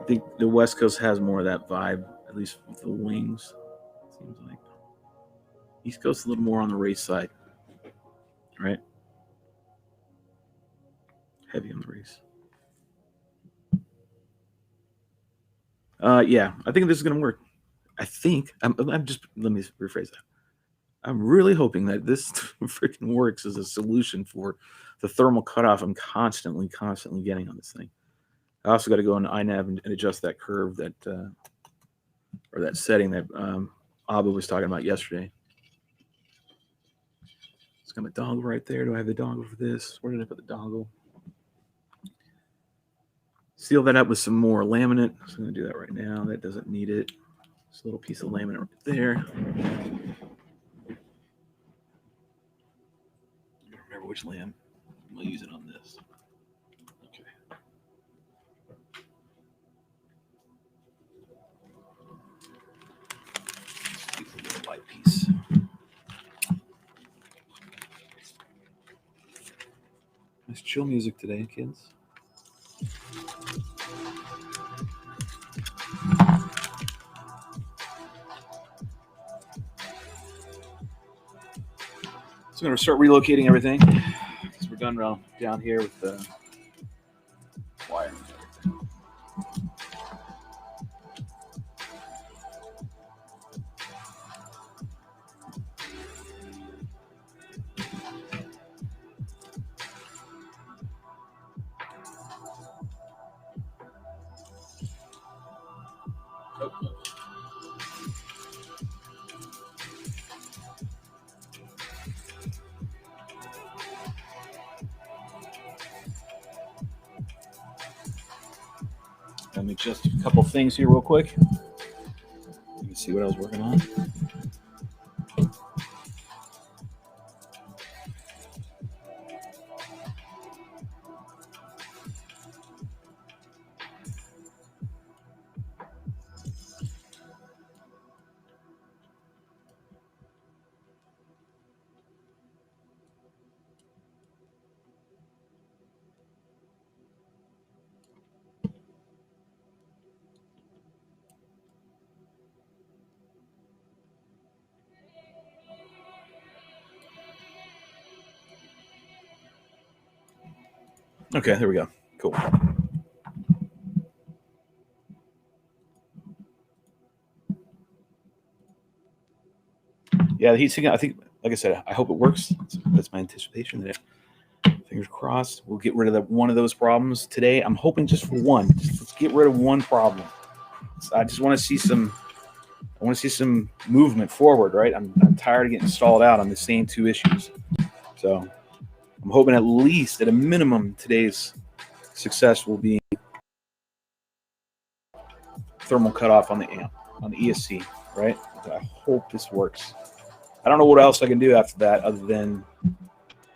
I think the West Coast has more of that vibe, at least with the wings. It seems like East Coast a little more on the race side, right? Heavy on the race. Yeah, I think this is gonna work. I'm just, let me rephrase that. I'm really hoping that this freaking works as a solution for the thermal cutoff I'm constantly getting on this thing. I also got to go on iNav and adjust that curve that or that setting that Abba was talking about yesterday. It's got my dongle right there. Do I have the dongle for this? Where did I put the dongle? Seal that up with some more laminate. So I'm going to do that right now. That doesn't need it. Just a little piece of laminate right there. I don't remember which lam. I'll use it on this. Okay. Use a little light piece. Nice chill music today, kids. So I'm going to start relocating everything because we're done down here with the wire and everything. Let me adjust a couple things here real quick. Let me see what I was working on. Okay, there we go. Cool. Yeah, the heat sinking, I think, like I said, I hope it works. That's my anticipation. That fingers crossed, we'll get rid of one of those problems today. I'm hoping just for one. Let's get rid of one problem. I just want to see some. I want to see some movement forward, right? I'm tired of getting stalled out on the same 2 issues. So I'm hoping at least, at a minimum, today's success will be thermal cutoff on the amp, on the ESC, right? I hope this works. I don't know what else I can do after that other than,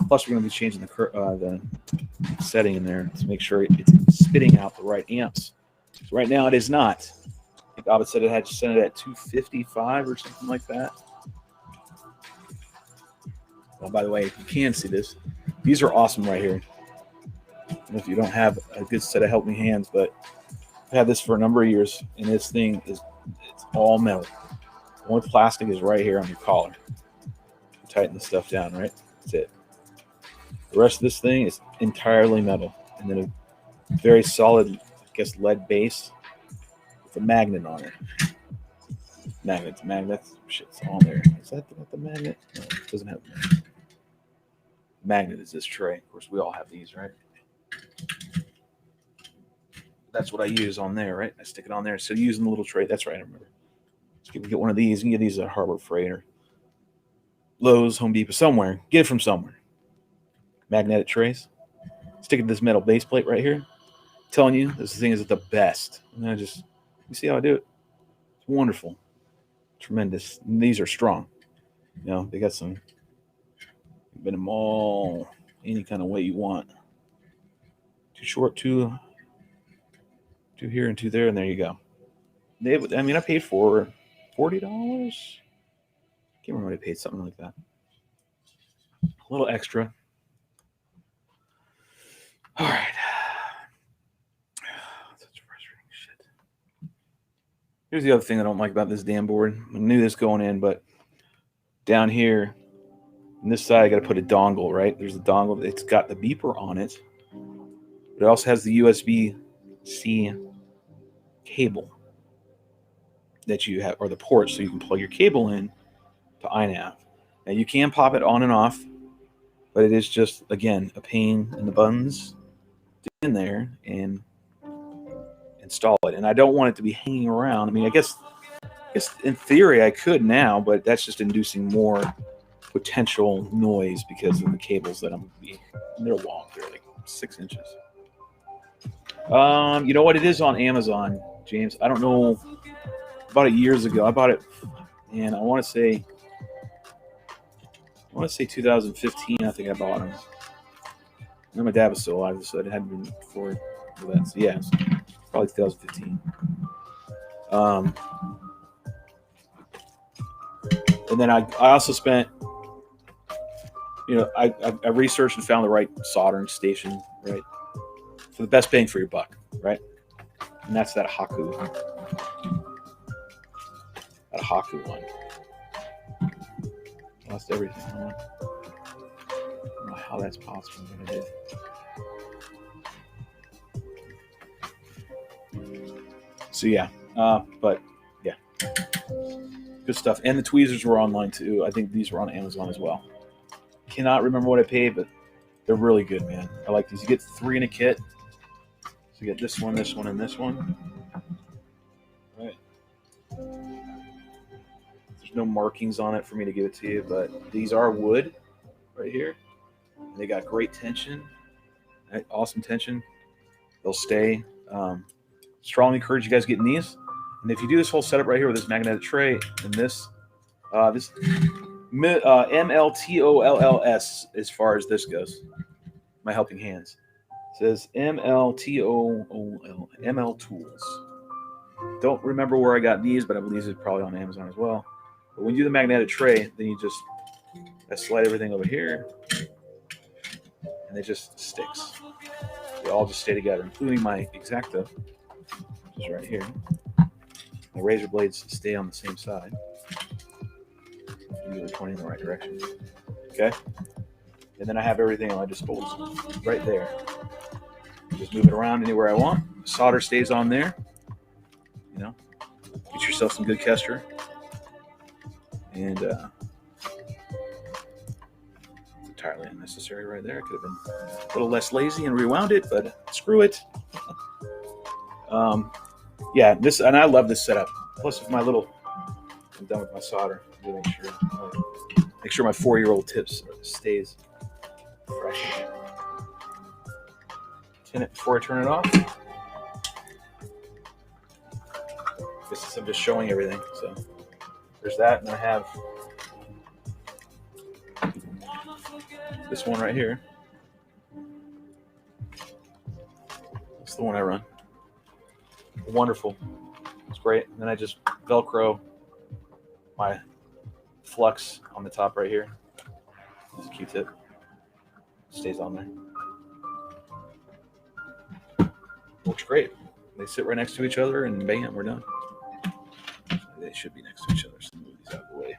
plus we're going to be changing the setting in there to make sure it's spitting out the right amps. So right now it is not. I think Abed said it had to set it at 255 or something like that. Well, by the way, you can see this. These are awesome right here. And if you don't have a good set of helping hands, but I've had this for a number of years, and this thing it's all metal. The only plastic is right here on your collar. Tighten the stuff down, right? That's it. The rest of this thing is entirely metal, and then a very solid, I guess, lead base with a magnet on it. Magnets. Shit's on there. Is that the magnet? No, it doesn't have a magnet. Magnet is this tray. Of course, we all have these, right? That's what I use on there, right? I stick it on there. So using the little tray. That's right, I remember. So you can get one of these. You can get these at Harbor Freight or Lowe's, Home Depot, somewhere. Get it from somewhere. Magnetic trays. Stick it to this metal base plate right here. I'm telling you, this thing is the best. And you see how I do it? It's wonderful. Tremendous. And these are strong. You know, they got some, bend them all any kind of way you want. Too short, two here and two there, and there you go. I paid for $40. Can't remember what I paid, something like that. A little extra. All right. Such frustrating shit. Here's the other thing I don't like about this damn board. I knew this going in, but down here, on this side, I got to put a dongle, right? There's a dongle. It's got the beeper on it. But it also has the USB-C cable that you have, or the port, so you can plug your cable in to iNav. Now you can pop it on and off, but it is just, again, a pain in the buns to get in there and install it. And I don't want it to be hanging around. I mean, I guess in theory I could now, but that's just inducing more potential noise because of the cables that they're long. They're like 6 inches. You know what? It is on Amazon, James. I don't know. About it years ago. I bought it, and I want to say 2015. I think I bought them. And my dad was still alive, so it hadn't been before that. So yeah, it's probably 2015. And then I also spent, I researched and found the right soldering station, right, for the best bang for your buck, right, and that's that Haku. That Haku one. Lost everything. I don't know how that's possible, but it is. So yeah, but yeah, good stuff. And the tweezers were online too. I think these were on Amazon as well. Cannot remember what I paid, but they're really good, man. I like these. You get 3 in a kit. So you get this one, and this one. Right. There's no markings on it for me to give it to you, but these are wood right here. They got great tension, right? Awesome tension. They'll stay. Strongly encourage you guys getting these. And if you do this whole setup right here with this magnetic tray and this MLTOLLS as far as this goes, my helping hands. It says MLTOOL, ML Tools. Don't remember where I got these, but I believe it's probably on Amazon as well. But when you do the magnetic tray, then you just slide everything over here, and it just sticks. They all just stay together, including my Exacta, which is right here. My razor blades stay on the same side. Usually pointing in the right direction. Okay? And then I have everything at my disposal right there. Just move it around anywhere I want. Solder stays on there. Get yourself some good Kestra. And it's entirely unnecessary right there. I could have been a little less lazy and rewound it, but screw it. Yeah, and I love this setup. Plus, with I'm done with my solder. Make sure my 4-year-old tips stays fresh. tin it before I turn it off. This is I'm just showing everything. So there's that, and I have this one right here. That's the one I run. Wonderful. It's great. And then I just Velcro my flux on the top right here. This is a Q-tip. Stays on there. Works great. They sit right next to each other, and bam, we're done. They should be next to each other. So move these out of the way.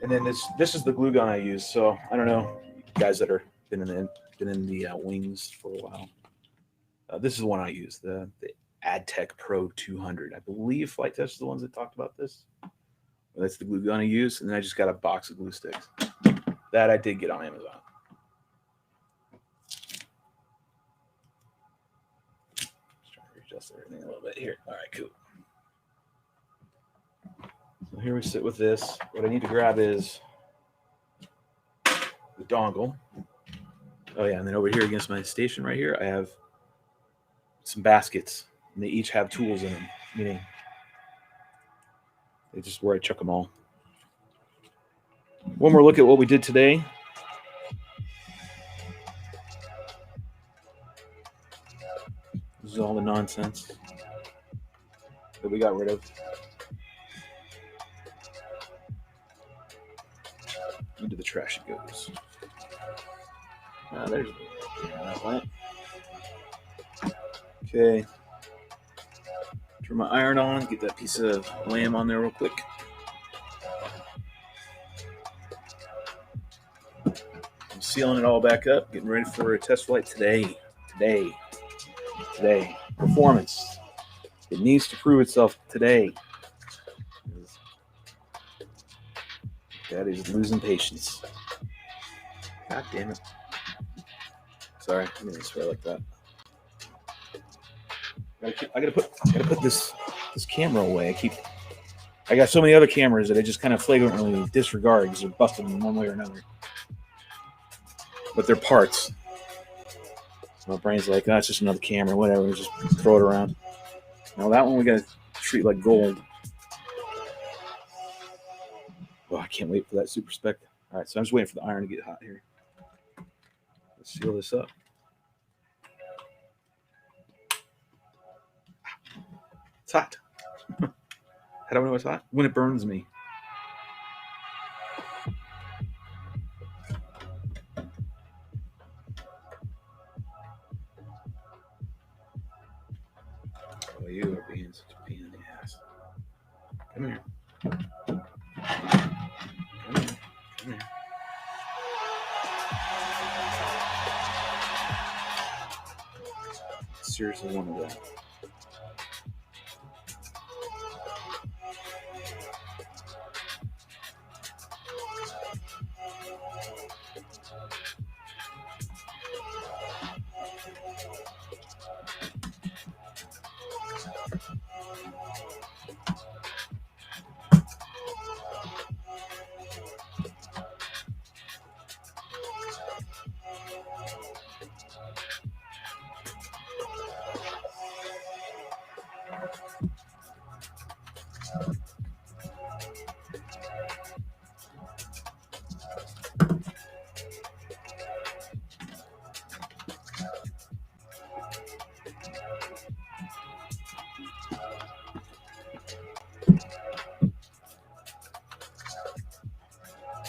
And then this is the glue gun I use. So I don't know, you guys that are been in the wings for a while. This is the one I use, the AdTech Pro 200. I believe Flight Test is the ones that talked about this. That's the glue gun I use, and then I just got a box of glue sticks. That I did get on Amazon. Just trying to readjust everything a little bit here. All right, cool. So here we sit with this. What I need to grab is the dongle. Oh yeah, and then over here against my station right here, I have some baskets, and they each have tools in them, meaning they just where I chuck them all. One more look at what we did today. This is all the nonsense that we got rid of. Into the trash it goes. There's that plant. Okay. Turn my iron on, get that piece of lamb on there real quick. I'm sealing it all back up, getting ready for a test flight today. Performance. It needs to prove itself today. That is losing patience. God damn it. Sorry, I didn't swear like that. I gotta put this camera away. I got so many other cameras that I just kind of flagrantly disregard because they're busted in one way or another. But they're parts. So my brain's like, oh, it's just another camera, whatever, just throw it around. Now that one we gotta treat like gold. Oh, I can't wait for that Super Spec. All right, so I'm just waiting for the iron to get hot here. Let's seal this up. It's hot. How do I know it's hot? When it burns me. Oh, you are being such a pain in the ass. Come here. Come here. Seriously wanted that.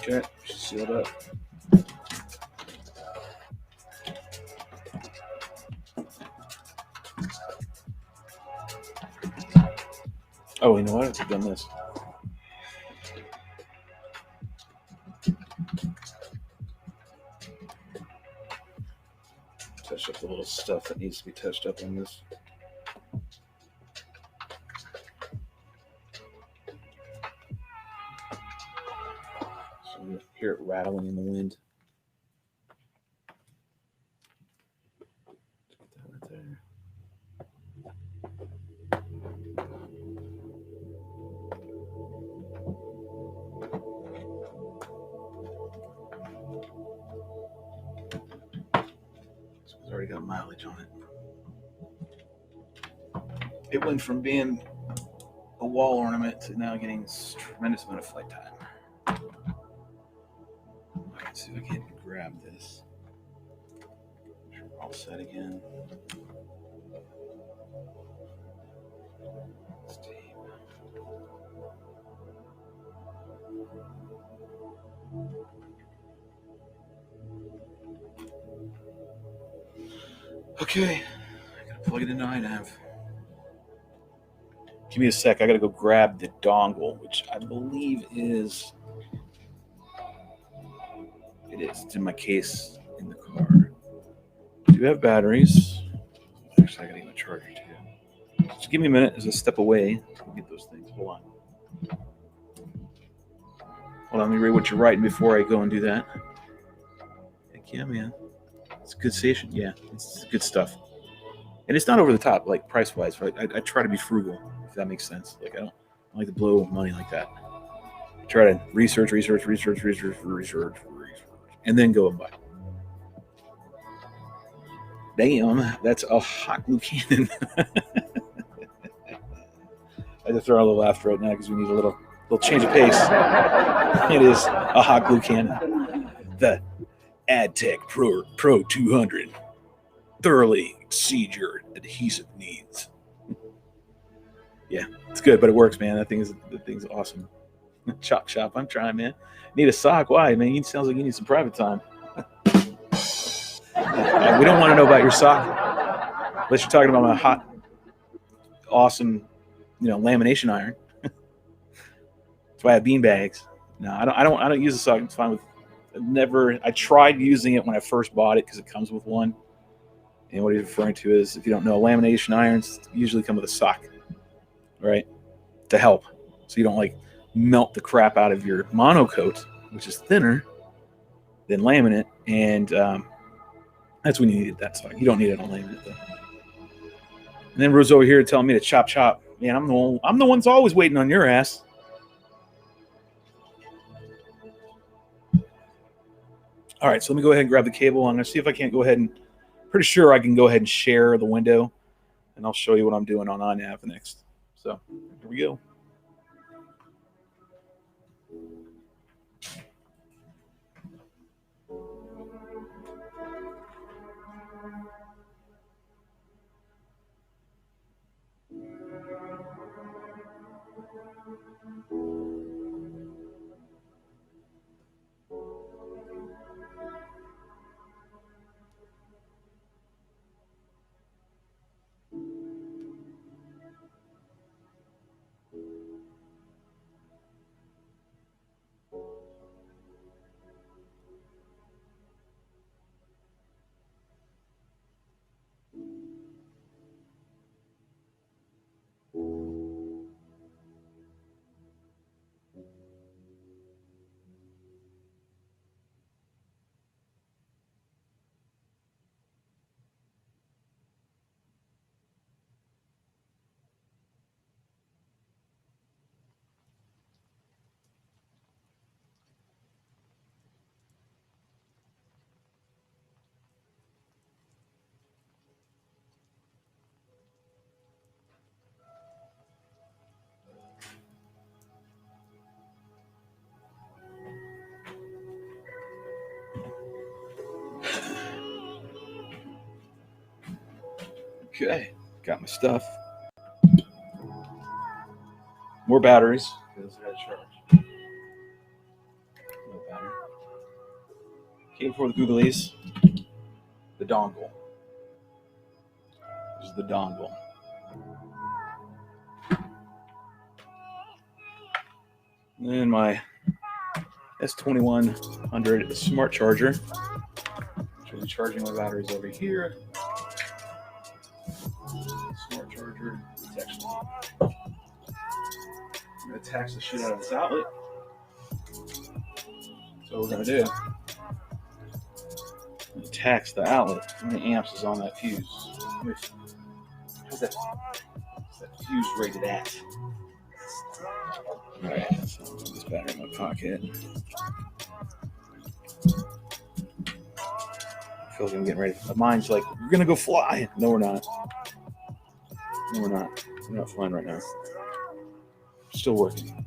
Okay, sealed up. Oh, you know what? I've done this. Touch up the little stuff that needs to be touched up on this. So you hear it rattling in the wind. Put that right there. already got mileage on it. It went from being a wall ornament to now getting a tremendous amount of flight time. Let's see if I can grab this. Sure, all set again. Okay, I gotta plug it into iNav. Give me a sec. I gotta go grab the dongle, which I believe is. It is. It's in my case in the car. Do you have batteries? Actually, I gotta get my charger too. Just give me a minute as I step away to get those things. Hold on. Hold on, let me read what you're writing before I go and do that. Heck yeah, man. It's a good station. Yeah, it's good stuff. And it's not over the top, like price-wise. Right? I try to be frugal, if that makes sense. Like I don't like to blow money like that. I try to research, and then go and buy. Damn, that's a hot glue cannon. I had to throw a little laugh right now because we need a little change of pace. It is a hot glue cannon. The AdTech Pro 200 thoroughly exceed your adhesive needs. Yeah, it's good, but it works, man. The thing's awesome. Chop shop, I'm trying, man. Need a sock? Why, man? It sounds like you need some private time. We don't want to know about your sock, unless you're talking about my hot, awesome, lamination iron. That's why I have bean bags. No, I don't use a sock. It's fine with. I tried using it when I first bought it because it comes with one. And what he's referring to is, if you don't know, lamination irons usually come with a sock, right? To help, so you don't melt the crap out of your monocoat, which is thinner than laminate, and that's when you needed that sock. You don't need it on laminate though. And then Rue's over here telling me to chop. Man, I'm the one's always waiting on your ass. All right, so let me go ahead and grab the cable. I'm going to see if I can't go ahead and, pretty sure I can go ahead and share the window, and I'll show you what I'm doing on iNav next. So here we go. Okay, got my stuff. More batteries. Because I had to charge. No battery. Cable for the Googlies. The dongle. This is the dongle. And then my S2100 smart charger. Which will be charging my batteries over here. Smart charger. It's actually. I'm going to tax the shit out of this outlet. So what we're going to do. Tax the outlet. How many amps is on that fuse? How's that fuse rated at? Alright, so I'll put this battery in my pocket. feels like I'm getting ready. My mind's like, we're gonna go fly. No, we're not. No, we're not. We're not flying right now. Still working.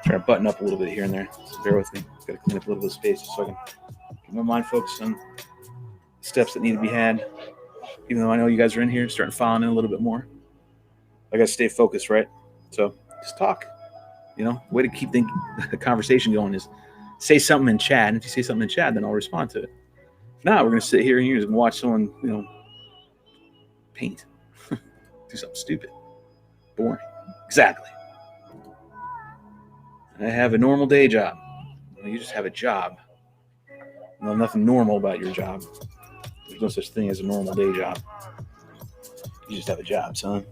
Trying to button up a little bit here and there. So bear with me. Got to clean up a little bit of space so I can get my mind focused on steps that need to be had. Even though I know you guys are in here, starting to file in a little bit more. I got to stay focused, right? So just talk. You know, way to keep the conversation going is say something in chat. And if you say something in chat, then I'll respond to it. If not, we're going to sit here and watch someone, paint. Do something stupid. Boring. Exactly. I have a normal day job. You just have a job. Well, nothing normal about your job. There's no such thing as a normal day job. You just have a job, son.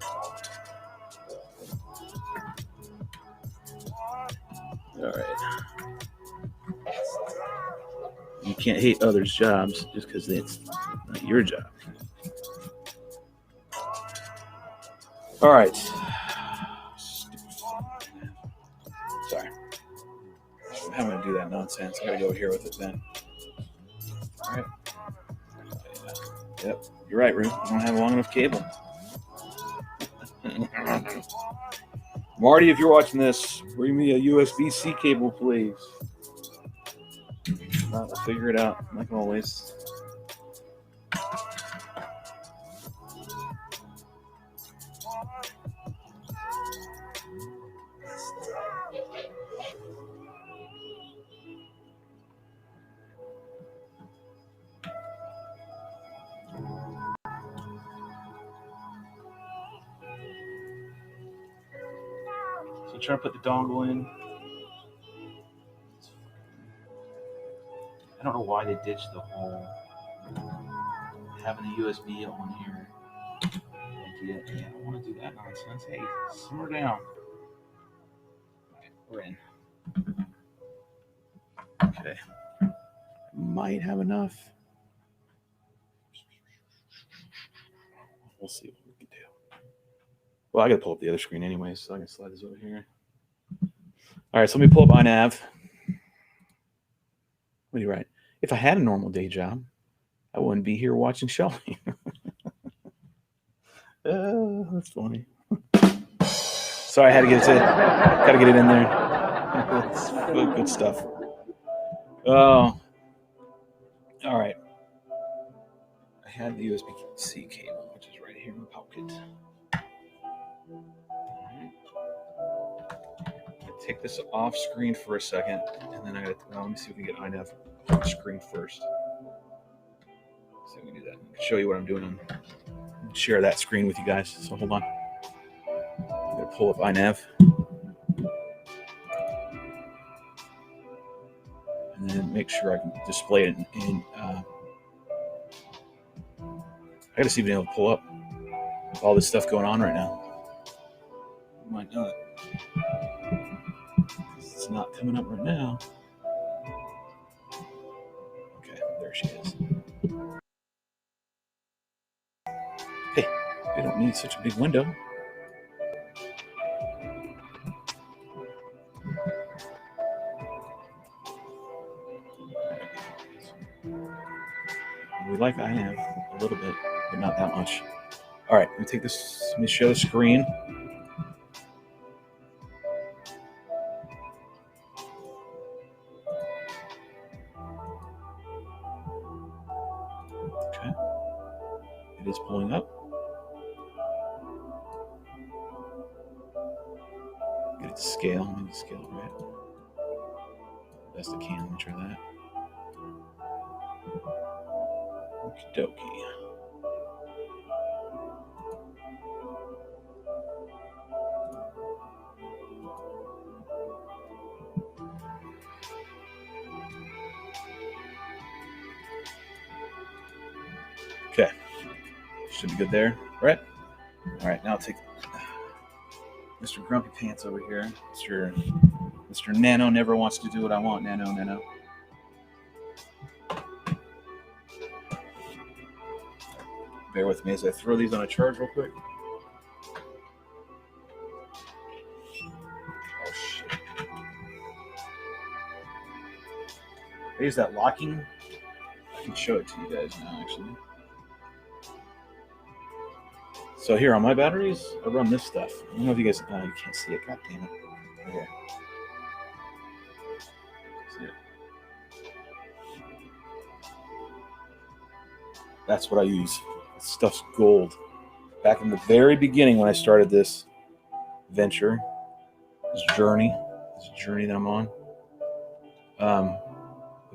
All right. You can't hate others' jobs just because it's not your job. All right. Sorry. I'm going to do that nonsense. I got to go here with it then. All right. Yep. You're right, Rue. I don't have a long enough cable. Marty, if you're watching this, bring me a USB-C cable, please. I'll figure it out, like always. So try to put the dongle in. I don't know why they ditched the whole having the USB on here. Yeah, I don't want to do that nonsense. Hey, simmer down. Okay, we're in. Okay. Might have enough. We'll see what we can do. Well, I got to pull up the other screen anyway, so I can slide this over here. All right, so let me pull up iNav. What do you write? If I had a normal day job, I wouldn't be here watching Shelby. That's funny. Sorry, I had to get it. Got to get it in there. That's good stuff. Oh, all right. I had the USB-C cable, which is right here in the pocket. Take this off screen for a second, and then I got to let me see if we can get iNav on screen first. See if we can do that. I can show you what I'm doing and share that screen with you guys. So hold on. I'm going to pull up iNav. And then make sure I can display it in I got to see if I'm able to pull up all this stuff going on right now. Might not. It's not coming up right now. Okay, there she is. Hey, we don't need such a big window. We like iNav a little bit, but not that much. All right, let me take this. Let me show the screen. Okay, it is pulling up. Get it to scale. Let me scale it right. Best I can. Let me try that. Okie dokie. Okay. Should be good there, right? All right, now I'll take Mr. Grumpy Pants over here. Mr. Nano never wants to do what I want. Nano. Bear with me as I throw these on a charge real quick. Oh, shit. Here's that locking. I can show it to you guys now, actually. So here on my batteries, I run this stuff. I don't know if you guys, you can't see it. God damn it. Right here. See it? That's what I use. This stuff's gold. Back in the very beginning when I started this venture, this journey that I'm on, the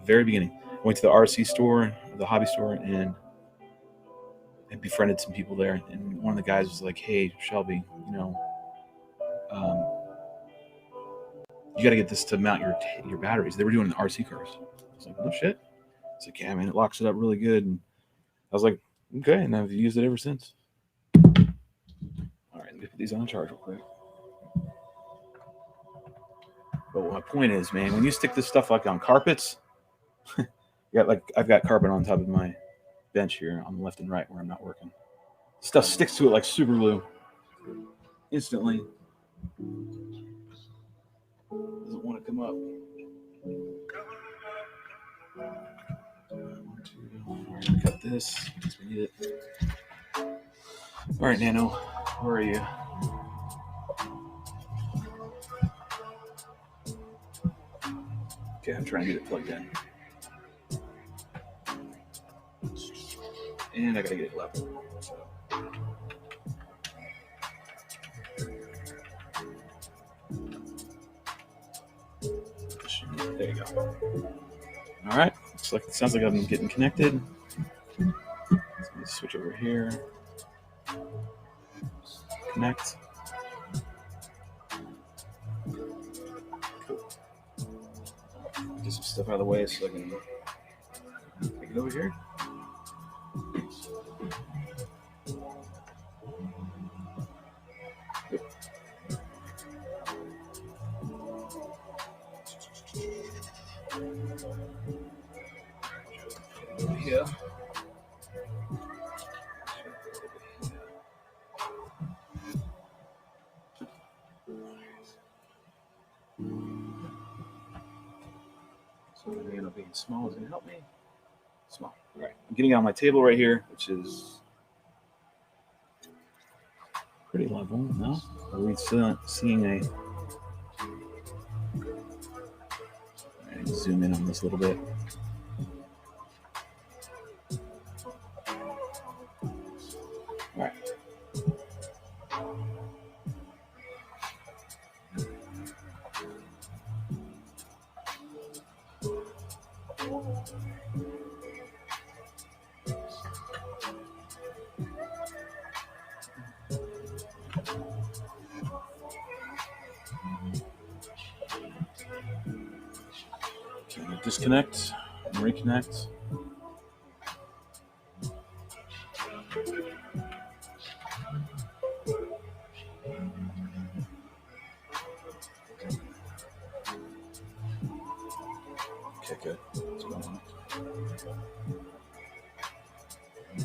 very beginning, I went to the RC store, the hobby store, and I befriended some people there. And one of the guys was like, "Hey, Shelby, you got to get this to mount your batteries." They were doing RC cars. I was like, "No shit." It's like, "Yeah, man, it locks it up really good." And I was like, "Okay," and I've used it ever since. All right, let me put these on the charge real quick. But my point is, man, when you stick this stuff like on carpets, I've got carpet on top of my bench here on the left and right where I'm not working. Stuff sticks to it like super glue instantly. Doesn't want to come up. All right, cut this because we need it. All right, Nano, where are you? Okay, I'm trying to get it plugged in. And I gotta get it level. So. There you go. All right, sounds like I'm getting connected. Let me switch over here. Connect. Cool. Get some stuff out of the way so I can take it over here. Yeah. So the nano being small is going to help me. Small. All right. I'm getting it on my table right here, which is pretty level. No? Are we still seeing a... All right, zoom in on this a little bit. All right. Okay, disconnect and reconnect. Okay, good. What's going on?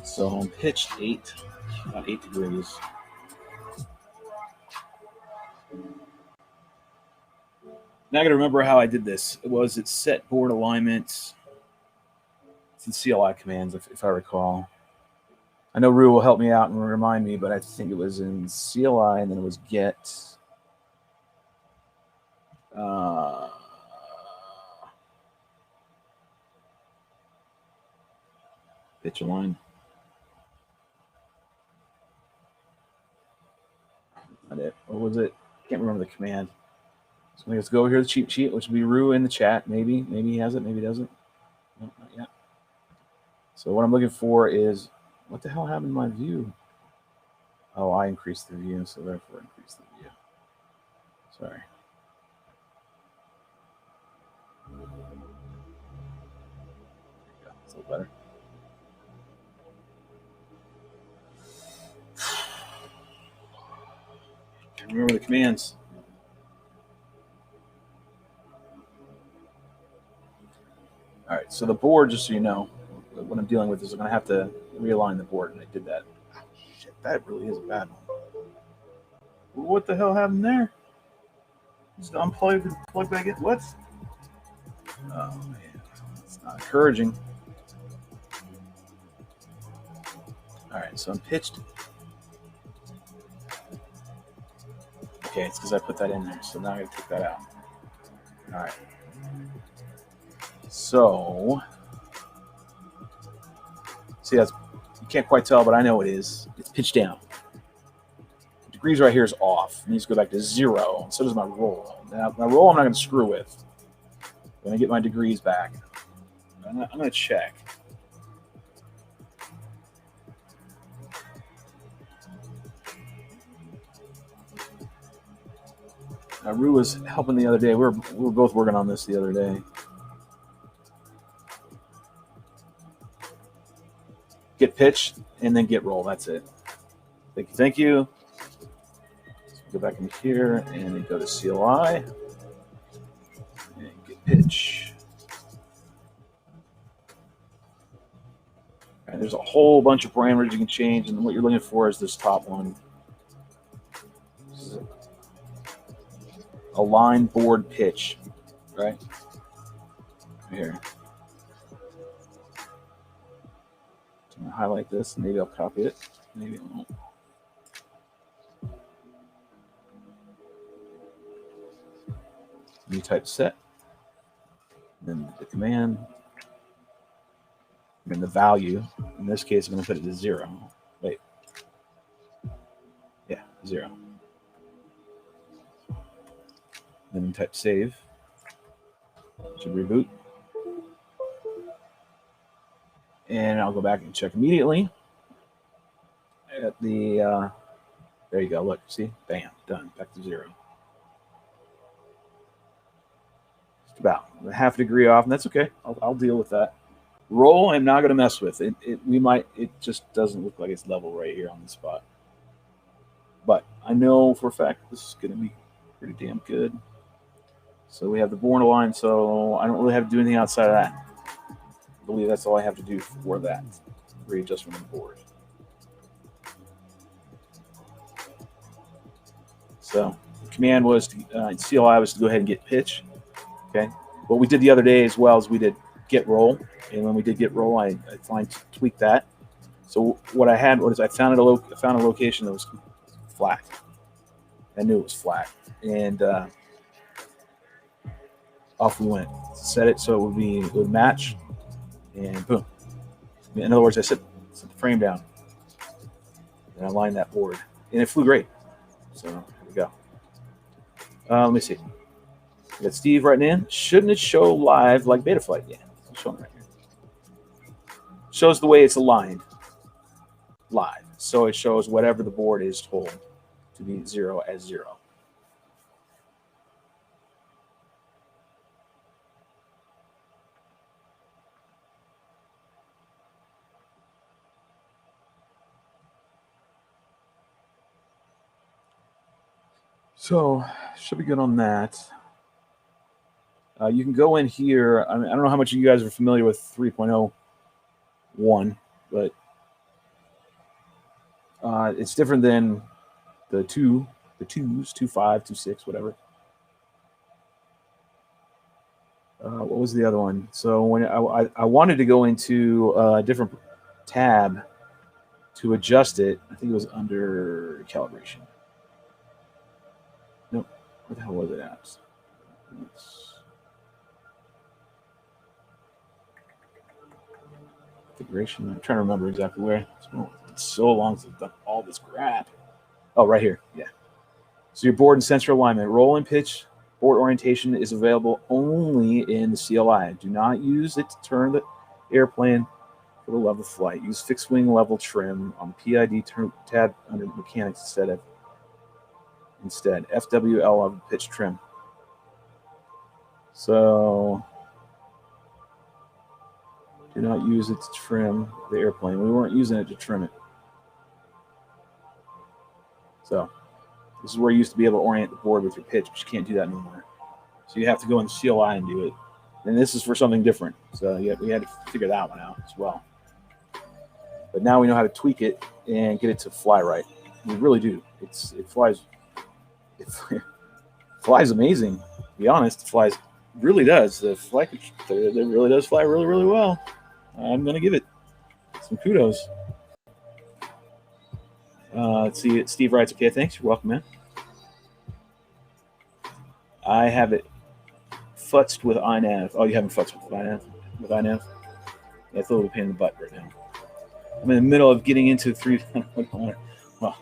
So I'm pitched about 8 degrees. Now I got to remember how I did this. It's set board alignment. It's in CLI commands, if I recall. I know Rue will help me out and remind me, but I think it was in CLI and then it was get. Pitch align. Not it. What was it? Can't remember the command. So let's go over here to the cheat sheet, which will be Rue in the chat. Maybe he has it, maybe he doesn't. No, not yet. So what I'm looking for is, what the hell happened to my view? Oh, I increased the view, so therefore increase the view. Sorry. There you go. It's a little better. Remember the commands. All right, so the board, just so you know, what I'm dealing with is I'm going to have to realign the board, and I did that. Oh, shit, that really is a bad one. What the hell happened there? Just unplugged and plugged back in. What? Oh, man. Let's Not encouraging. All right, so I'm pitched. Okay, it's because I put that in there, so now I gotta take that out. All right. So, see, that's, you can't quite tell, but I know it is. It's pitched down. The degrees right here is off. It needs to go back to 0, and so does my roll. Now, my roll I'm not going to screw with. I'm going to get my degrees back. I'm going to check. Rue was helping the other day. We were both working on this the other day. Get pitch and then get roll. That's it. Thank you. Thank you. So go back in here and then go to CLI and get pitch. And there's a whole bunch of parameters you can change, and what you're looking for is this top one. Align board pitch, right? Here. I'm going to highlight this, and maybe I'll copy it. Maybe I won't. New type set. Then the command. And then the value. In this case, I'm going to put it to 0. Wait. Yeah, 0. Then type save. Should reboot. And I'll go back and check immediately at the, there you go, look, see, bam, done, back to 0. Just about a half degree off, and that's okay, I'll deal with that. Roll, I'm not going to mess with it. It just doesn't look like it's level right here on the spot. But I know for a fact this is going to be pretty damn good. So we have the born align, so I don't really have to do anything outside of that. I believe that's all I have to do for that readjustment of the board. So the command was to CLI was to go ahead and get pitch. Okay. What we did the other day as well is we did get roll, and when we did get roll, I tweaked that. So what I had was I found a location that was flat. I knew it was flat, and off we went. Set it so it would match, and boom. In other words, I set the frame down, and I lined that board, and it flew great. So here we go. Let me see. We got Steve writing in. Shouldn't it show live like Betaflight? Yeah, it's showing right here. Shows the way it's aligned live. So it shows whatever the board is told to be 0 as 0. So should be good on that. You can go in here. I don't know how much of you guys are familiar with 3.01, but it's different than the twos, 2.5, 2.6, whatever. What was the other one? So when I wanted to go into a different tab to adjust it, I think it was under calibration. Nope. Where the hell was it at? Configuration. I'm trying to remember exactly where. It's so long since I've done all this crap. Oh, right here. Yeah. So your board and sensor alignment, roll and pitch, board orientation is available only in the CLI. Do not use it to turn the airplane for the level flight. Use fixed wing level trim on the PID tab under mechanics instead. FWL of pitch trim. So do not use it to trim the airplane. We weren't using it to trim it. So this is where you used to be able to orient the board with your pitch, but you can't do that anymore. So you have to go in the CLI and do it. And this is for something different. So yeah, we had to figure that one out as well. But now we know how to tweak it and get it to fly right. We really do. It flies amazing. To be honest, it flies really does. The flight, it really does fly really, really well. I'm gonna give it some kudos. Let's see. Steve writes, okay, thanks. You're welcome, man. I have it futzed with iNav. Oh, you haven't futzed with iNav? With iNav? Yeah, it's a little pain in the butt right now. I'm in the middle of getting into 3. Well,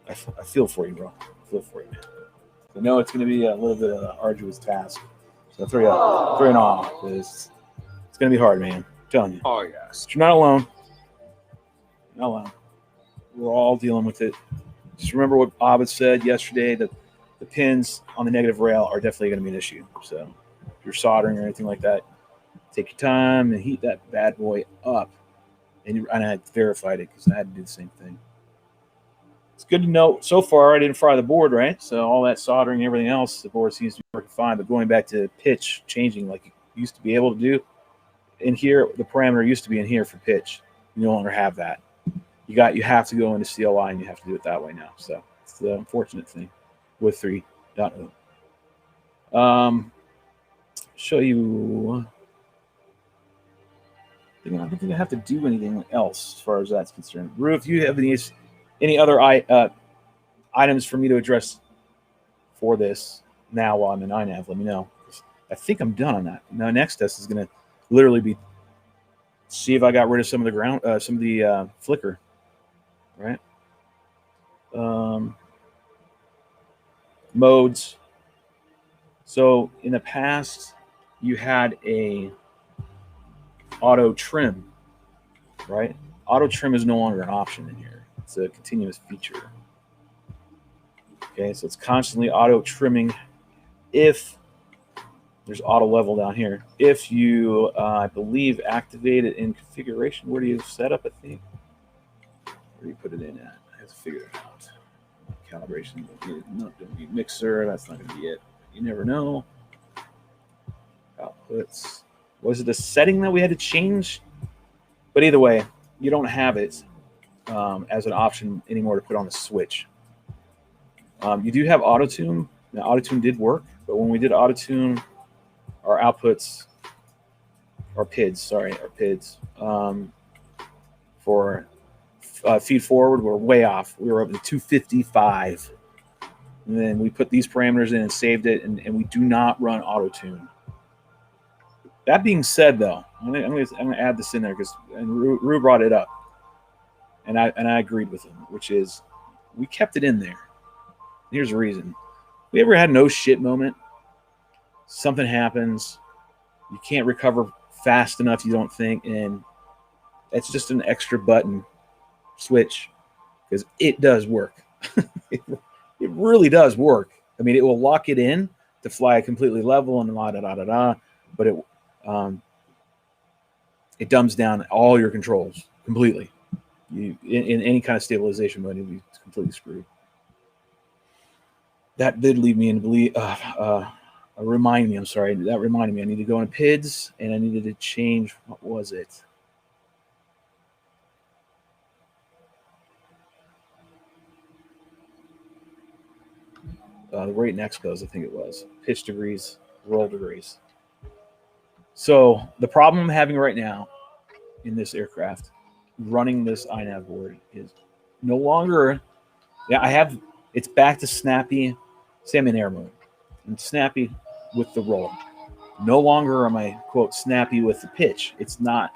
I feel for you, bro. I feel for you, man. I know it's going to be a little bit of an arduous task. So throw it on. It's going to be hard, man. I'm telling you.
Oh, yes.
But you're not alone. You're not alone. We're all dealing with it. Just remember what Abed said yesterday, that the pins on the negative rail are definitely going to be an issue. So if you're soldering or anything like that, take your time and heat that bad boy up. And I had verified it because I had to do the same thing. It's good to know so far I didn't fry the board, right? So all that soldering and everything else, the board seems to be working fine. But going back to pitch changing like you used to be able to do in here, the parameter used to be in here for pitch. You no longer have that. You have to go into CLI and you have to do it that way now. So it's the unfortunate thing with 3.0. Show you. I don't think I have to do anything else as far as that's concerned. Rue, if you have any other items for me to address for this now while I'm in iNav, let me know. I think I'm done on that. Now, next test is going to literally be see if I got rid of some of the flicker, right? Modes. So in the past, you had a auto trim, right? Auto trim is no longer an option in here. It's a continuous feature. Okay, so it's constantly auto trimming if there's auto level down here. If you, I believe, activate it in configuration, where do you set up, I think? Where do you put it in at? I have to figure it out. Calibration, not going to be mixer, that's not going to be it. You never know. Outputs. Was it a setting that we had to change? But either way, you don't have it as an option anymore to put on the switch. You do have auto tune. Now, auto tune did work, but when we did auto tune, our outputs, our PIDs, for feed forward were way off. We were up to 255. And then we put these parameters in and saved it, and we do not run auto tune. That being said, though, I'm gonna add this in there because Rue brought it up, and I agreed with him, which is we kept it in there. Here's the reason: we ever had no shit moment, something happens, you can't recover fast enough, you don't think, and it's just an extra button switch because it does work. It really does work. I mean, it will lock it in to fly completely level and but it dumbs down all your controls completely. You in any kind of stabilization mode, you'll be completely screwed. That did lead me into remind me. I'm sorry. That reminded me. I need to go into PIDs and I needed to change. What was it? The rate and expos, I think it was. Pitch degrees, roll degrees. So the problem I'm having right now in this aircraft, running this iNav board, is no longer. Yeah, it's back to snappy. Say I'm in air mode. I'm snappy with the roll. No longer am I, quote, snappy with the pitch. It's not.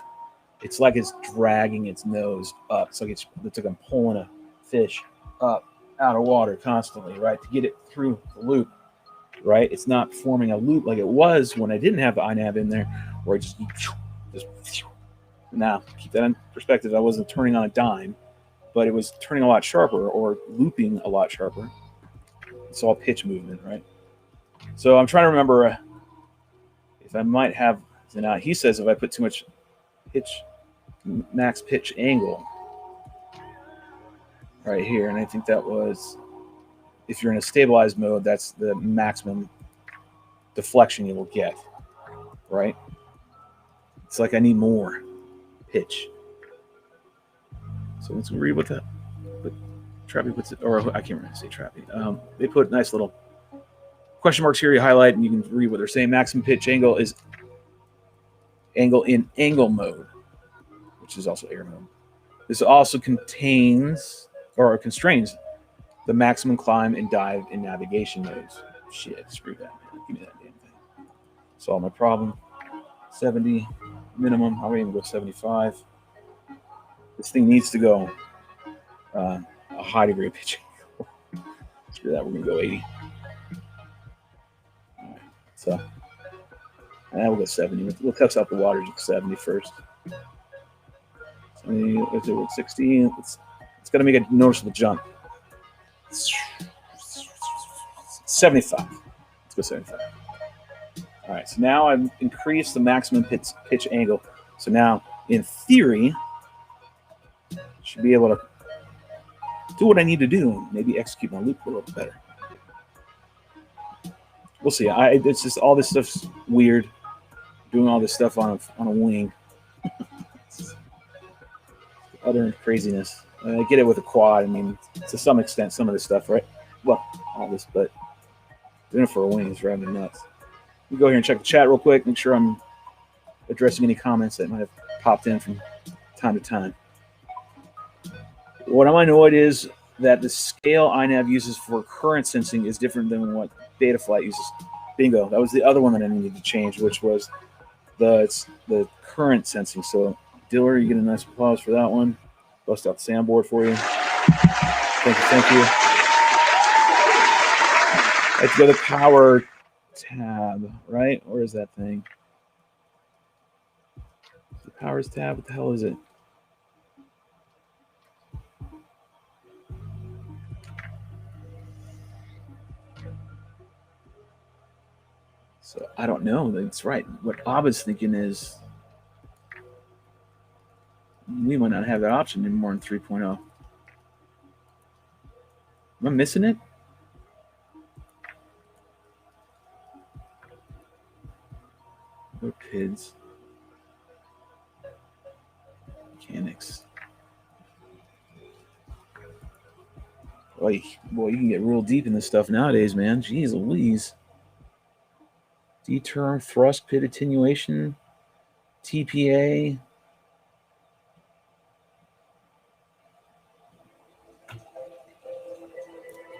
It's like it's dragging its nose up. It's like I'm pulling a fish up out of water constantly, right, to get it through the loop, right? It's not forming a loop like it was when I didn't have the iNav in there, where I just now keep that in perspective. I wasn't turning on a dime, but it was turning a lot sharper or looping a lot sharper. It's all pitch movement, right? So I'm trying to remember if I might have. Now he says if I put too much max pitch angle right here, and I think that was, if you're in a stabilized mode, that's the maximum deflection you will get, right? It's like I need more pitch. So let's read what Trappy puts it, or I can't remember say Trappy. They put nice little question marks here you highlight, and you can read what they're saying. Maximum pitch angle is angle in angle mode, which is also air mode. This also contains or constrains the maximum climb and dive in navigation modes. Shit, screw that, man. Give me that damn thing. Solve my problem. 70 minimum. I'll even go 75. This thing needs to go a high degree of pitching. Screw that, we're going to go 80. All right, so we'll go 70. We'll test out the waters at 70 first. 60. It's got to make a noticeable jump. 75. Let's go 75. All right, so now I've increased the maximum pitch angle. So now, in theory, I should be able to do what I need to do and maybe execute my loop a little better. We'll see. It's just all this stuff's weird. Doing all this stuff on a wing. Utter craziness. I get it with a quad. I mean, to some extent, some of this stuff, right? Well, all this, but doing it for a wing is driving me nuts. We go here and check the chat real quick. Make sure I'm addressing any comments that might have popped in from time to time. What I'm annoyed is that the scale INAV uses for current sensing is different than what Betaflight uses. Bingo. That was the other one that I needed to change, which was the current sensing. So, Diller, you get a nice applause for that one. Bust out the soundboard for you. Thank you. Let's go to the power tab, right? Where is that thing? The powers tab, what the hell is it? So I don't know. That's right. What Bob is thinking is we might not have that option anymore in 3.0. Am I missing it? Or PIDs. Mechanics. Boy, you can get real deep in this stuff nowadays, man. Jeez Louise. D-term, thrust, pit attenuation, TPA.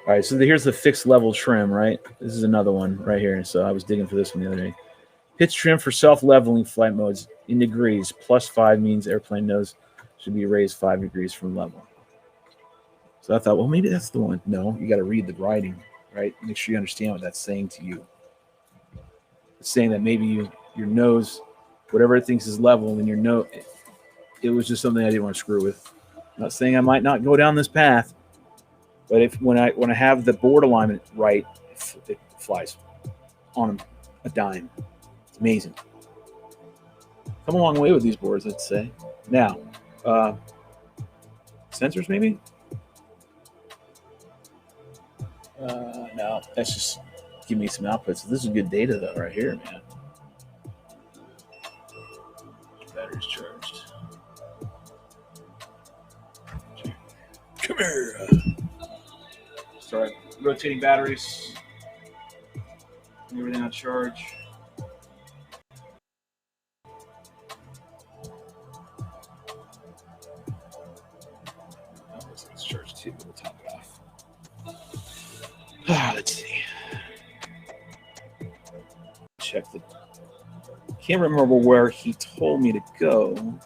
All right, so here's the fixed level trim, right? This is another one right here. So I was digging for this one the other day. Pitch trim for self-leveling flight modes in degrees. +5 means airplane nose should be raised 5 degrees from level. So I thought, well, maybe that's the one. No, you got to read the writing, right? Make sure you understand what that's saying to you. It's saying that maybe your nose, whatever it thinks is level, and your nose, it was just something I didn't want to screw with. I'm not saying I might not go down this path, but when I have the board alignment right, it flies on a dime. It's amazing. Come a long way with these boards, let's say. Now, sensors maybe? No, that's just give me some outputs. This is good data though, right here, man. Battery's charged. Come here. Start rotating batteries. Everything on charge. Oh, it's charged too. We'll top it off. Let's see. Check the. Can't remember where he told me to go.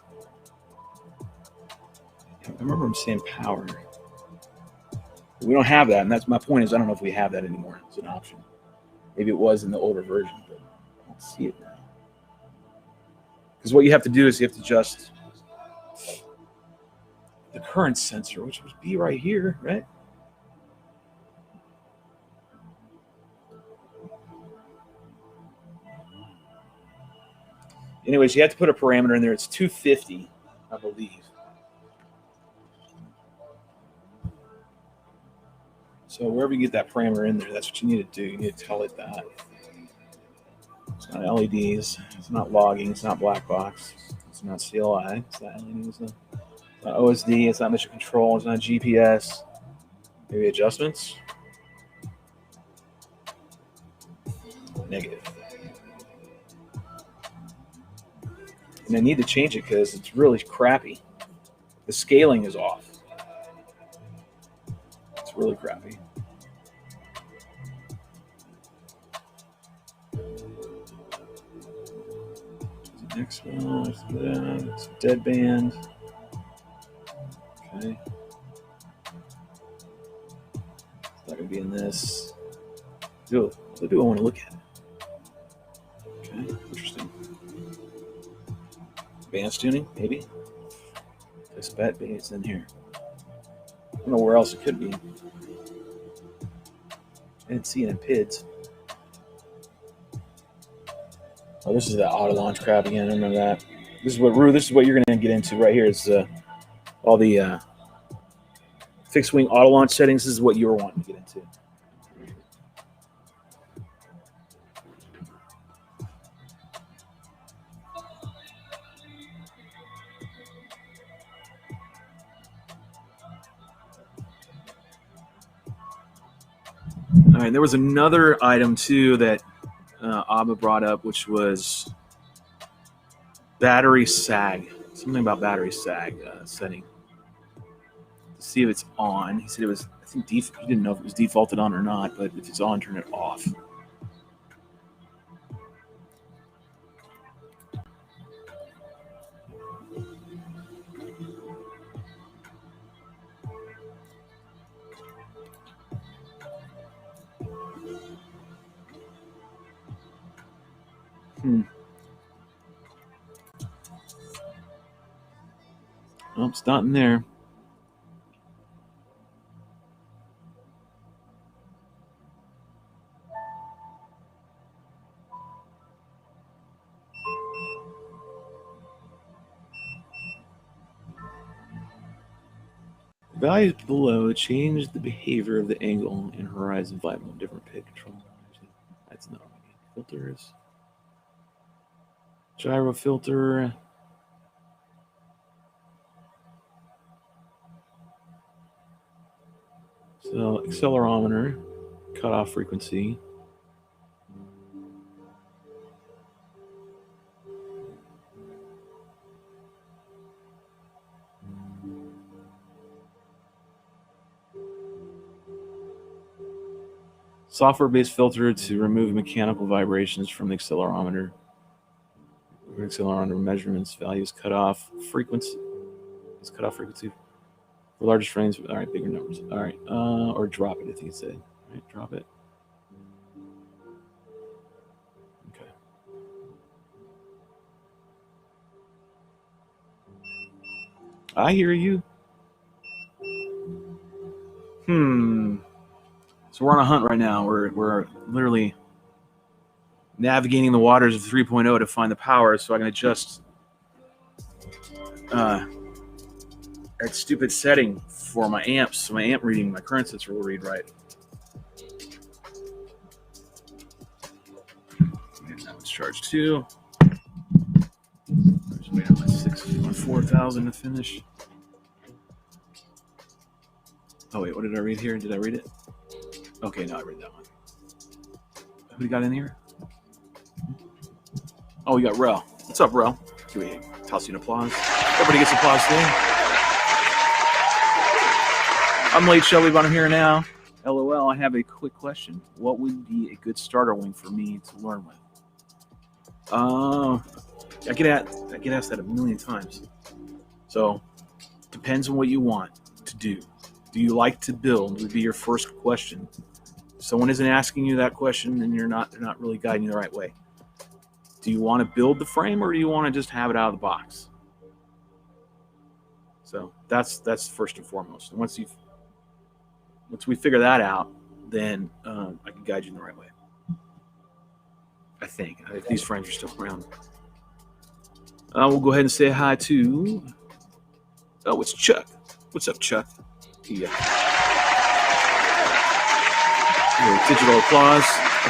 I remember him saying power. We don't have that, and that's my point. Is I don't know if we have that anymore. It's an option. Maybe it was in the older version, but I don't see it now. Because what you have to do is you have to adjust the current sensor, which would be right here, right? Anyways, you have to put a parameter in there. It's 250, I believe. So wherever you get that parameter in there, that's what you need to do. You need to tell it that. It's not LEDs. It's not logging. It's not black box. It's not CLI. It's not LED. It's not OSD. It's not mission control. It's not GPS. Maybe adjustments. negative. And I need to change it because it's really crappy. The scaling is off. It's really crappy. Next one, it's dead band. Okay. It's not going to be in this. What do I want to look at? Okay, interesting. Advanced tuning, maybe? This bet, maybe it's in here. I don't know where else it could be. I didn't see it in PIDs. Oh, this is that auto launch crap again. I remember that. This is what you're going to get into right here. Is all the fixed wing auto launch settings. This is what you were wanting to get into. All right, there was another item too that Abba brought up, which was battery sag. Something about battery sag setting. To see if it's on. He said it was. I think he didn't know if it was defaulted on or not, but if it's on, turn it off. Oh, it's not in there. Values below change the behavior of the angle and horizon flight mode. Different pit control. That's not filters. Gyro filter. So accelerometer, cutoff frequency. Software-based filter to remove mechanical vibrations from the accelerometer. Accelerometer measurements, values, cutoff frequency. It's cutoff frequency for largest frames. All right, bigger numbers. All right, or drop it. I think it said. All right, drop it. Okay. I hear you. So we're on a hunt right now. We're literally navigating the waters of 3.0 to find the power, so I can adjust that stupid setting for my amps. So my amp reading, my current sensor will read right. And that one's charged too. I'm just waiting on my 4,000 to finish. Oh wait, what did I read here? Did I read it? Okay, no, I read that one. Who we got in here? Oh, we got Rel. What's up, Rel? Do we toss you an applause? Everybody gets applause today. I'm late, Shelby, but I'm here now. LOL, I have a quick question. What would be a good starter wing for me to learn with? I get asked that a million times. So, depends on what you want to do. Do you like to build? Would be your first question. If someone isn't asking you that question, then they're not really guiding you the right way. Do you want to build the frame, or do you want to just have it out of the box? So that's first and foremost. And once we figure that out, then I can guide you in the right way. I think if these frames are still around. We'll go ahead and say hi to. Oh, it's Chuck. What's up, Chuck? Yeah. Digital applause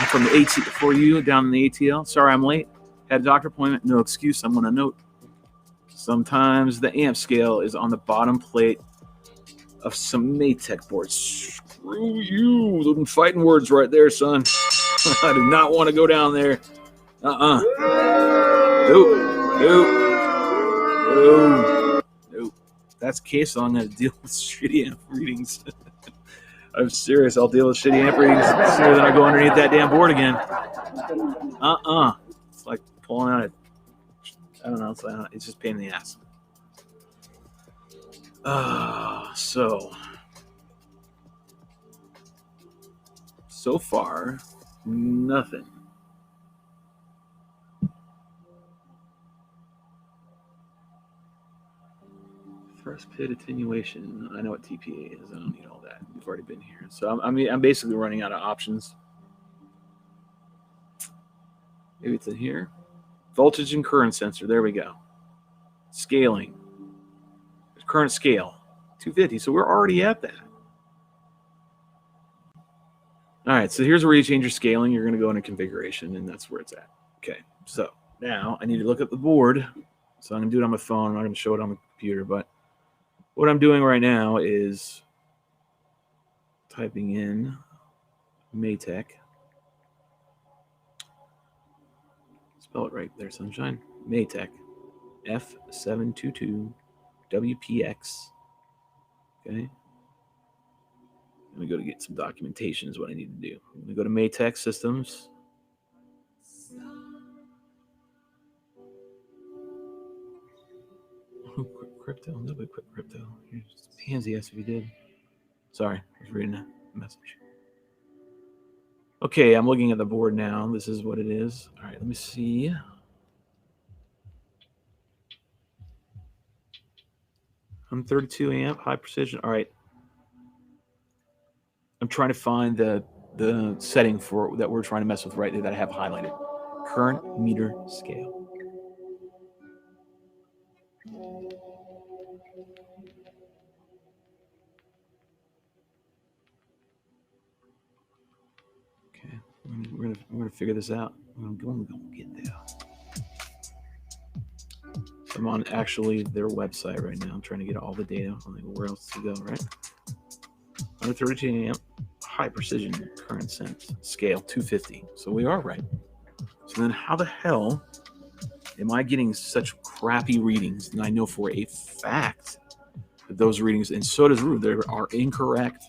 from the AT for you down in the ATL. Sorry I'm late. Had a doctor appointment. No excuse. I'm going to note. Sometimes the amp scale is on the bottom plate of some Maytech boards. Screw you. Those fighting words right there, son. I do not want to go down there. Nope. That's the case. I'm going to deal with shitty amp readings. I'm serious. I'll deal with shitty amp readings sooner than I go underneath that damn board again. It's like pulling out I don't know. It's just a pain in the ass. So far, nothing. Thrust pit attenuation. I know what TPA is. I don't need all that. We've already been here. So I'm basically running out of options. Maybe it's in here. Voltage and current sensor. There we go. Scaling. Current scale. 250. So we're already at that. All right. So here's where you change your scaling. You're going to go into configuration, and that's where it's at. Okay. So now I need to look at the board. So I'm going to do it on my phone. I'm not going to show it on the computer, but what I'm doing right now is typing in Maytech. Spell it right there, sunshine. Maytech. F722 WPX. Okay. Let me go to get some documentation is what I need to do. I'm going to go to Maytech Systems. Oh, quick crypto. Nobody quit crypto. Here's pansy ass if you did. Sorry, I was reading a message. Okay, I'm looking at the board now. This is what it is. All right, let me see. I'm 32 amp, high precision. All right. I'm trying to find the setting for that we're trying to mess with right there that I have highlighted. Current meter scale. Okay, we're gonna figure this out. I'm gonna get there. So I'm on actually their website right now. I'm trying to get all the data. I'm like, where else to go, right? 132 amp, high precision current sense, scale 250. So we are right. So then how the hell am I getting such crappy readings? And I know for a fact that those readings, and so does Rue, they are incorrect.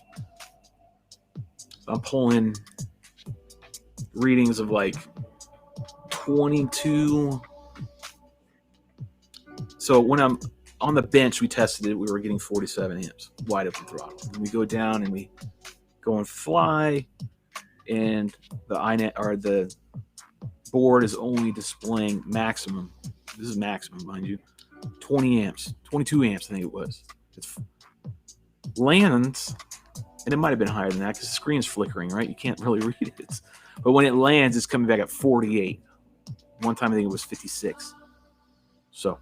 So I'm pulling readings of like 22. So when I'm on the bench, we tested it. We were getting 47 amps wide open throttle. And we go down and we go and fly, and the iNet or the board is only displaying maximum. This is maximum, mind you. 20 amps, 22 amps, I think it was. It lands, and it might have been higher than that because the screen's flickering, right? You can't really read it. But when it lands, it's coming back at 48. One time I think it was 56. So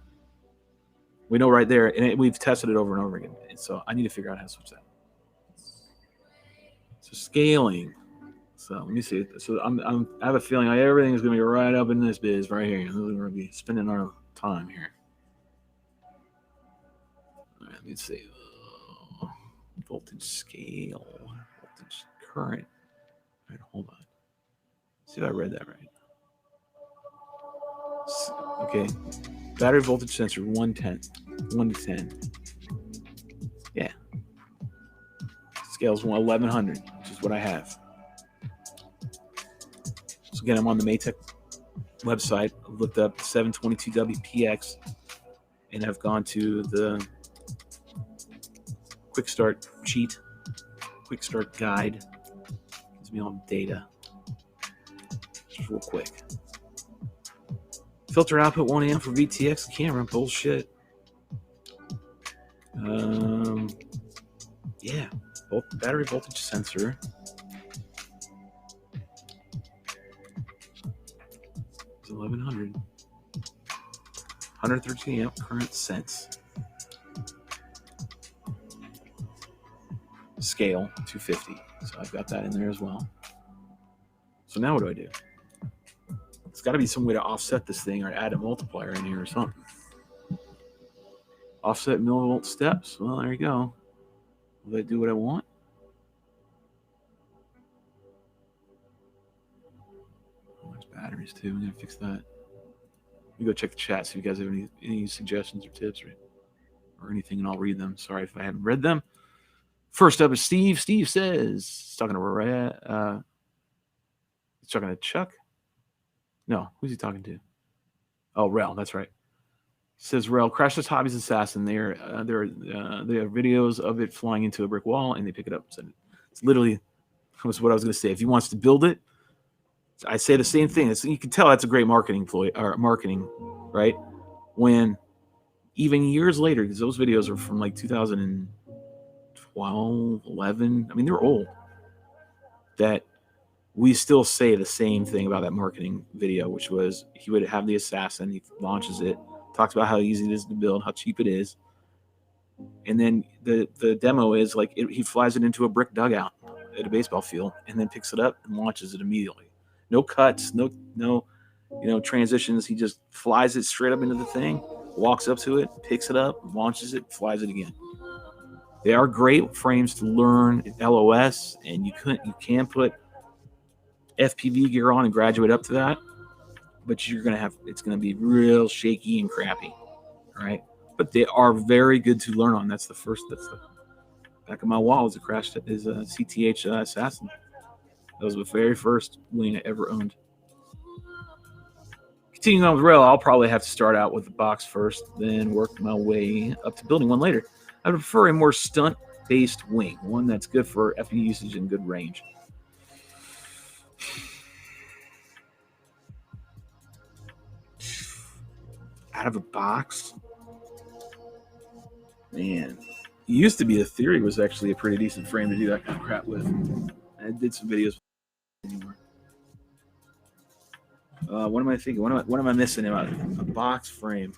we know right there, and we've tested it over and over again. And so I need to figure out how to switch that. So scaling. So let me see. So I have a feeling like everything is going to be right up in this biz right here. We're going to be spending our time here. All right, let me see. Voltage scale. Voltage current. All right, hold on. See if I read that right. Okay. Battery voltage sensor 110. 1 to 10. Yeah. Scale's 1100, which is what I have. So again, I'm on the Maytech website. I've looked up 722 WPX, and I've gone to the quick start sheet, quick start guide. Gives me all the data. Just real quick. Filter output 1 amp for VTX camera. Bullshit. Yeah. Battery voltage sensor. It's 1100. 113 amp current sense. Scale 250. So I've got that in there as well. So now what do? It's got to be some way to offset this thing or add a multiplier in here or something. Offset millivolt steps. Well, there you go. Will they do what I want? memories too. We gotta fix that. You go check the chat, see if you guys have any suggestions or tips or anything, and I'll read them. Sorry if I haven't read them. First up is Steve. Steve says, he's talking to he's talking to Chuck. No, who's he talking to? Oh, Rel, that's right. Says Rel, Crash Test Hobbies Assassin. There are videos of it flying into a brick wall, and they pick it up. So it's literally was what I was going to say. If he wants to build it, I say the same thing. You can tell that's a great marketing, right? When even years later, because those videos are from like 2012, 11. I mean, they're old. That we still say the same thing about that marketing video, which was he would have the assassin, he launches it, talks about how easy it is to build, how cheap it is, and then the demo is like he flies it into a brick dugout at a baseball field and then picks it up and launches it immediately. No cuts, no transitions. He just flies it straight up into the thing, walks up to it, picks it up, launches it, flies it again. They are great frames to learn LOS, and you can put FPV gear on and graduate up to that, but it's gonna be real shaky and crappy, right? But they are very good to learn on. That's the back of my wall is a CTH Assassin. That was the very first wing I ever owned. Continuing on with rail, I'll probably have to start out with the box first, then work my way up to building one later. I would prefer a more stunt-based wing, one that's good for FPV usage and good range. Out of a box? Man. It used to be the theory was actually a pretty decent frame to do that kind of crap with. I did some videos anymore. What am I thinking? What am I missing about a box frame?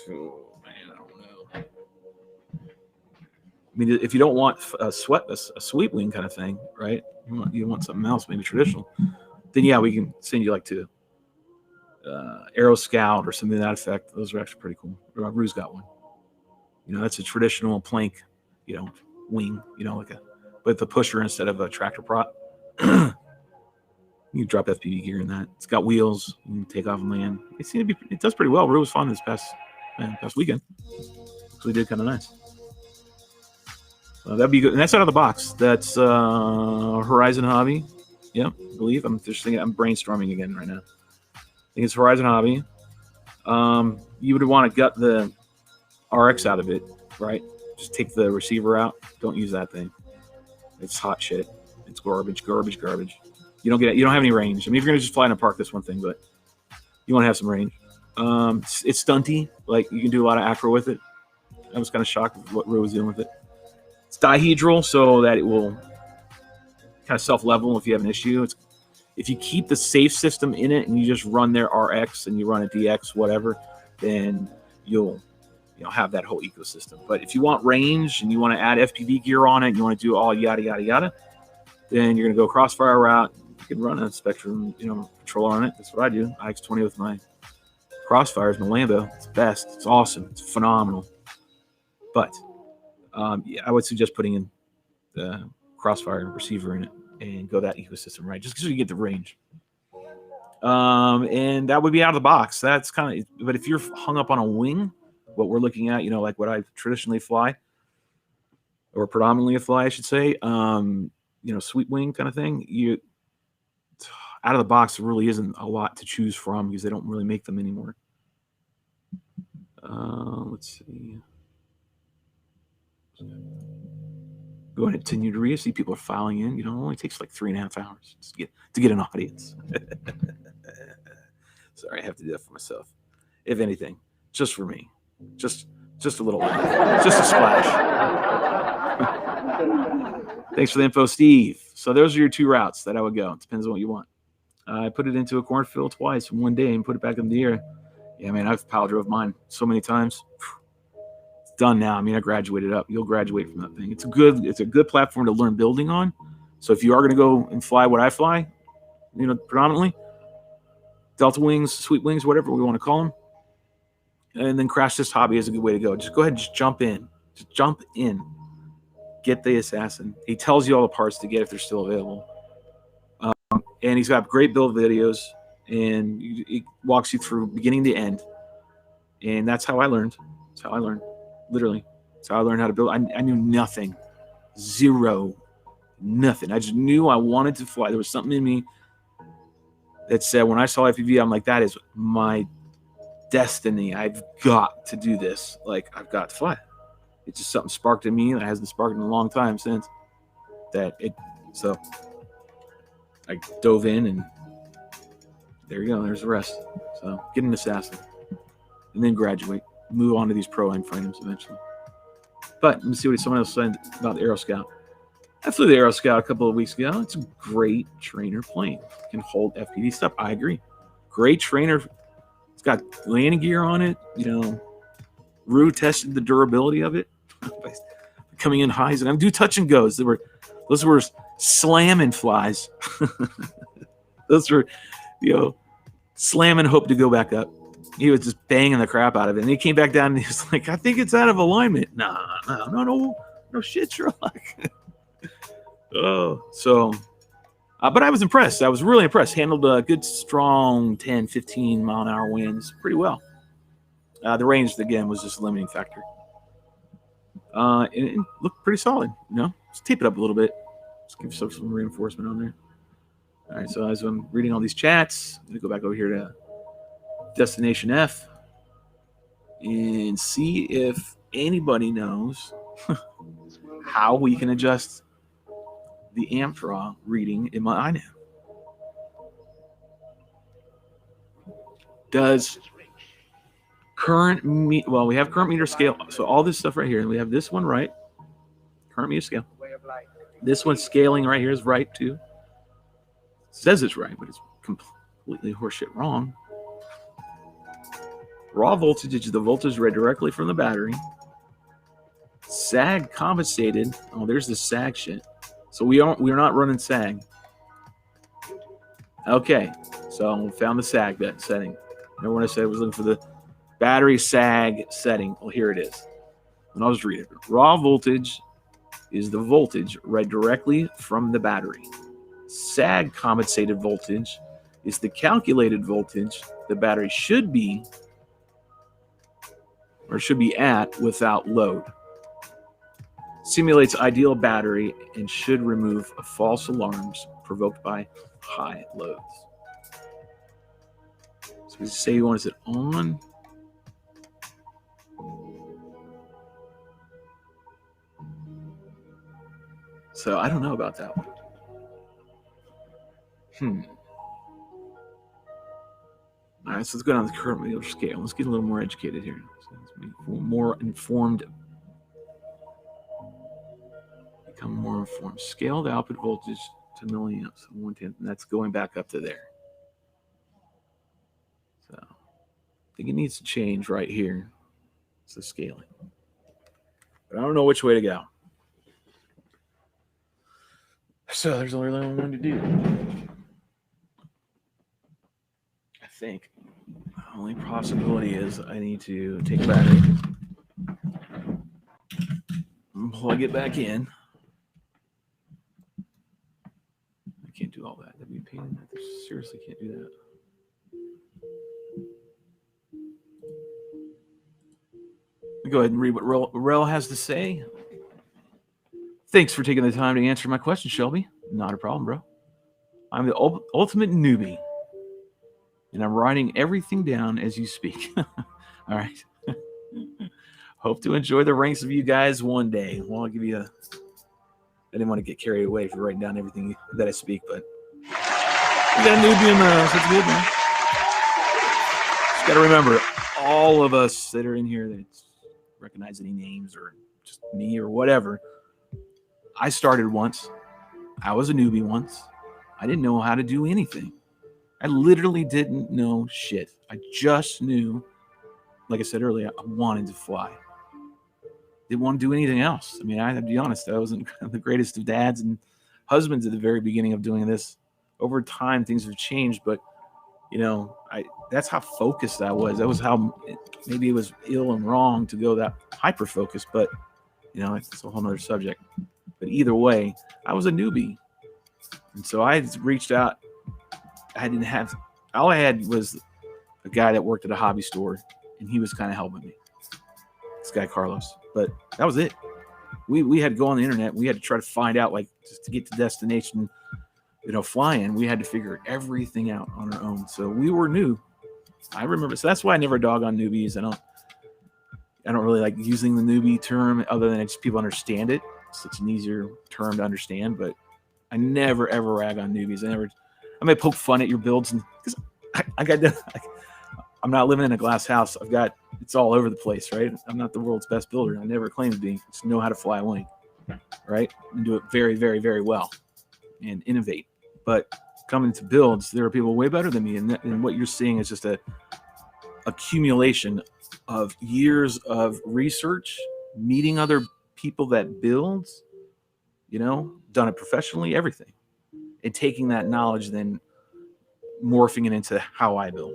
Oh, man, I don't know. I mean, if you don't want a sweep wing kind of thing, right? You want something else, maybe traditional. Then yeah, we can send you like to Aero Scout or something to that effect. Those are actually pretty cool. Rue's got one. That's a traditional plank, wing, with a pusher instead of a tractor prop. You drop FPV gear in that. It's got wheels. You can take off and land. It does pretty well. Rue was fun this past weekend. So we did kind of nice. That'd be good. And that's out of the box. That's Horizon Hobby. Yep, I believe. I'm just thinking. I'm brainstorming again right now. I think it's Horizon Hobby. You would want to gut the RX out of it, right? Just take the receiver out. Don't use that thing. It's hot shit. It's garbage. You don't have any range. I mean, if you're gonna just fly in a park, that's one thing, but you want to have some range. It's stunty. Like you can do a lot of acro with it. I was kind of shocked with what Rue was doing with it. It's dihedral, so that it will kind of self-level if you have an issue. If you keep the safe system in it and you just run their RX and you run a DX, whatever, then you'll have that whole ecosystem. But if you want range and you want to add FPV gear on it, and you want to do all yada yada yada, then you're gonna go crossfire route. You can run a Spectrum, controller on it. That's what I do. IX20 with my Crossfires, my Lambo. It's the best. It's awesome. It's phenomenal. But I would suggest putting in the Crossfire receiver in it and go that ecosystem, right? Just because you get the range. And that would be out of the box. That's kind of. But if you're hung up on a wing, what we're looking at, like what I traditionally fly, or predominantly fly, I should say, sweep wing kind of thing. Out of the box, there really isn't a lot to choose from because they don't really make them anymore. Let's see. Go ahead and continue to read. See, people are filing in. It only takes like 3.5 hours to get an audience. Sorry, I have to do that for myself. If anything, just for me. Just a little, just a splash. Thanks for the info, Steve. So those are your two routes that I would go. It depends on what you want. I put it into a cornfield twice in one day and put it back in the air. Yeah, man, I've pile drove mine so many times. It's done now. I mean, I graduated up. You'll graduate from that thing. It's a good platform to learn building on. So if you are going to go and fly what I fly, predominantly Delta wings, sweep wings, whatever we want to call them, and then Crash Test Hobby is a good way to go. Just go ahead and just jump in. Get the Assassin. He tells you all the parts to get if they're still available. And he's got great build videos. and it walks you through beginning to end. And that's how I learned. That's how I learned, literally. That's how I learned how to build. I knew nothing, zero, nothing. I just knew I wanted to fly. There was something in me that said, when I saw FPV, I'm like, that is my destiny. I've got to do this. Like, I've got to fly. It's just something sparked in me that hasn't sparked in a long time since. So I dove in, and there you go. There's the rest. So get an assassin, and then graduate, move on to these pro end frames eventually. But let me see what someone else said about the Aero Scout. I flew the Aero Scout a couple of weeks ago. It's a great trainer plane. It can hold FPV stuff. I agree. Great trainer. It's got landing gear on it. Rue tested the durability of it by coming in highs. And I'm do touch and goes. Those were slamming flies. Those were, slamming, hope to go back up. He was just banging the crap out of it. And he came back down and he was like, I think it's out of alignment. No shit, Sherlock. But I was impressed. I was really impressed. Handled a good, strong 10, 15 mile an hour winds pretty well. The range, again, was just a limiting factor. It looked pretty solid. Let's tape it up a little bit. Let's give yourself some reinforcement on there. All right, so as I'm reading all these chats, I'm going to go back over here to Destination F and see if anybody knows how we can adjust the amp draw reading in my INAV. Does current we have current meter scale, so all this stuff right here, and we have this one right, current meter scale. This one scaling right here is right too. It says it's right, but it's completely horseshit wrong. Raw voltage is the voltage read directly from the battery. Sag compensated. Oh, there's the sag shit. So we're not running sag. Okay, so we found the sag setting. Remember when I said I was looking for the battery sag setting? Well, here it is. When I was reading it, raw voltage is the voltage read directly from the battery. Sag compensated voltage is the calculated voltage the battery should be at without load. Simulates ideal battery and should remove false alarms provoked by high loads. So we say you want to set on. So I don't know about that one. All right, so let's go down to the current meter scale. Let's get a little more educated here. So let's be more informed. Become more informed. Scale the output voltage to milliamps. 110. That's going back up to there. So I think it needs to change right here. It's the scaling. But I don't know which way to go. So there's only one to do. I think the only possibility is I need to take a battery and plug it back in. I can't do all that. That'd be a pain in the neck. I seriously can't do that. Go ahead and read what Rel has to say. Thanks for taking the time to answer my question, Shelby. Not a problem, bro. I'm the ultimate newbie, and I'm writing everything down as you speak. All right. Hope to enjoy the ranks of you guys one day. Well, I'll give you I didn't want to get carried away for writing down everything that I speak, but we got a newbie in the house. That's good, man. Just got to remember, all of us that are in here that recognize any names or just me or whatever, I started once. I was a newbie once. I didn't know how to do anything. I literally didn't know shit. I just knew, like I said earlier, I wanted to fly. Didn't want to do anything else. I mean, I have to be honest, I wasn't the greatest of dads and husbands at the very beginning of doing this. Over time, things have changed, but that's how focused I was. That was how maybe it was ill and wrong to go that hyper focused, but it's a whole other subject. But either way, I was a newbie. And so I reached out. I all I had was a guy that worked at a hobby store, and he was kind of helping me. This guy Carlos, but that was it. We had to go on the internet. We had to try to find out, like, just to get to destination, flying. We had to figure everything out on our own. So we were new. I remember. So that's why I never dog on newbies. I don't really like using the newbie term, other than just people understand it. It's such an easier term to understand, but I never ever rag on newbies. I may poke fun at your builds, because I'm not living in a glass house. It's all over the place, right? I'm not the world's best builder. I never claimed to be. Just know how to fly a wing, right? And do it very, very, very well, and innovate. But coming to builds, there are people way better than me, and what you're seeing is just a accumulation of years of research, meeting other people that build, done it professionally, everything, and taking that knowledge, then morphing it into how I build.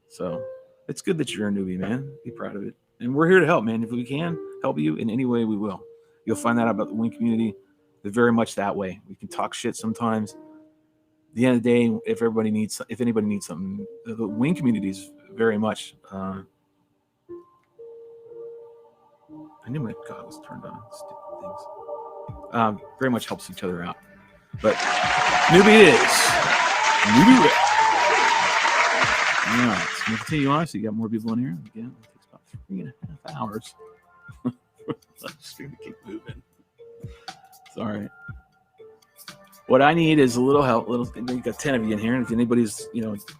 So it's good that you're a newbie, man. Be proud of it. And we're here to help, man. If we can help you in any way, we will. You'll find that out about the wing community. They're very much that way. We can talk shit sometimes. At the end of the day, if anybody needs something, the wing community is very much. I knew my goggles turned on. Stupid things. Very much helps each other out. But newbie it is. Newbie Rick. All right, so we'll continue on. So you got more people in here. Again, it takes about 3.5 hours. I'm just going to keep moving. It's all right. What I need is a little help. You got 10 of you in here. And if anybody's,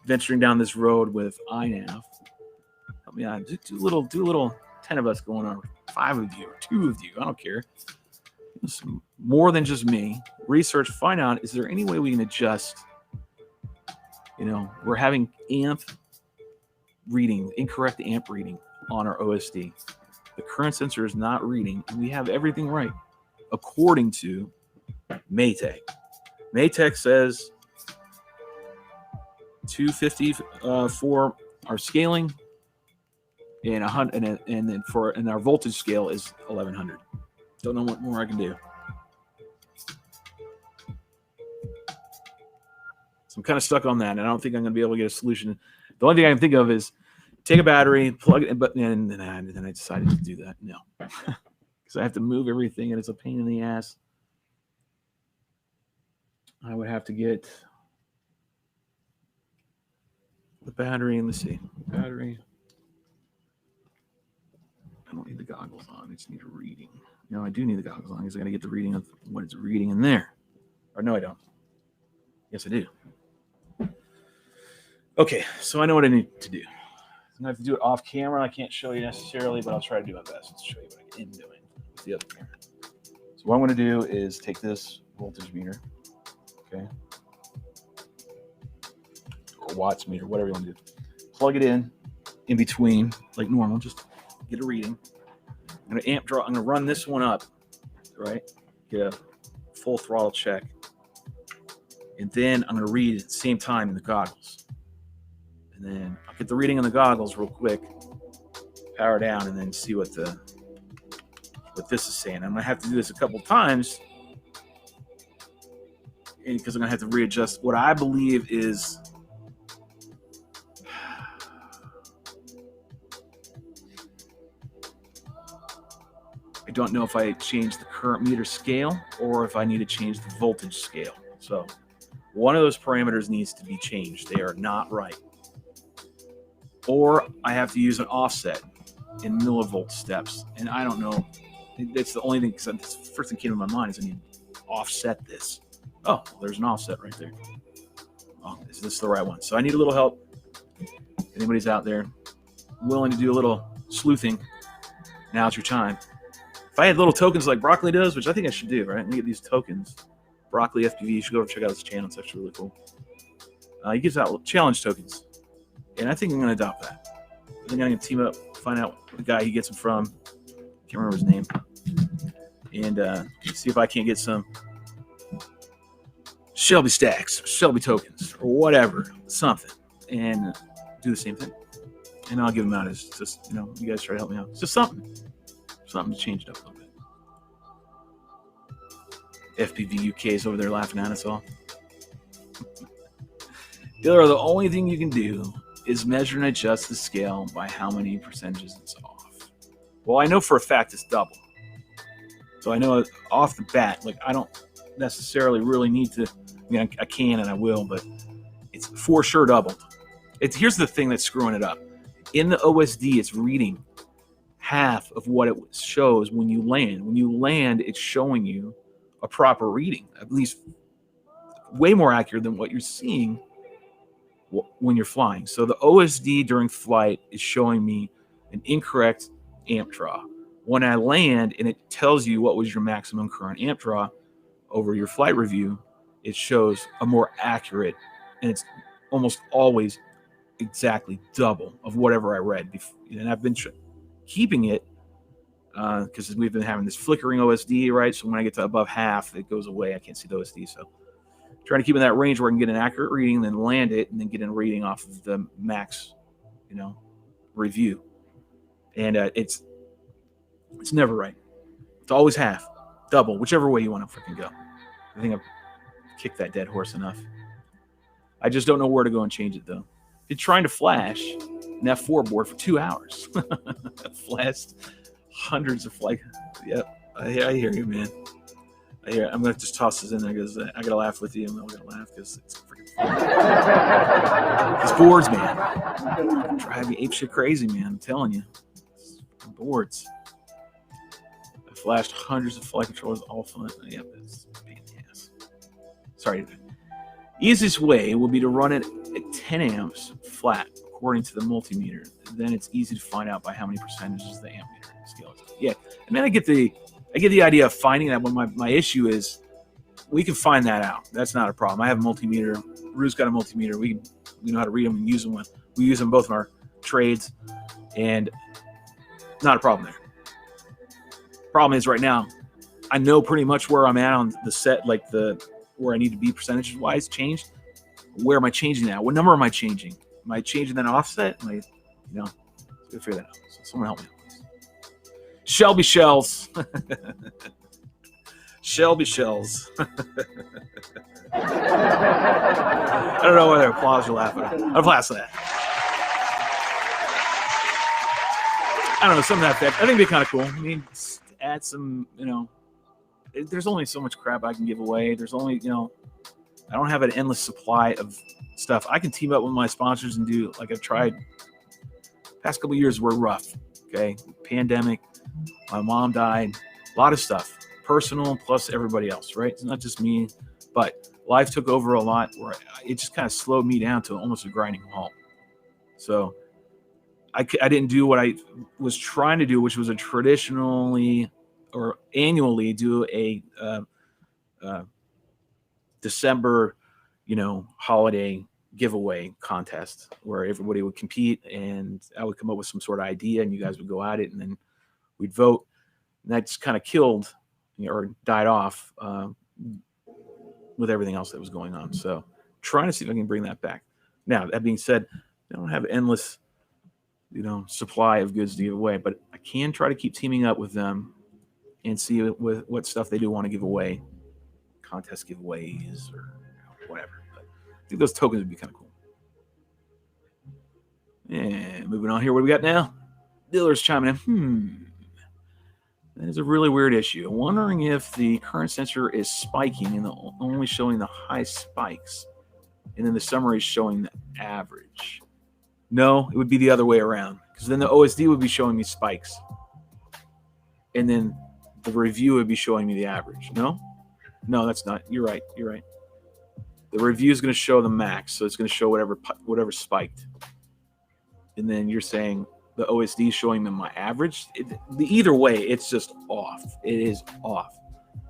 venturing down this road with INAV, help me out. Do a little 10 of us going on, 5 of you or 2 of you. I don't care. It's more than just me. Research, find out, is there any way we can adjust? We're having incorrect amp reading on our OSD. The current sensor is not reading, and we have everything right according to Maytag. Maytag says 250 for our scaling, and 100, and our voltage scale is 1100. Don't know what more I can do. So I'm kind of stuck on that, and I don't think I'm going to be able to get a solution. The only thing I can think of is take a battery, plug it in, and then I decided to do that. No, because I have to move everything, and it's a pain in the ass. I would have to get the battery, and let's see, battery. I don't need the goggles on. I just need a reading. I do need the goggles on because I got to get the reading of what it's reading in there. Or no, I don't. Yes, I do. Okay, so I know what I need to do. I'm going to have to do it off camera. I can't show you necessarily, but I'll try to do my best to show you what I am doing with the other camera. So what I'm going to do is take this voltage meter, okay, or watts meter, whatever you want to do. Plug it in between, like normal, just get a reading. I'm going to run this one up, right? Get a full throttle check. And then I'm going to read at the same time in the goggles. And then I'll get the reading in the goggles real quick, power down, and then see what this is saying. I'm going to have to do this a couple times because I'm going to have to readjust what I believe is I don't know if I change the current meter scale or if I need to change the voltage scale. So one of those parameters needs to be changed. They are not right. Or I have to use an offset in millivolt steps. And I don't know. That's the only thing, because the first thing came to my mind is I need to offset this. Oh, well, there's an offset right there. Oh, is this the right one? So I need a little help. If anybody's out there willing to do a little sleuthing, now's your time. If I had little tokens like Broccoli does, which I think I should do, right? Let me get these tokens. Broccoli FPV, you should go over and check out his channel. It's actually really cool. He gives out challenge tokens. And I think I'm going to adopt that. I think I'm going to team up, find out the guy he gets them from. Can't remember his name. And see if I can't get some Shelby stacks, Shelby tokens, or whatever, something. And do the same thing. And I'll give them out as just, you guys try to help me out. It's just something to change it up a little bit. FPV UK is over there laughing at us all. Dealer, the only thing you can do is measure and adjust the scale by how many percentages it's off. Well, I know for a fact it's double. So I know off the bat, like I don't necessarily really need to, I mean, I can and I will, but it's for sure doubled. Here's the thing that's screwing it up. In the OSD, it's reading half of what it shows when you land. When you land, it's showing you a proper reading, at least way more accurate than what you're seeing when you're flying. So the OSD during flight is showing me an incorrect amp draw. When I land and it tells you what was your maximum current amp draw over your flight review, it shows a more accurate, and it's almost always exactly double of whatever I read before. And I've been keeping it because we've been having this flickering OSD, right? So when I get to above half, it goes away. I can't see the OSD. So trying to keep in that range where I can get an accurate reading, then land it, and then get a reading off of the max, review. And it's never right. It's always half, double, whichever way you want to freaking go. I think I've kicked that dead horse enough. I just don't know where to go and change it, though. If you're trying to flash an F4 board for 2 hours, I've flashed hundreds of Yep, I hear you, man. I'm going to just toss this in there because I got to laugh with you. I'm going to laugh because it's freaking fun. These boards, man, drive me apeshit crazy, man. I'm telling you. Boards. I flashed hundreds of flight controllers, all fun. Yep, it's a pain in the ass. Sorry. Easiest way would be to run it at 10 amps flat, according to the multimeter. Then it's easy to find out by how many percentages the amp meter scale is. Yeah, and then I get the idea of finding that. When my issue is, we can find that out. That's not a problem. I have a multimeter. Rue's got a multimeter. We know how to read them and use them. We use them both in our trades, and not a problem there. Problem is right now, I know pretty much where I'm at on the set, like where I need to be percentage wise changed. Where am I changing that? What number am I changing? Am I changing that offset? Let's figure that out. So someone help me out, please. Shelby Shells. Shelby Shells. I don't know whether applause you're laughing at. I'll applause that. I don't know, something like that. I think it'd be kind of cool. I mean, add some, there's only so much crap I can give away. There's only, I don't have an endless supply of stuff. I can team up with my sponsors and do, like I've tried. Past couple of years were rough, okay? Pandemic, my mom died, a lot of stuff. Personal plus everybody else, right? It's not just me, but life took over a lot where it just kind of slowed me down to almost a grinding halt. So I didn't do what I was trying to do, which was a traditionally or annually do a December, holiday giveaway contest where everybody would compete and I would come up with some sort of idea and you guys would go at it and then we'd vote. And that just kind of killed or died off with everything else that was going on. So trying to see if I can bring that back. Now, that being said, I don't have endless supply of goods to give away, but I can try to keep teaming up with them and see what stuff they do want to give away, contest giveaways or whatever. But I think those tokens would be kind of cool. And moving on here, what do we got now? Dealer's chiming in. That is a really weird issue. I'm wondering if the current sensor is spiking and only showing the high spikes, and then the summary is showing the average. No, it would be the other way around, because then the OSD would be showing me spikes, and then the review would be showing me the average. No, that's not. You're right. The review is going to show the max, so it's going to show whatever spiked, and then you're saying the OSD is showing them my average. Either way, it's just off. It is off.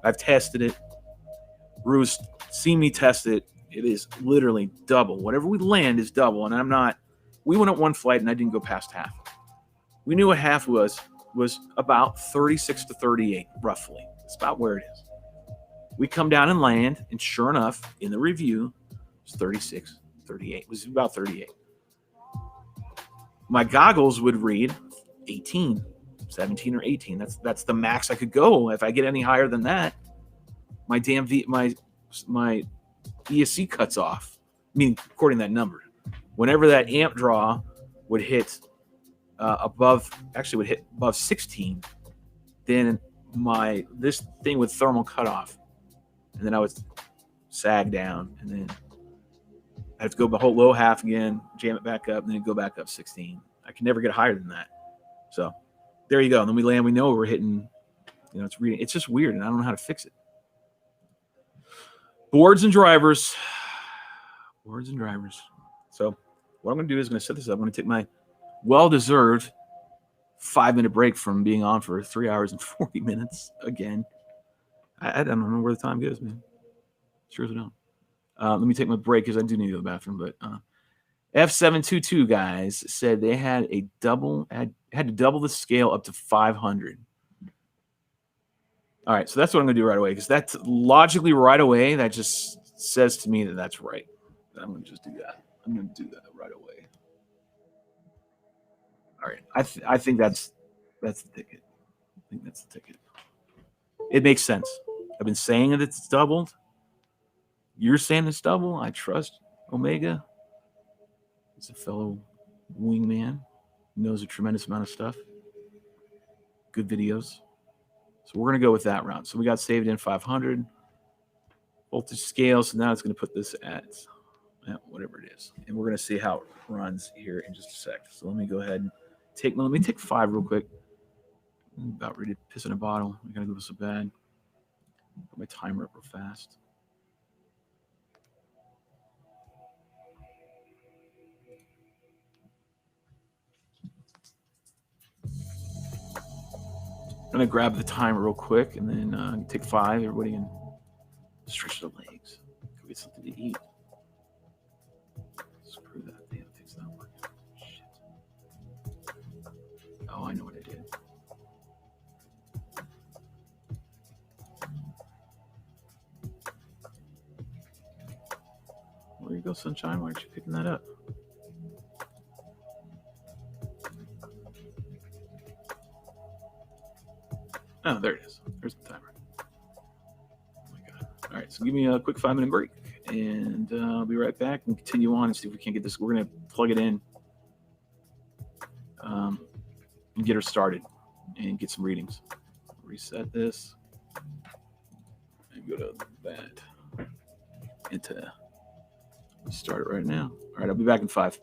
I've tested it. Rue's seen me test it. It is literally double. Whatever we land is double, and I'm not. We went at one flight and I didn't go past half. We knew what half was about 36 to 38, roughly. It's about where it is. We come down and land, and sure enough, in the review, it's 36, 38. It was about 38. My goggles would read 18, 17 or 18. That's the max I could go. If I get any higher than that, my ESC cuts off. mean, according to that number, whenever that amp draw would hit above 16, then this thing would thermal cut off, and then I would sag down, and then I have to go below low half again, jam it back up, and then go back up 16. I can never get higher than that. So there you go. And then we land. We know we're hitting. It's reading. It's just weird, and I don't know how to fix it. Boards and drivers. Boards and drivers. So what I'm going to do is I'm going to set this up. I'm going to take my well-deserved 5-minute break from being on for 3 hours and 40 minutes again. I don't know where the time goes, man. Sure as I don't. Let me take my break because I do need to go to the bathroom. But F722 guys said they had to double the scale up to 500. All right, so that's what I'm going to do right away because that's logically right away. That just says to me that that's right. I'm going to just do that. I'm going to do that right away. All right, I think that's the ticket. I think that's the ticket. It makes sense. I've been saying that it's doubled. You're saying it's double. I trust Omega. He's a fellow wingman. He knows a tremendous amount of stuff. Good videos. So we're going to go with that round. So we got saved in 500 voltage scale. So now it's going to put this at whatever it is. And we're going to see how it runs here in just a sec. So let me go ahead and let me take 5 real quick. I'm about ready to piss in a bottle. I got to go so bad. Put my timer up real fast. I'm going to grab the timer real quick and then take 5. Everybody can stretch their legs. Go get something to eat. Screw that. Damn thing's not working. Shit. Oh, I know what I did. Where you go, sunshine? Why aren't you picking that up? Oh, there it is. There's the timer. Oh my God. All right, so give me a quick 5-minute break, and I'll be right back and continue on and see if we can get this. We're going to plug it in and get her started and get some readings. Reset this and go to that. Start it right now. All right, I'll be back in 5.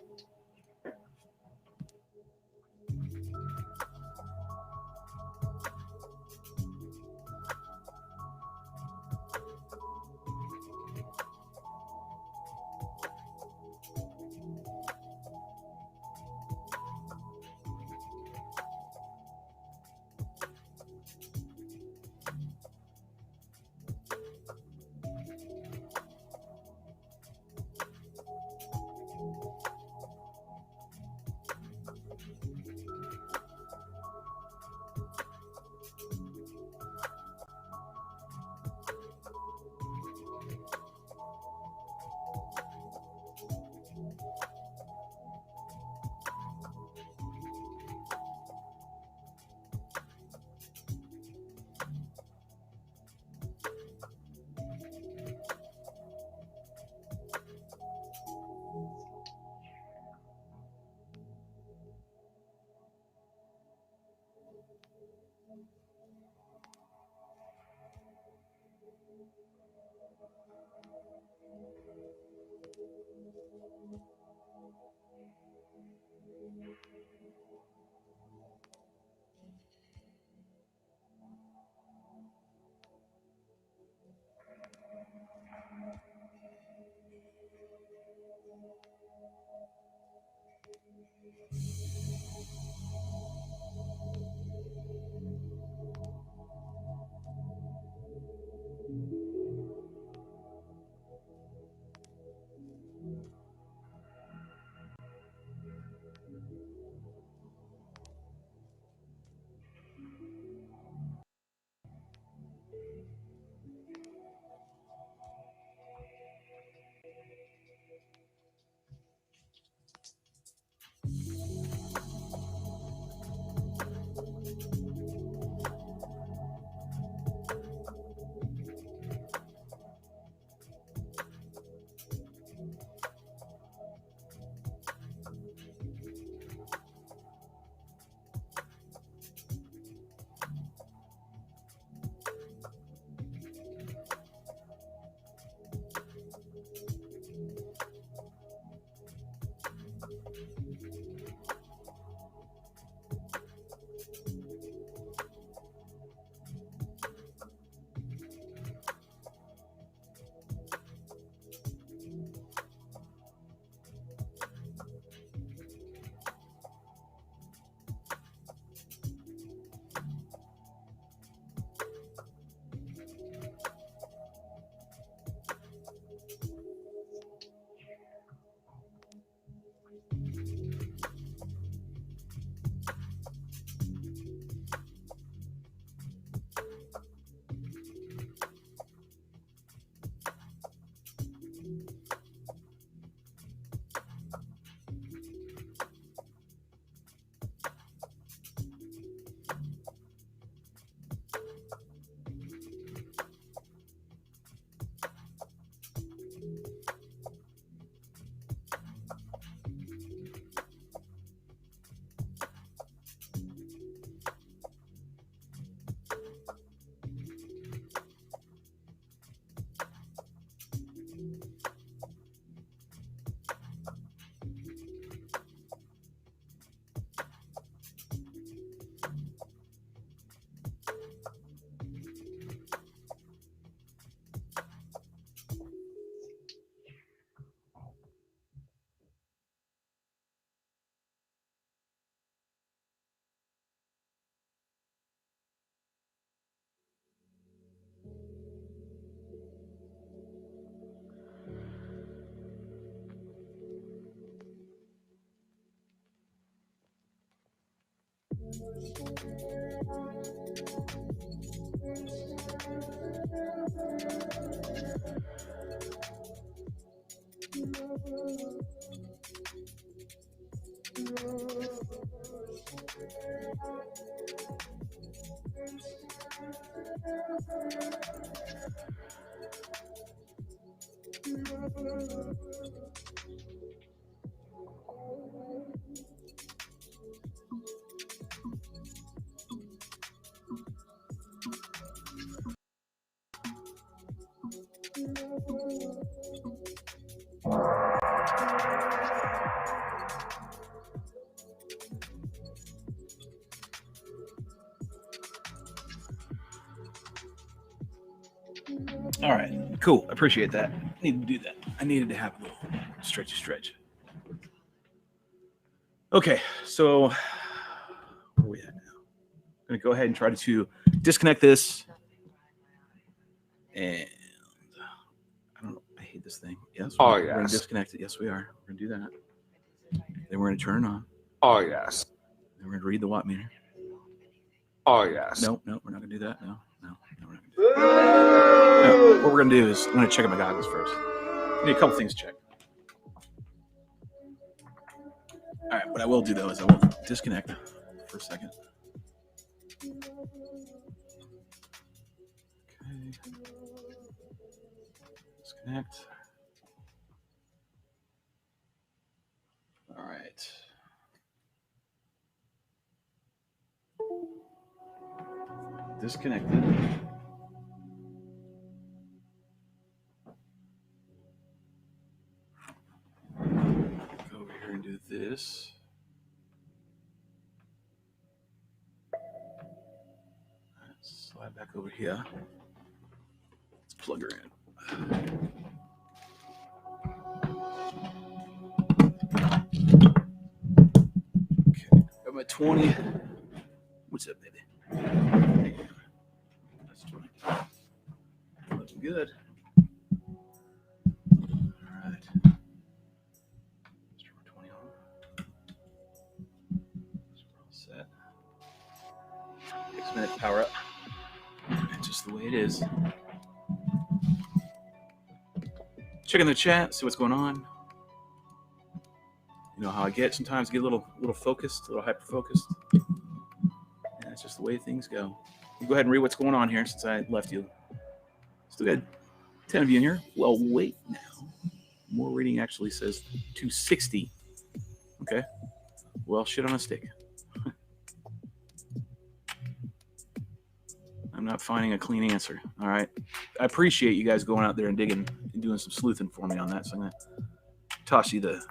All right, cool. I appreciate that. I need to do that. I needed to have a little stretch. Okay, so where are we at now? I'm going to go ahead and try to disconnect this. And I don't know. I hate this thing. Yes. We're going to disconnect it. Yes, we are. We're going to do that. Then we're going to turn it on.
Oh, yes.
Then we're going to read the watt meter.
Oh, yes.
No, we're not going to do that. No, we're not going to do that. No, what we're going to do is I'm going to check out my goggles first. I need a couple things to check. All right, what I will do, though, is I will disconnect for a second. Okay. Disconnect. All right. Disconnected. Go over here and do this. Let's slide back over here. Let's plug her in. Okay, got my 20. What's up, baby? That's 20. Looking good. All right. Let's turn 20 on. So we're all set. 6-minute power up. And just the way it is. Checking the chat, see what's going on. You know how I get sometimes, get a little focused, a little hyper focused. And it's just the way things go. You go ahead and read what's going on here since I left you. Still got 10 of you in here. Well, wait now. More reading actually says 260. Okay. Well, shit on a stick. I'm not finding a clean answer. All right. I appreciate you guys going out there and digging and doing some sleuthing for me on that. So I'm going to toss you the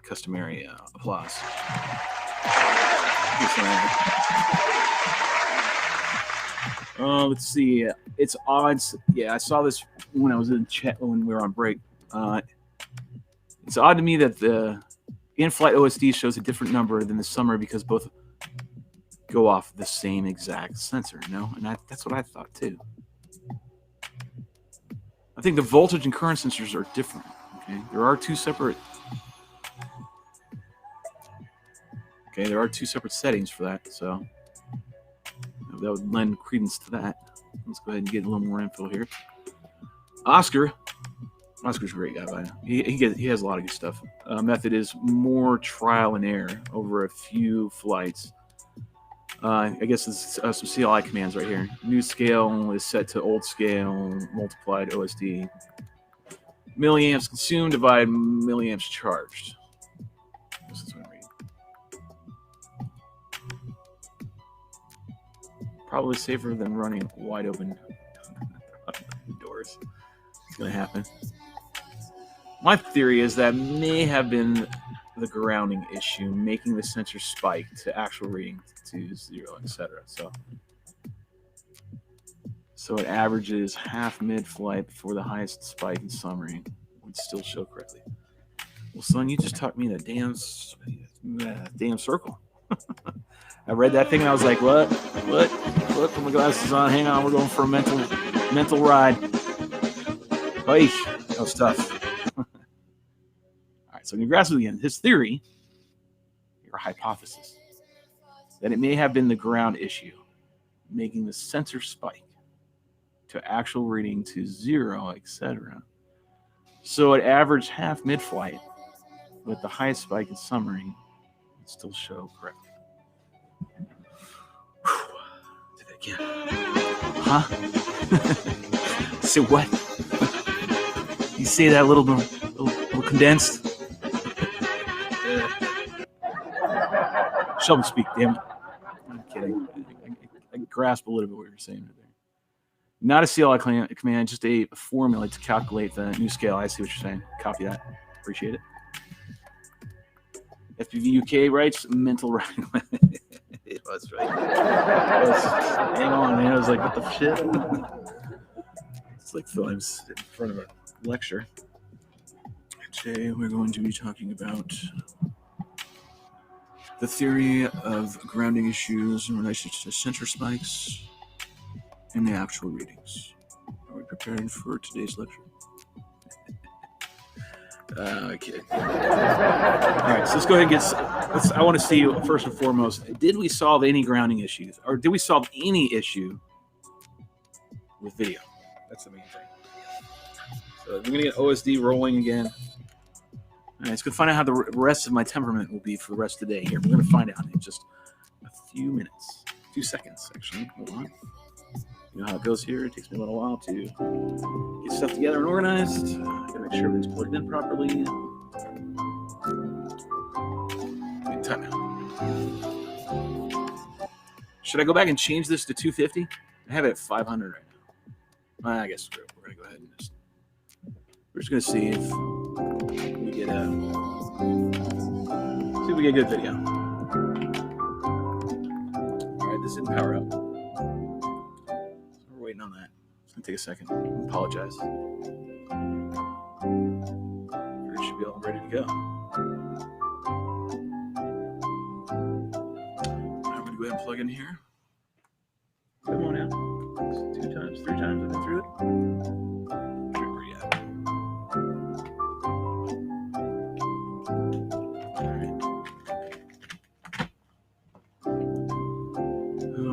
customary applause. Let's see. It's odds. Yeah, I saw this when I was in chat when we were on break. It's odd to me that the in-flight OSD shows a different number than the summer because both go off the same exact sensor, you know? And that's what I thought too. I think the voltage and current sensors are different. Okay, there are two separate settings for that, so that would lend credence to that. Let's go ahead and get a little more info here. Oscar's a great guy, by the way. He has a lot of good stuff. Method is more trial and error over a few flights. I guess it's some CLI commands right here. New scale is set to old scale multiplied OSD. Milliamps consumed divided milliamps charged. This is what I'm reading. Probably safer than running wide open doors. It's going to happen. My theory is that may have been the grounding issue, making the sensor spike to actual reading to 0, etc. So it averages half mid-flight before the highest spike in summary would still show correctly. Well, son, you just talked me in a damn circle. I read that thing and I was like, what? Put my glasses on. Hang on, we're going for a mental ride. Hey, that was tough. All right, so in your grasp again, his theory, your hypothesis, that it may have been the ground issue, making the sensor spike to actual reading to 0, etc. So it averaged half mid-flight, but the highest spike in summary would still show correctly. Do that again. Huh? Say what? You say that a little condensed? Sheldon, speak, damn it. I'm kidding. I grasp a little bit what you're saying right there. Not a CLI command, just a formula to calculate the new scale. I see what you're saying. Copy that. Appreciate it. FPV UK writes mental writing. That's right. Hang on, man. I was like, what the shit? It's like films in front of a lecture. Today we're going to be talking about the theory of grounding issues in relation to sensor spikes and the actual readings. Are we prepared for today's lecture? Okay. All right, so let's go ahead and get. I want to see, first and foremost, did we solve any grounding issues, or did we solve any issue with video? That's the main thing. So we're gonna get OSD rolling again. All right, let's go find out how the rest of my temperament will be for the rest of the day. Here, we're gonna find out in just a few minutes, a few seconds actually. Hold on. You know how it goes here. It takes me a little while to get stuff together and organized. Gotta make sure everything's plugged in properly. Good time out. Should I go back and change this to 250? I have it at 500 right now. I guess we're gonna go ahead and just. We're just gonna see if we get a good video. All right, this didn't power up. Waiting on that. It's gonna take a second. I apologize. We should be all ready to go. I'm gonna go ahead and plug in here. Come on now. 2 times, 3 times I've been through it. Where are you at? All right.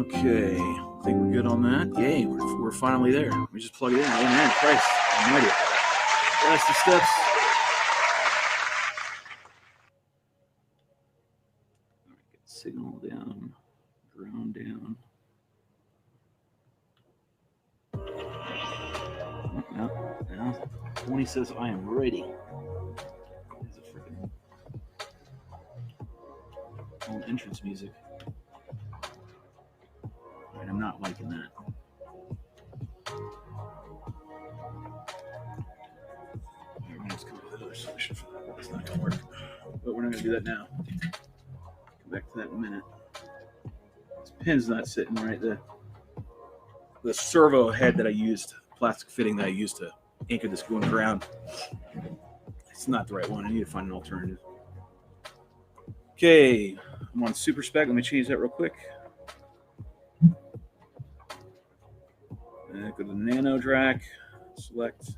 Okay. I think we're good on that. Yay, we're finally there. We just plug it in. Amen. Christ. I'm ready. That's the steps. All right, get signal down, ground down. Now, 20 says I am ready. There's a freaking old entrance music. And I'm not liking that. Let's come up with another solution for that. It's not going to work. But we're not going to do that now. Come back to that in a minute. This pin's not sitting right. The servo head that I used, plastic fitting that I used to anchor this going ground, it's not the right one. I need to find an alternative. Okay, I'm on Super Spec. Let me change that real quick. Go to the Nano Drac, select.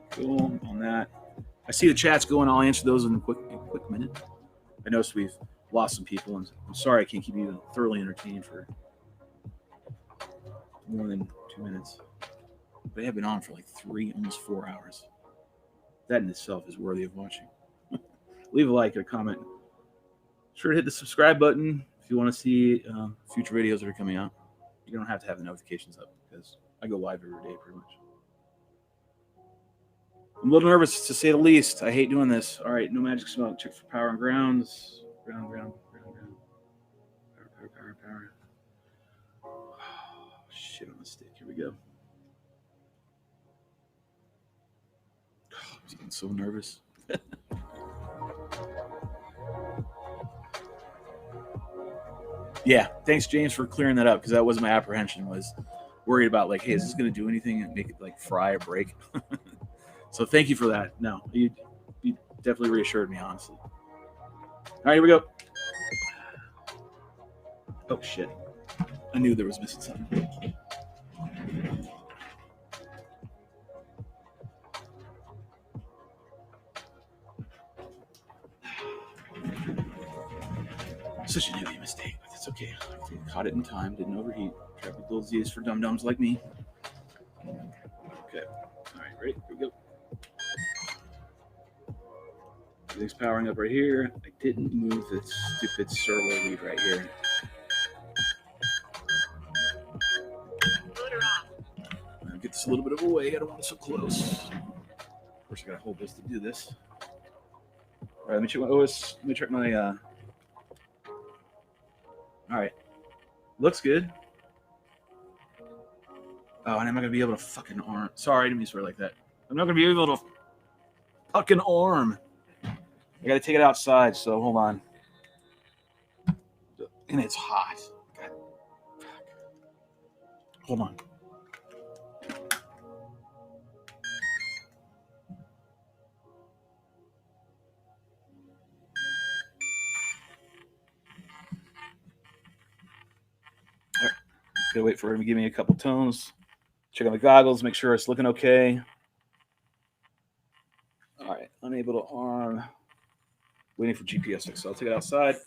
Cool on that. I see the chat's going. I'll answer those in a quick minute. I noticed we've lost some people, and I'm sorry I can't keep you thoroughly entertained for more than 2 minutes. They have been on for like 3, almost 4 hours. That in itself is worthy of watching. Leave a like or a comment. Sure to hit the subscribe button if you want to see future videos that are coming out. You don't have to have the notifications up because I go live every day pretty much. I'm a little nervous to say the least. I hate doing this. All right, no magic smoke. Check for power and grounds. Ground. Power. Oh, shit on the stick. Here we go. Oh, I'm getting so nervous. Yeah, thanks, James, for clearing that up because that was my apprehension. Was worried about like, hey, is this going to do anything and make it like fry or break? So thank you for that. No, you definitely reassured me, honestly. All right, here we go. Oh shit! I knew there was missing something. Such an idiot mistake, but it's okay. Caught it in time, didn't overheat. Traffic little Z's for dum-dums like me. Okay. All right, ready? Here we go. Everything's powering up right here. I didn't move the stupid servo lead right here. I'll get this a little bit of a way. I don't want it so close. Of course, I gotta hold this to do this. All right, let me check my OS. Let me check my. All right, looks good. Oh, and I'm not gonna be able to fucking arm. Sorry, I didn't mean to swear like that. I'm not gonna be able to fucking arm. I gotta take it outside. So hold on. And it's hot. God. Hold on. Gotta wait for him to give me a couple tones. Check out the goggles, make sure it's looking okay. All right, unable to arm. Waiting for GPS fix, so I'll take it outside.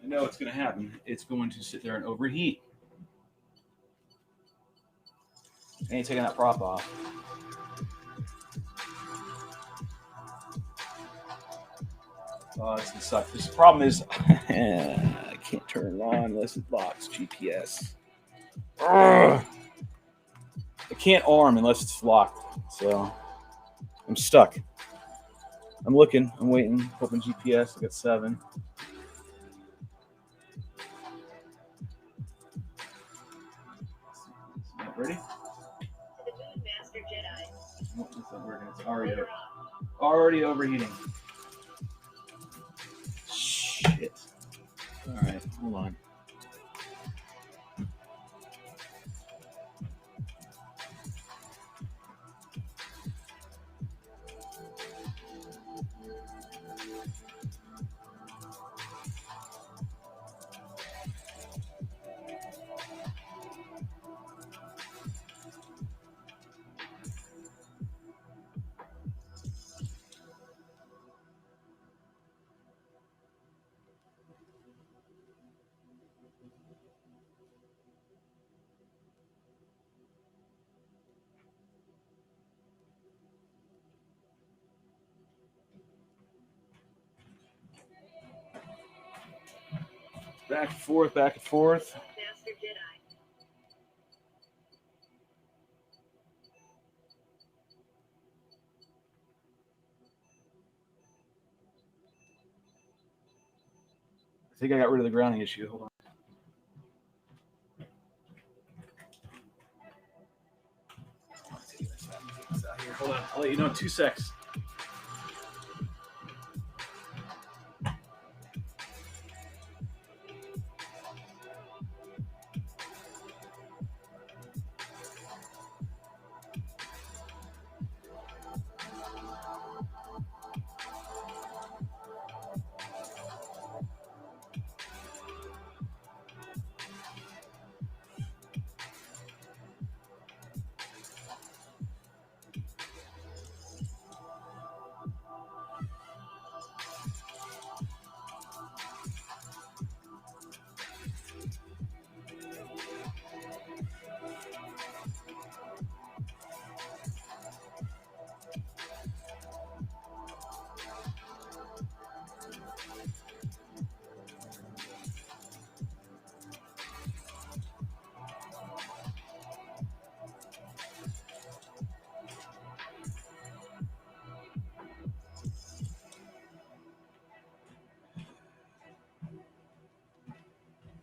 I know it's going to happen. It's going to sit there and overheat. I ain't taking that prop off. Oh, this can suck. The problem is I can't turn it on unless it locks GPS. Ugh. I can't arm unless it's locked, so I'm stuck. I'm looking. I'm waiting. Hoping GPS. I got 7. Ready?
Master Jedi.
Oh, it's not working. It's already overheating. Shit. All right, hold on. Back and forth, back and forth.
Master Jedi.
I think I got rid of the grounding issue. Hold on. Hold on. I'll let you know in 2 secs.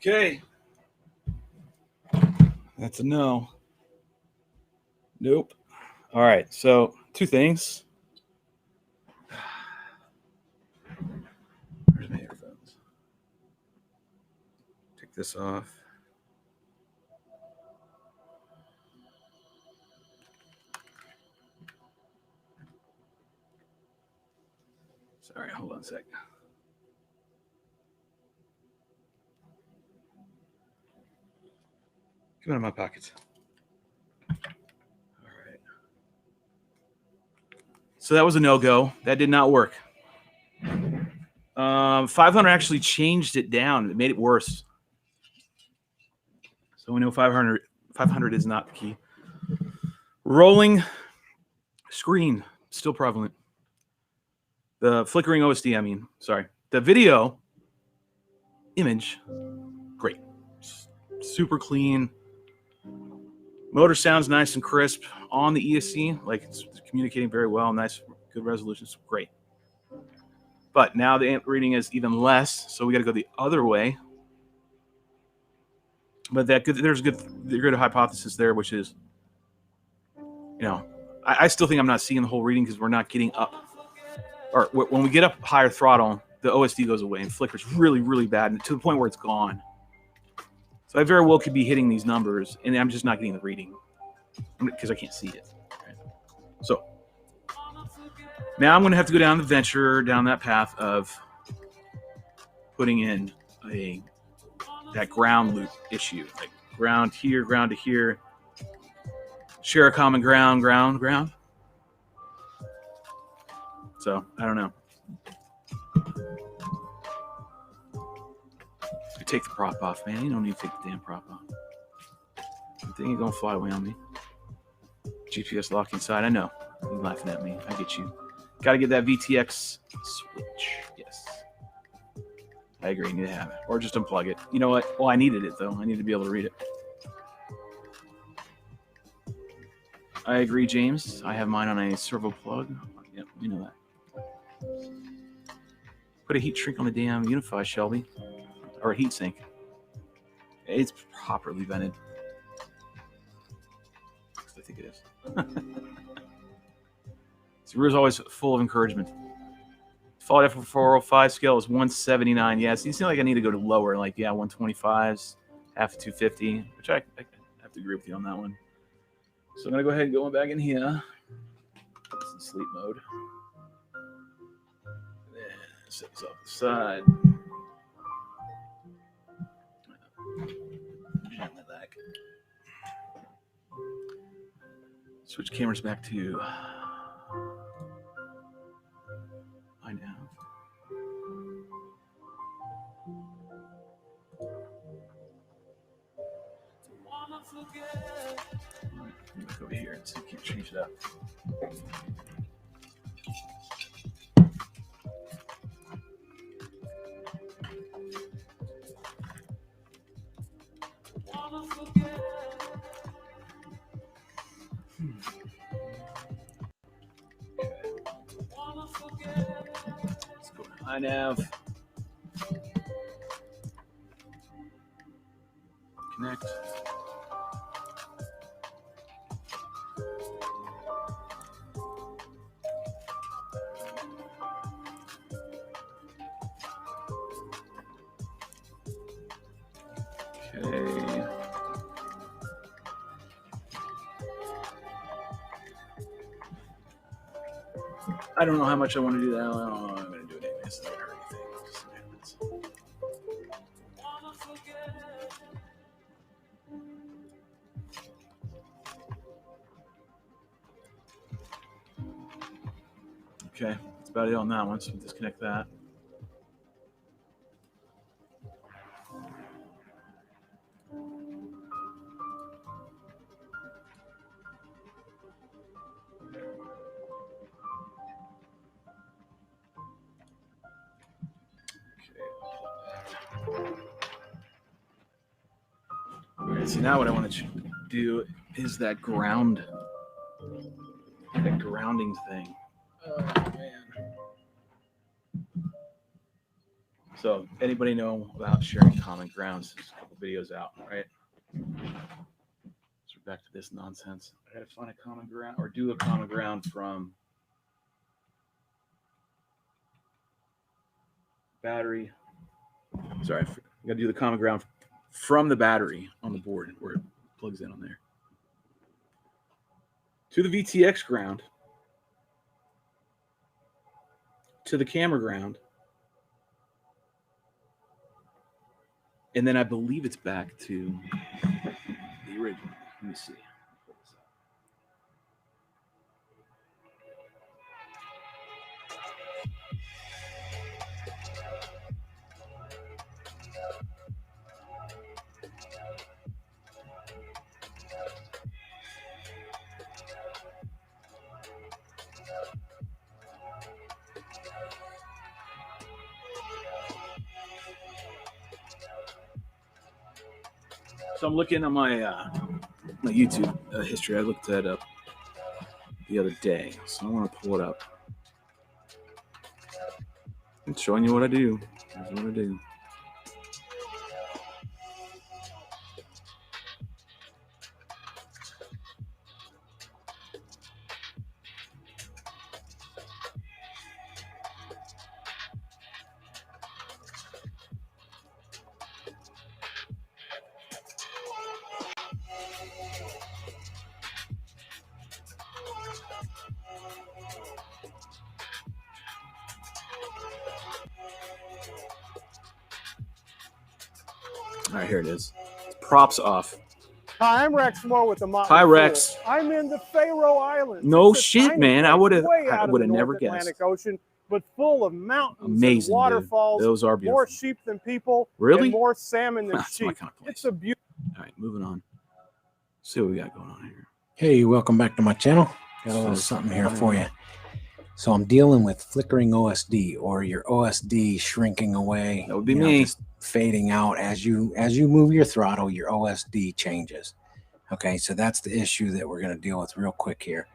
Okay. That's a no. Nope. All right. So 2 things. Where's my earphones? Take this off. Sorry, hold on a sec. Come out of my pockets. All right. So that was a no-go. That did not work. 500 actually changed it down. It made it worse. So we know 500 is not the key. Rolling screen, still prevalent. The flickering OSD, I mean, sorry. The video image, great. Super clean. Motor sounds nice and crisp on the ESC. Like it's communicating very well. Nice, good resolution. It's great. But now the amp reading is even less, so we got to go the other way. But there's a good hypothesis there, which is, I still think I'm not seeing the whole reading because we're not getting up. Or when we get up higher throttle, the OSD goes away and flickers really, really bad to the point where it's gone. So I very well could be hitting these numbers, and I'm just not getting the reading because I can't see it. Right? So now I'm going to have to go down that path of putting in that ground loop issue, like ground here, ground to here, share a common ground. So I don't know. Take the prop off, man. You don't need to take the damn prop off. The thing ain't gonna fly away on me. GPS lock inside. I know. You're laughing at me. I get you. Gotta get that VTX switch. Yes. I agree. You need to have it. Or just unplug it. You know what? Well, I needed it, though. I need to be able to read it. I agree, James. I have mine on a servo plug. Yep, we know that. Put a heat shrink on the damn Unify, Shelby. Or a heat sink. It's properly vented. I think it is. So Rear's always full of encouragement. Fallout F405 scale is 179. Yes, you seem like I need to go to lower, like 125s, half 250, which I have to agree with you on that one. So I'm gonna go ahead and go back in here. It's in sleep mode. Then set this off the side. Switch cameras back to I now. Look over here and see if we can change it up. Let's go to iNav. Connect. Okay. I don't know how much I want to do that. I don't know if I'm going to do it anyway. It's not going to hurt anything. Just see what happens. Okay, that's about it on that one. So we'll disconnect that. Alright, so now what I want to do is that grounding thing. Oh man. So anybody know about sharing common grounds? There's a couple videos out, right? So back to this nonsense. I gotta find a common ground or do a common ground from battery. Sorry, I gotta do the common ground from the battery on the board where it plugs in on there to the VTX ground, to the camera ground, and then I believe it's back to the original. Let me see. So I'm looking at my YouTube history. I looked that up the other day, so I want to pull it up. I'm showing you what I do. Here's what I do. All right, here it is. Props off.
Hi, I'm Rex Moore with the Motley
Hi,
Crew.
Rex.
I'm in the Faroe Islands.
No
It's a
shit,
tiny
man. I
place
would have
way out of the
never
North
guessed.
Atlantic Ocean, but full of mountains
Amazing,
and waterfalls.
dude. Those are beautiful.
More sheep than people.
Really?
And more salmon than
That's my
sheep.
kind of place.
It's a beautiful.
All right, moving on. See what we got going on here.
Hey, welcome back to my channel. Got a little something here for you. So I'm dealing with flickering OSD, or your OSD shrinking away.
That would be me.
Just fading out as you move your throttle. Your OSD changes. Okay, so that's the issue that we're going to deal with real quick here.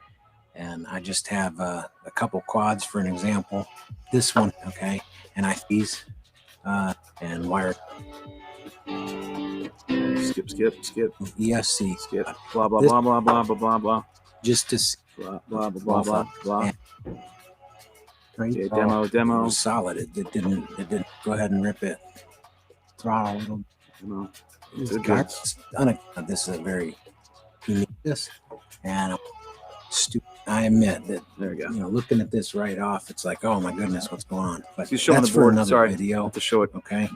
And I just have a couple quads for an example. This one, okay, and I these and wire.
Skip.
ESC.
Skip. Blah blah blah blah blah blah blah blah.
Just to
Blah blah blah blah blah.
right?
Okay,
It
demo.
was solid. It didn't go ahead and rip it. Throttle a little.
Demo.
This is a very unique and stupid. I admit that.
There we go.
Looking at this right off, it's like, oh my goodness, what's going on? But
He's showing
that's
the
for
board.
another
Sorry, I
video.
have to show it.
Okay,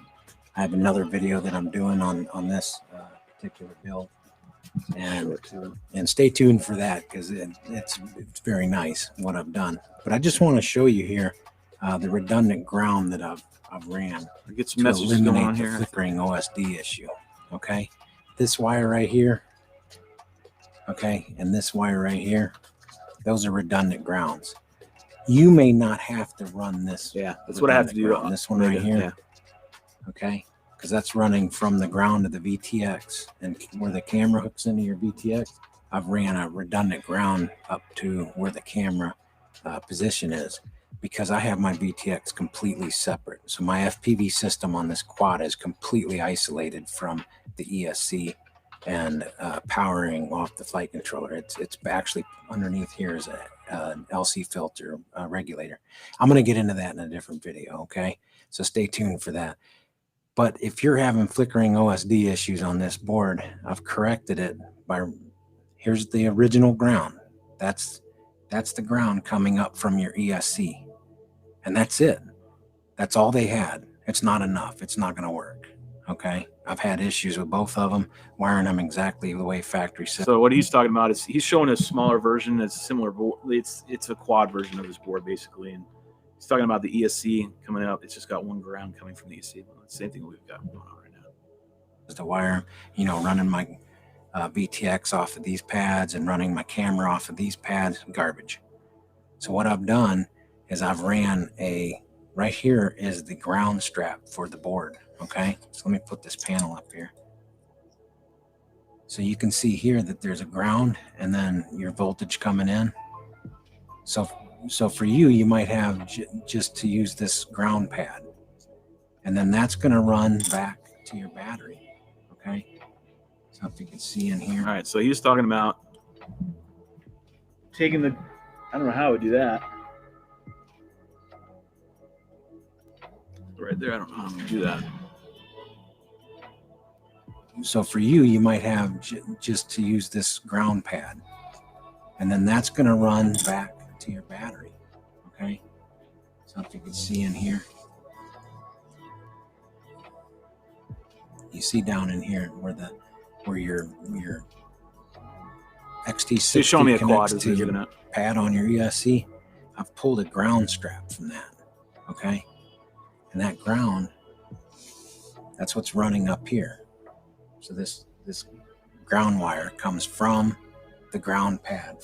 I have another video that I'm doing on this particular build, and stay tuned for that because it's very nice what I've done. But I just want to show you here the redundant ground that I've ran
I get some
to
messages going
eliminate
on
the
here.
flickering OSD issue. Okay, this wire right here, okay, and this wire right here, those are redundant grounds. You may not have to run this.
Yeah, that's what I have to do.
Ground. This one right here,
Yeah.
okay, because that's running from the ground to the VTX, and where the camera hooks into your VTX, I've ran a redundant ground up to where the camera position is, because I have my VTX completely separate. So my FPV system on this quad is completely isolated from the ESC and powering off the flight controller. It's actually underneath here is an LC filter regulator. I'm going to get into that in a different video, okay? So stay tuned for that. But if you're having flickering OSD issues on this board, I've corrected it by, here's the original ground. That's the ground coming up from your ESC. And that's it. That's all they had. It's not enough. It's not going to work. Okay. I've had issues with both of them, wiring them exactly the way factory said.
So what he's talking about is he's showing a smaller version. It's similar. It's a quad version of his board basically, and he's talking about the ESC coming up. It's just got one ground coming from the ESC. Same thing we've got going on right now.
The wire, running my VTX off of these pads and running my camera off of these pads, garbage. So what I've done is I've ran right here is the ground strap for the board. Okay, so let me put this panel up here. So you can see here that there's a ground and then your voltage coming in. So for you might have just to use this ground pad, and then that's going to run back to your battery. Okay, So if you can see in here.
All right, so he was talking about taking the, I don't know how I would do that. Right there, I don't know how to do that.
So for you, you might have just to use this ground pad. And then that's going to run back to your battery. Okay. So if you can see in here. You see down in here where your XT60
He's showing me a quad
connects to your pad on your ESC. I've pulled a ground strap from that. Okay. And that ground, that's what's running up here. So this ground wire comes from the ground pad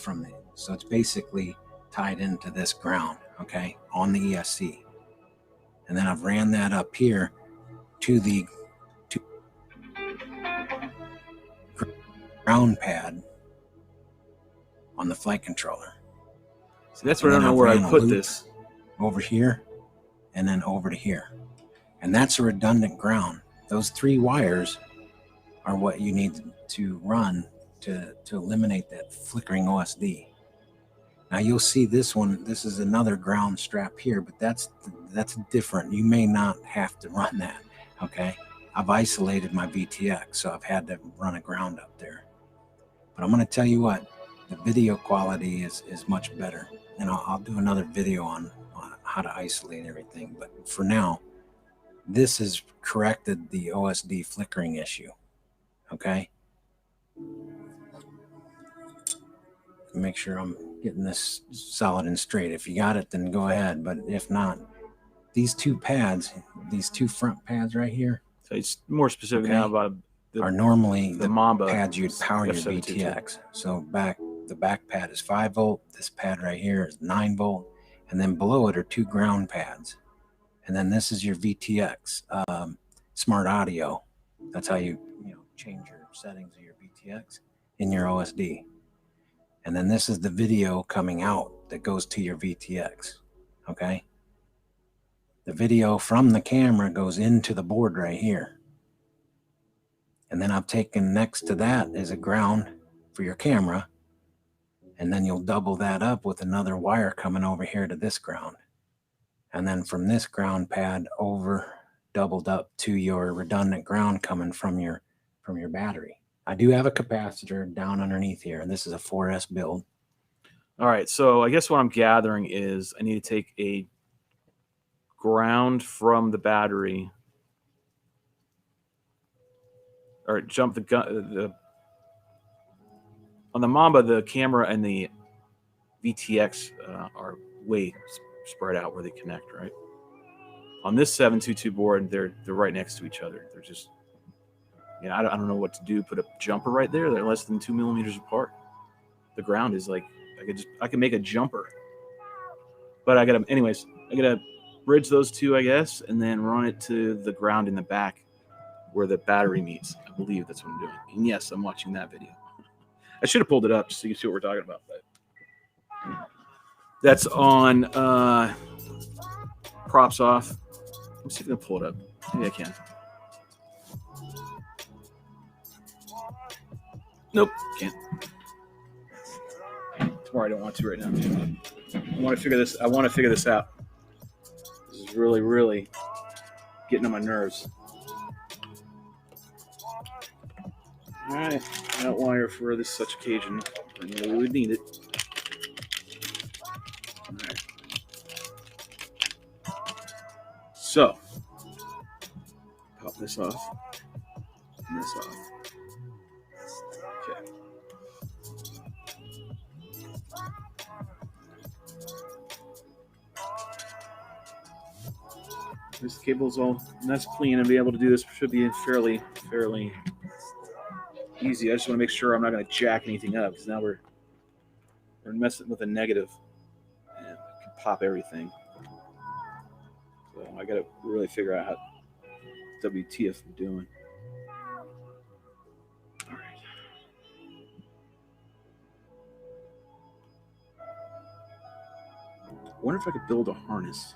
so it's basically tied into this ground, okay, on the ESC. And then I've ran that up here to the ground pad on the flight controller.
So that's where I don't know where I put this.
Over here and then over to here. And that's a redundant ground. Those 3 wires are what you need to run to eliminate that flickering OSD. Now you'll see this one, this is another ground strap here, but that's different. You may not have to run that, okay? I've isolated my VTX, so I've had to run a ground up there. But I'm gonna tell you what, the video quality is much better. And I'll do another video on how to isolate everything. But for now, this has corrected the OSD flickering issue. Okay. Make sure I'm getting this solid and straight. If you got it, then go ahead. But if not, these 2 pads, these 2 front pads right here.
So it's more specific now about
are normally
the Mamba
pads you'd power your
F722.
VTX. So the back pad is 5 volt. This pad right here is 9 volt. And then below it are 2 ground pads. And then this is your VTX smart audio. That's how you change your settings of your VTX in your OSD. And then this is the video coming out that goes to your VTX. Okay. The video from the camera goes into the board right here. And then I've taken next to that is a ground for your camera. And then you'll double that up with another wire coming over here to this ground. And then from this ground pad over, doubled up to your redundant ground coming from your battery. I do have a capacitor down underneath here, and this is a 4S build.
All right, so I guess what I'm gathering is I need to take a ground from the battery, or jump the on the Mamba, the camera and the VTX are way spread out where they connect, right? On this 722 board, they're right next to each other. They're just, I don't know what to do. Put a jumper right there. They're less than 2 millimeters apart. The ground is like, I can make a jumper. But I gotta bridge those 2, I guess, and then run it to the ground in the back where the battery meets. I believe that's what I'm doing. And yes, I'm watching that video. I should have pulled it up just so you can see what we're talking about. But that's on props off. Let me see if I can pull it up. Maybe I can. Nope, can't. Tomorrow I don't want to right now. I want to figure this out. This is really, really getting on my nerves. All right, that wire for this such occasion. I know we would need it. All right. So, pop this off, and this off. Okay. This cable's all nice, clean, and be able to do this should be fairly easy. I just want to make sure I'm not going to jack anything up, because now we're messing with a negative, and it can pop everything. So I got to really figure out how WTF I'm doing. All right. I wonder if I could build a harness.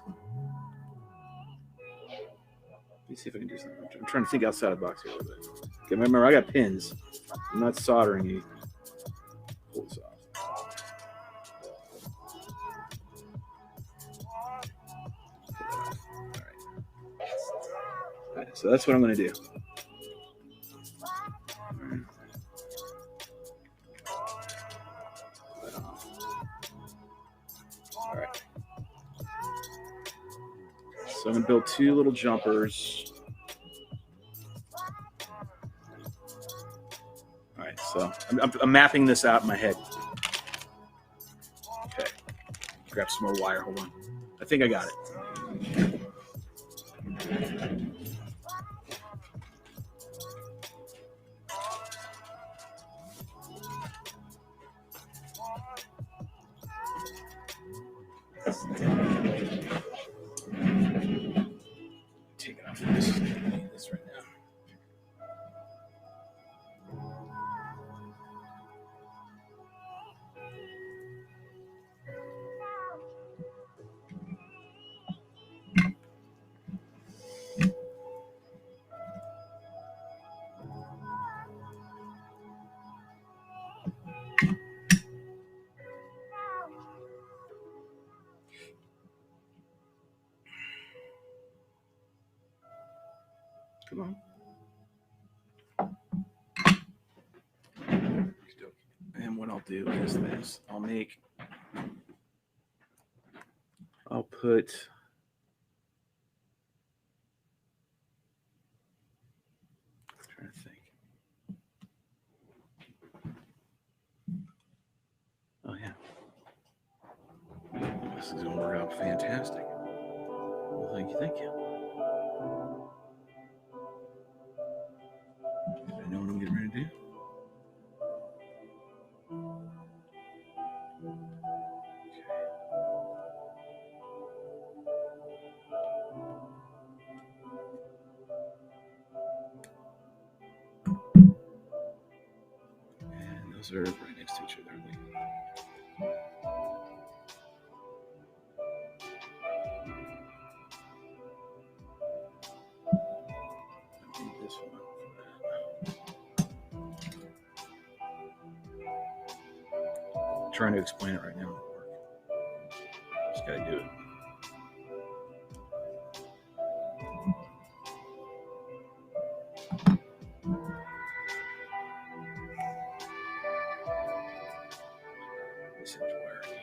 Let me see if I can do something. I'm trying to think outside the box here a little bit. Okay, remember, I got pins. I'm not soldering you. Pull this off. All right, so that's what I'm going to do. All right. So I'm going to build two little jumpers. All right, so I'm mapping this out in my head. Okay. Grab some more wire. Hold on. I think I got it. Take it off of this. I need this right now. Come on. And what I'll do is this. I'll put I'm trying to think. Oh yeah. This is gonna work out fantastic. Well, thank you, thank you. I know what I'm getting ready to do. And those are right next to each other. I need this one. I'm trying to explain it right now. Just gotta do it. This is where I need.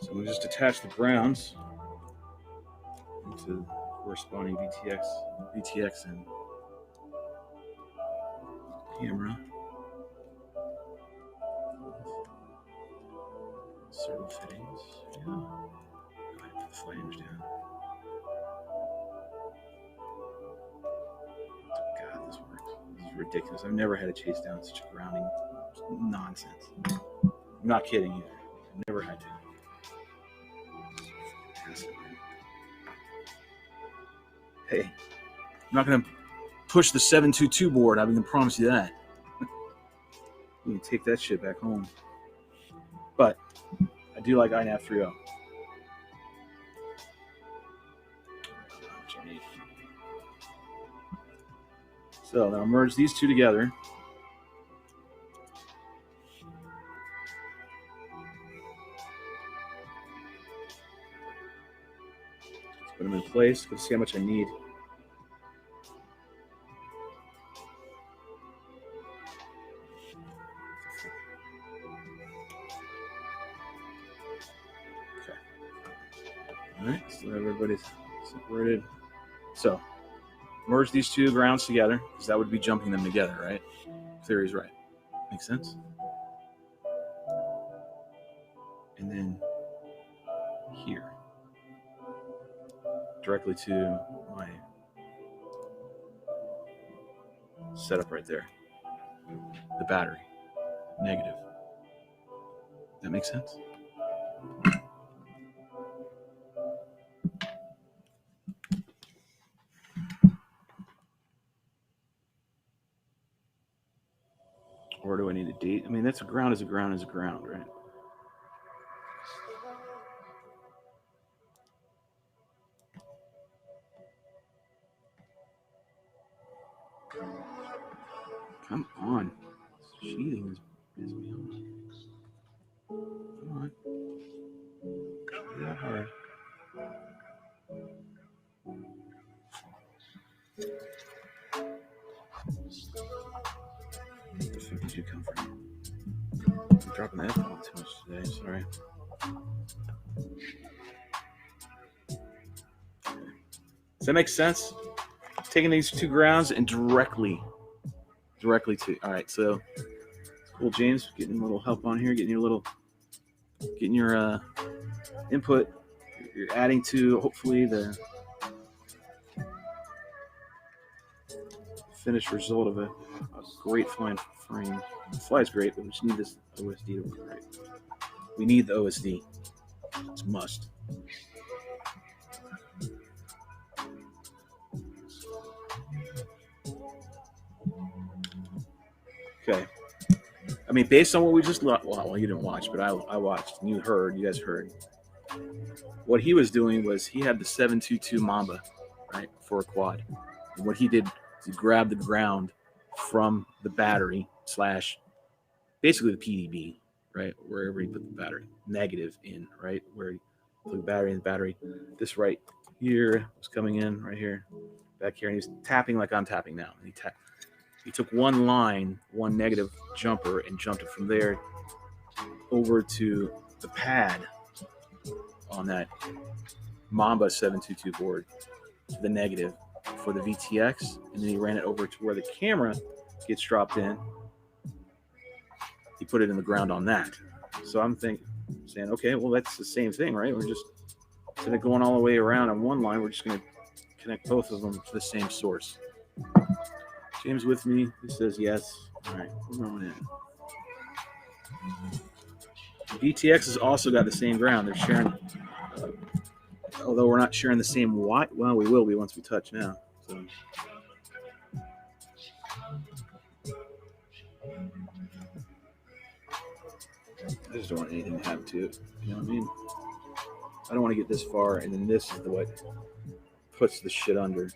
So we'll just attach the grounds into corresponding VTX and camera. Servo fittings. Yeah. I put the flange down. God, this works. This is ridiculous. I've never had to chase down such a grounding nonsense. I'm not kidding either. I've never had to. Hey, I'm not going to push the 722 board. I can promise you that. You can take that shit back home. But I do like INAV 3.0. So now merge these two together. Let's put them in place. Let's see how much I need. Okay. All right, so everybody's separated. So merge these two grounds together, because that would be jumping them together, right? Theory's right. Makes sense? And then here, directly to my setup right there. The battery, negative. That makes sense? Or do I need a date? I mean, that's a ground is a ground is a ground, right? Come on. Cheating is pissing me off. Come on. Not hard. Where the fuck did you come from? I'm dropping the F-bomb too much today, sorry. Does that make sense? Taking these two grounds and directly to. All right, so cool, James, getting a little help on here, getting your input. You're adding to hopefully the finished result of a great flying frame. The fly's great, but we just need this OSD to work right. We need the OSD. It's a must. Okay. I mean, based on what we just well, you didn't watch, but I watched and you guys heard. What he was doing was he had the 722 Mamba, right, for a quad. And what he did is he grabbed the ground from the battery / basically the PDB, right, wherever he put the battery, negative in, right, where he put the battery in the battery. This right here was coming in right here, back here, and he's tapping like I'm tapping now. And he took one line, one negative jumper, and jumped it from there over to the pad on that Mamba 722 board, the negative for the VTX, and then he ran it over to where the camera gets dropped in. He put it in the ground on that. So I'm saying, okay, well, that's the same thing, right? We're just, instead of going all the way around on one line, we're just going to connect both of them to the same source. James with me? He says yes. All right, we're going in. VTX has also got the same ground. They're sharing, although we're not sharing the same watt. Well, we will be once we touch now. So. I just don't want anything to happen to it. You know what I mean? I don't want to get this far, and then this is what puts the shit under.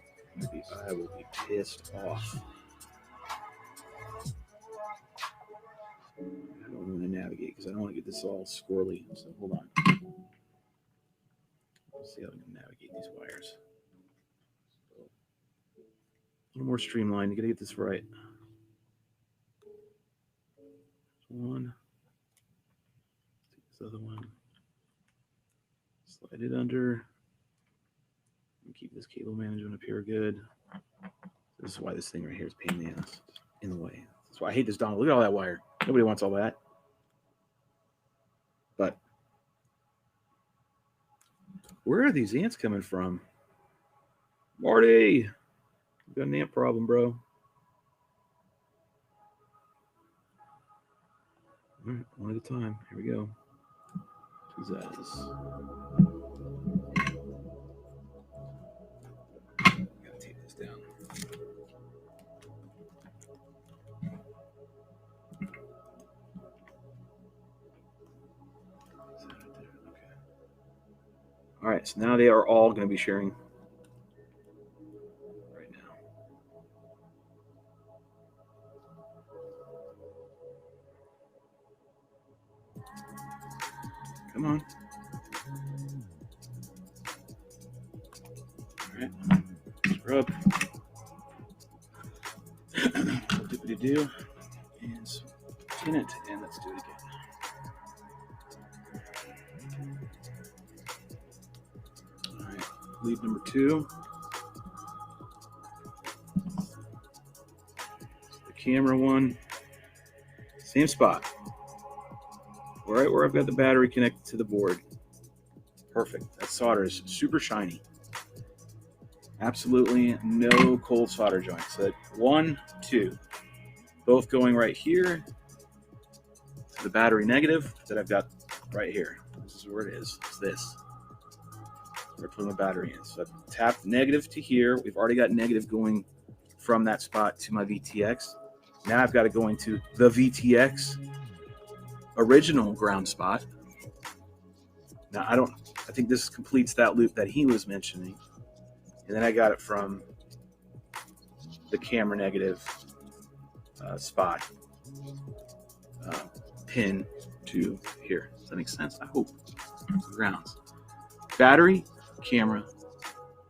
I will be pissed off. I don't want to navigate because I don't want to get this all squirrely. So hold on. Let's see how we can navigate these wires. A little more streamlined. You got to get this right. One. Take this other one. Slide it under. And keep this cable management up here good. This is why this thing right here is a pain in the ass. In the way. That's why I hate this dongle. Look at all that wire. Nobody wants all that. But where are these ants coming from? Marty! We've got an ant problem, bro. All right, one at a time. Here we go. Jesus. Gotta take this down. All right, so now they are all going to be sharing right now. Come on. All right, scrub. Do and spin it, and let's do it again. All right, lead number 2. The camera one, same spot. Right where I've got the battery connected to the board. Perfect. That solder is super shiny. Absolutely no cold solder joints. So 1, 2. Both going right here to the battery negative that I've got right here. This is where it is. It's this. We're putting the battery in. So I've tapped negative to here. We've already got negative going from that spot to my VTX. Now I've got to go into the VTX original ground spot. Now I think this completes that loop that he was mentioning. And then I got it from the camera negative spot pin to here. Does that make sense? I hope. Grounds. Battery, camera,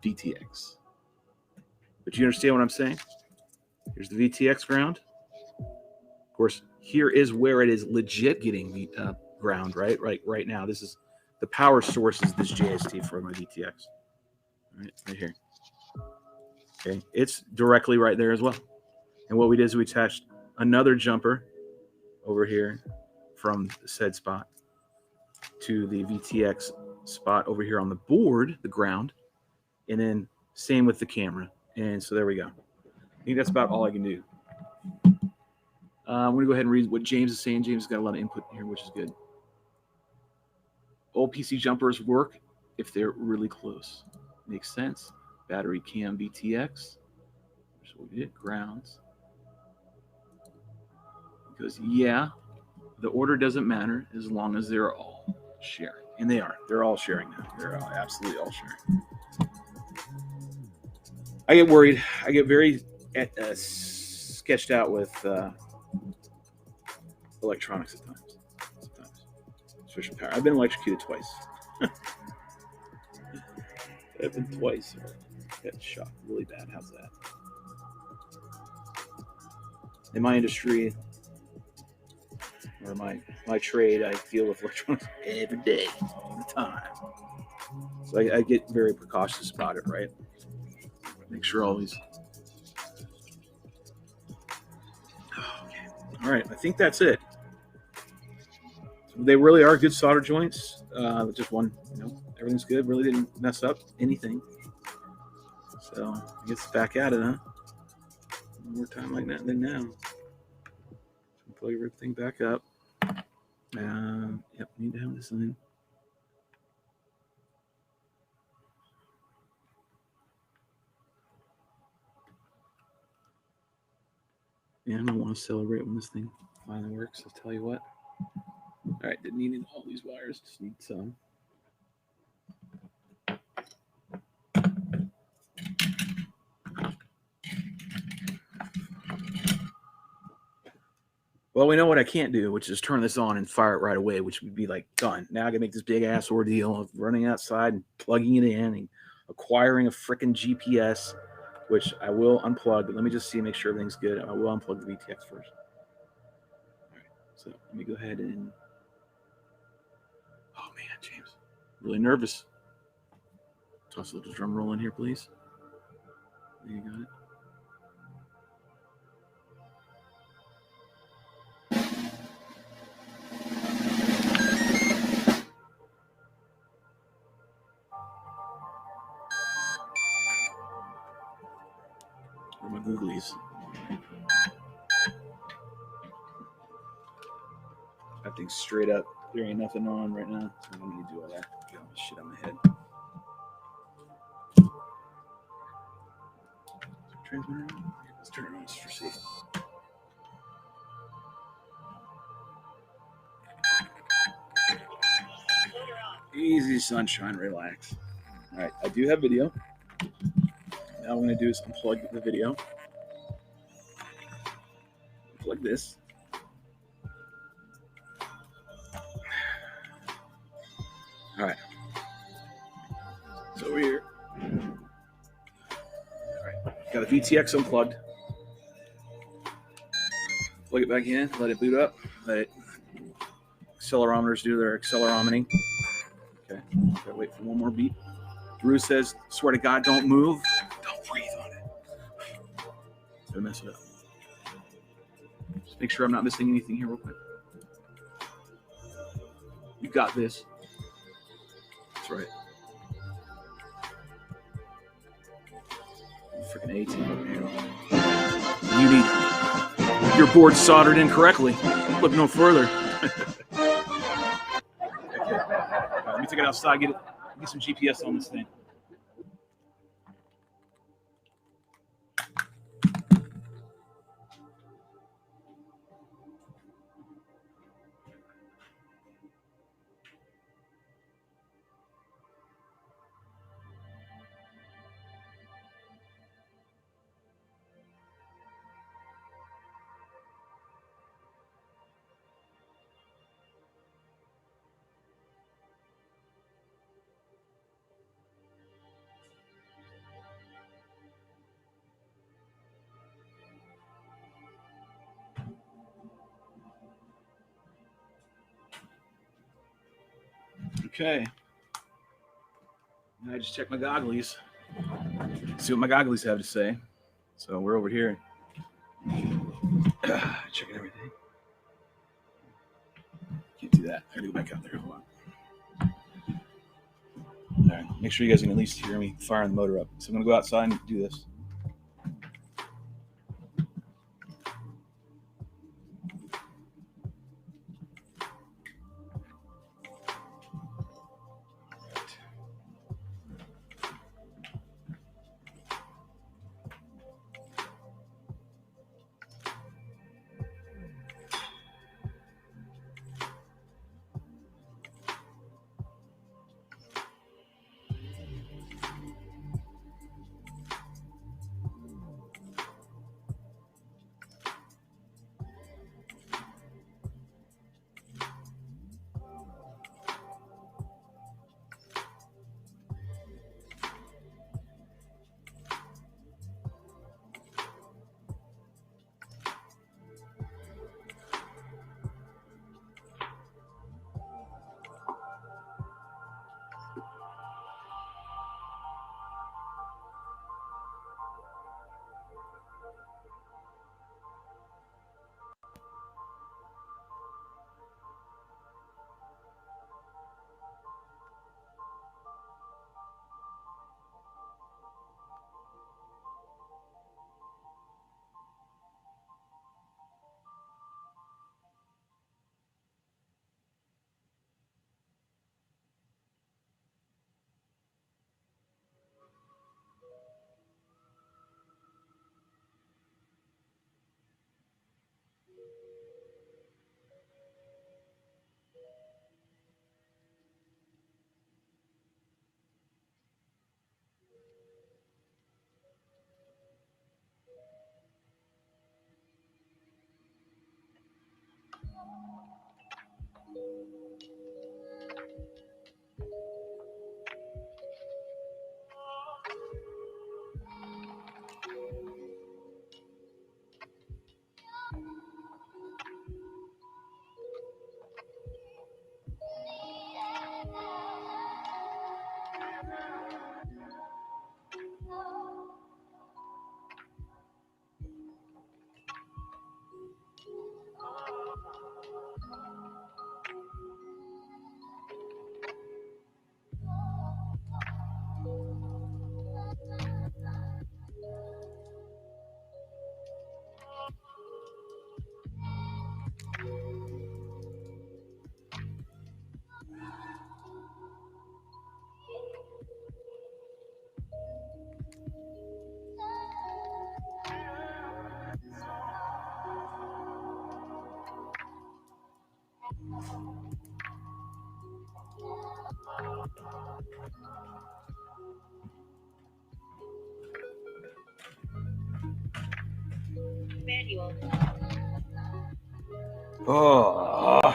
VTX. But you understand what I'm saying? Here's the VTX ground. Of course, here is where it is legit getting ground, right? Right now. This is the power source is this JST for my VTX. Right here. Okay, it's directly right there as well. And what we did is we attached another jumper over here from the said spot to the VTX spot over here on the board, the ground, and then same with the camera. And so there we go. I think that's about all I can do. I'm going to go ahead and read what James is saying. James has got a lot of input here, which is good. Old PC jumpers work if they're really close. Makes sense. Battery cam VTX. Here's what we did. Grounds. Because, yeah, the order doesn't matter as long as they're all sharing. And they are. They're all sharing now. They're absolutely all sharing. I get worried. I get very sketched out with electronics at times. Sometimes. Especially power. I've been electrocuted twice. I've been twice. Got shocked really bad. How's that? In my industry, or my trade, I deal with electronics every day, all the time. So I get very precautious about it, right? Make sure always. Okay. All right. I think that's it. They really are good solder joints. Just one, everything's good. Really didn't mess up anything. So I guess back at it, huh? One more time like that than now. Plug everything back up. Yep, need to have this in. Yeah, I don't want to celebrate when this thing finally works. I'll tell you what. All right, didn't need all these wires. Just need some. Well, we know what I can't do, which is turn this on and fire it right away, which would be like done. Now I got to make this big ass ordeal of running outside and plugging it in and acquiring a freaking GPS, which I will unplug. But let me just see, make sure everything's good. I will unplug the VTX first. All right, so let me go ahead and. Oh man, James, really nervous. Toss a little drum roll in here, please. There you got it. Where are my googlies? That thing's straight up. There ain't nothing on right now. So I don't need to do all that. Get all this shit on my head. Transmitter on? Let's turn it on just for safety. Easy sunshine, relax. All right, I do have video. Now what I'm going to do is unplug the video. Plug this. All right. It's over here. All right. Got a VTX unplugged. Plug it back in. Let it boot up. Let it. Accelerometers do their accelerometing. Okay. Gotta wait for one more beat. Drew says, "Swear to God, don't move. Don't breathe on it. Gonna mess it up. Just make sure I'm not missing anything here, real quick. You got this. That's right. Freaking A-team. You need your board soldered in correctly. Look no further." Okay. Let me take it outside. Get some GPS on this thing. Okay. Now I just check my gogglies. See what my gogglies have to say. So we're over here. Checking everything. Can't do that. I gotta go back out there. Hold on. All right. Make sure you guys can at least hear me firing the motor up. So I'm gonna go outside and do this.
Manual.
Oh.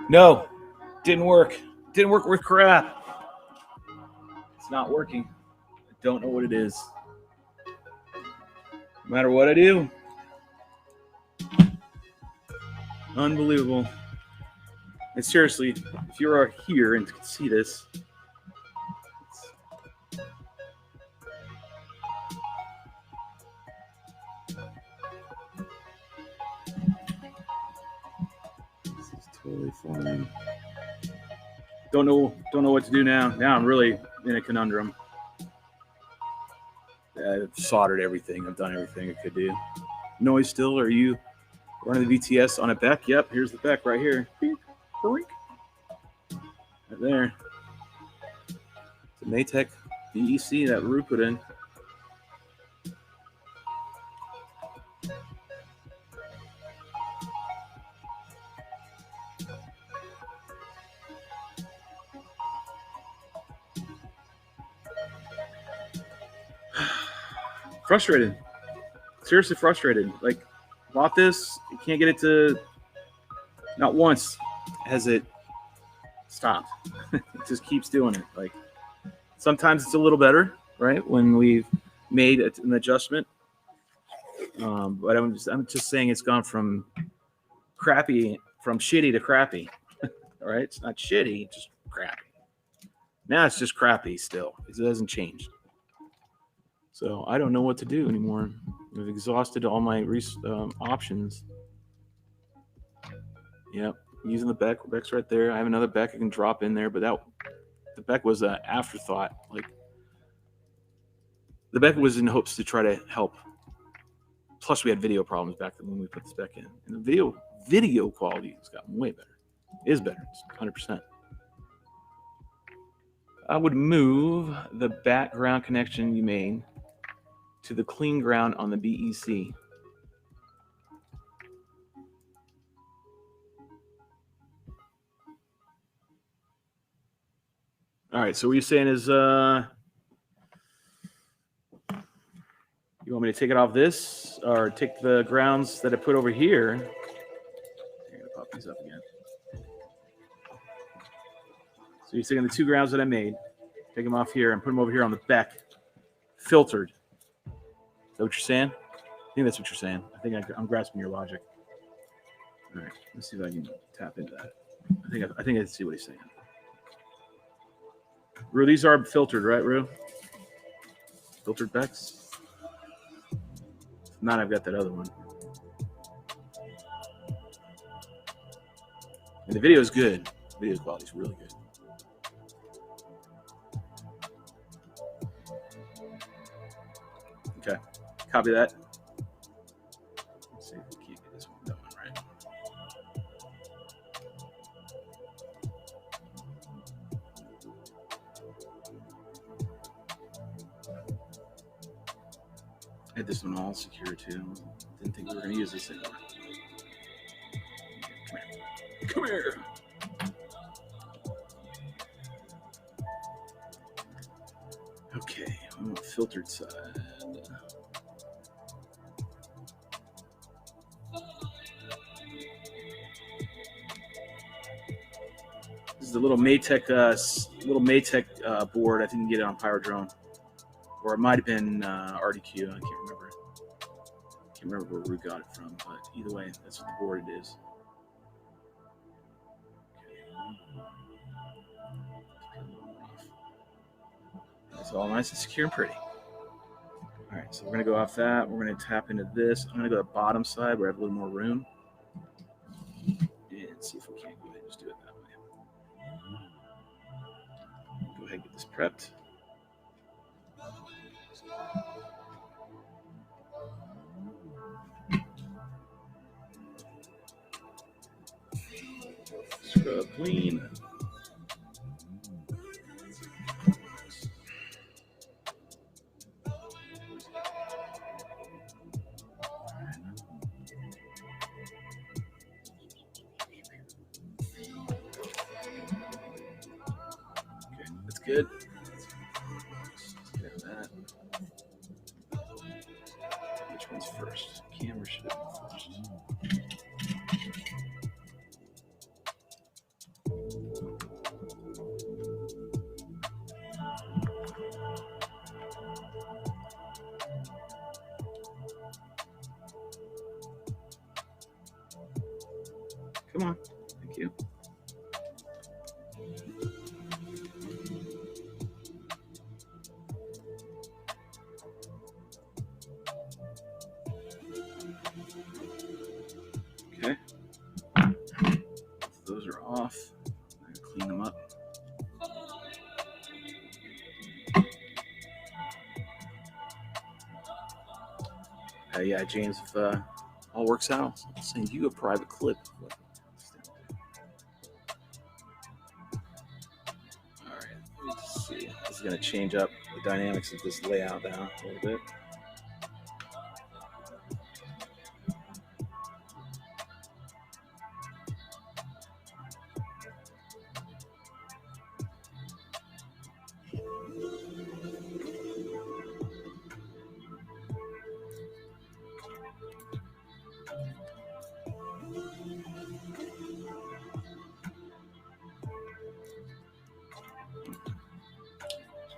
No, didn't work. Didn't work with crap. It's not working. I don't know what it is. No matter what I do. Unbelievable. And seriously, if you are here and can see this, this is totally fine. Don't know what to do now. Now I'm really in a conundrum. I've soldered everything. I've done everything I could do. Noise still? Are you running the VTS on a Beck? Yep, here's the Beck right here. Right there. The Maytech VEC that Rue put in. Frustrated. Seriously frustrated. Like, bought this, can't get it to, not once has it stopped. It just keeps doing it. Like sometimes it's a little better, right? When we've made an adjustment. But I'm just saying it's gone from shitty to crappy. All right, it's not shitty, it's just crappy. Now it's just crappy still. It hasn't changed. So I don't know what to do anymore. I've exhausted all my options. Yep, using the Beck. Beck's right there. I have another Beck I can drop in there, but the Beck was an afterthought. Like the Beck was in hopes to try to help. Plus, we had video problems back when we put this Beck in, and the video quality has gotten way better. It is better. It's 100%. I would move the background connection you made to the clean ground on the BEC. All right, so what you're saying is you want me to take it off this or take the grounds that I put over here? I'm going to pop these up again. So you're taking the two grounds that I made, take them off here and put them over here on the Beck, filtered. Is that what you're saying? I think that's what you're saying. I think I'm grasping your logic. All right, let's see if I can tap into that. I think I see what he's saying. Rue, these are filtered, right, Rue? Filtered Becks? If not, I've got that other one. And the video is good. The video quality is really good. Okay, copy that. Let's see if we can't get this one going right. I had this one all secure too. Didn't think we were going to use this anymore. Come here. Okay, I'm on the filtered side. This is the little Maytech board. I think you can get it on Power Drone, or it might have been RDQ. I can't remember. Can't remember where we got it from, but either way, that's what the board it is. It's all nice and secure and pretty. All right, so we're gonna go off that. We're gonna tap into this. I'm gonna go to the bottom side where I have a little more room, and see if we can't go ahead and just do it that way. Go ahead and get this prepped. Scrub clean. Good. Let's get that. Which one's first? Camera should have been first. Come on. Thank you. Okay. Those are off. I'm going to clean them up. Yeah, James, if all works out, I'll send you a private clip. All right, let's see. This is going to change up the dynamics of this layout now a little bit.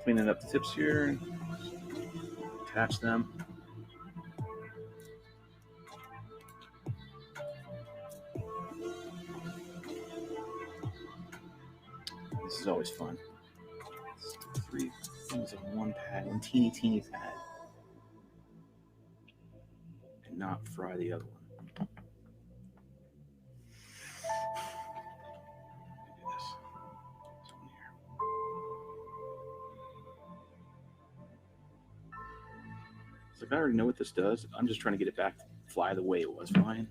cleaning up the tips here. Attach them. This is always fun. 3 things on one pad, one teeny pad, and not fry the other one. Like, I already know what this does. I'm just trying to get it back to fly the way it was flying.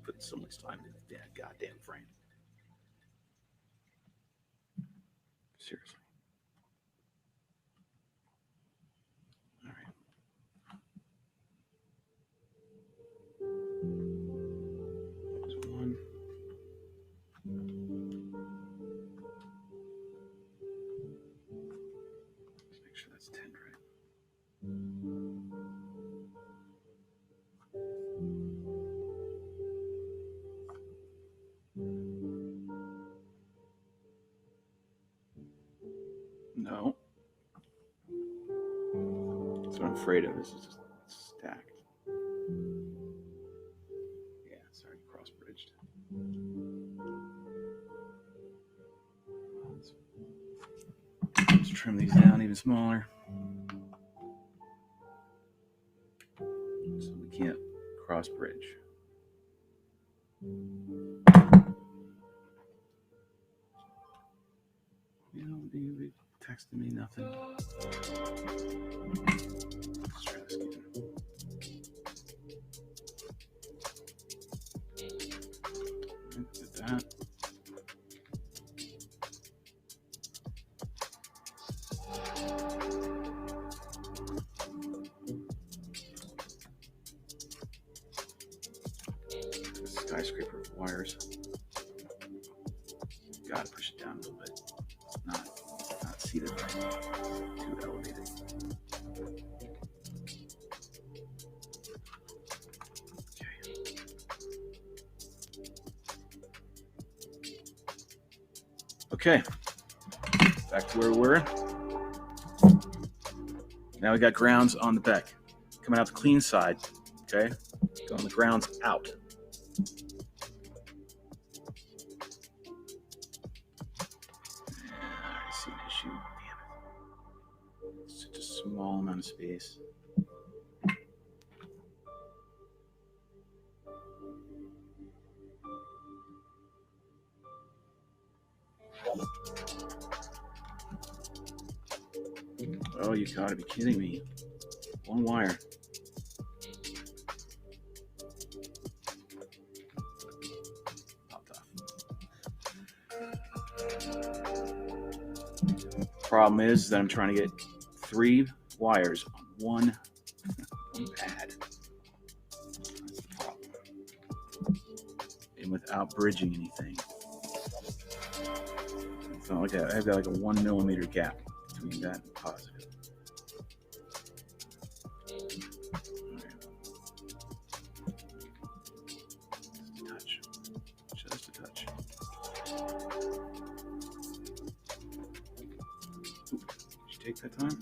Put so much time into that goddamn frame. Seriously. All right. There's one. Let's make sure that's 10 right. No. That's what I'm afraid of. This is just stacked. Yeah, it's already cross-bridged. Let's trim these down even smaller. So we can't cross-bridge. You know, you texted me nothing. Let's try this again. Did that. Skyscraper wires. Gotta push it down a little bit. It's not seated right. Too elevated. Okay. Back to where we were. Now we got grounds on the back. Coming out the clean side. Okay. Going the grounds out. I see an issue. Damn it. It's such a small amount of space. Oh, you gotta be kidding me. One wire. Popped off. Problem is that I'm trying to get 3 wires on one pad. That's the problem. And without bridging anything. It's not like I've got like a 1 millimeter gap between that and positive. Just a touch. Ooh, did you take that time?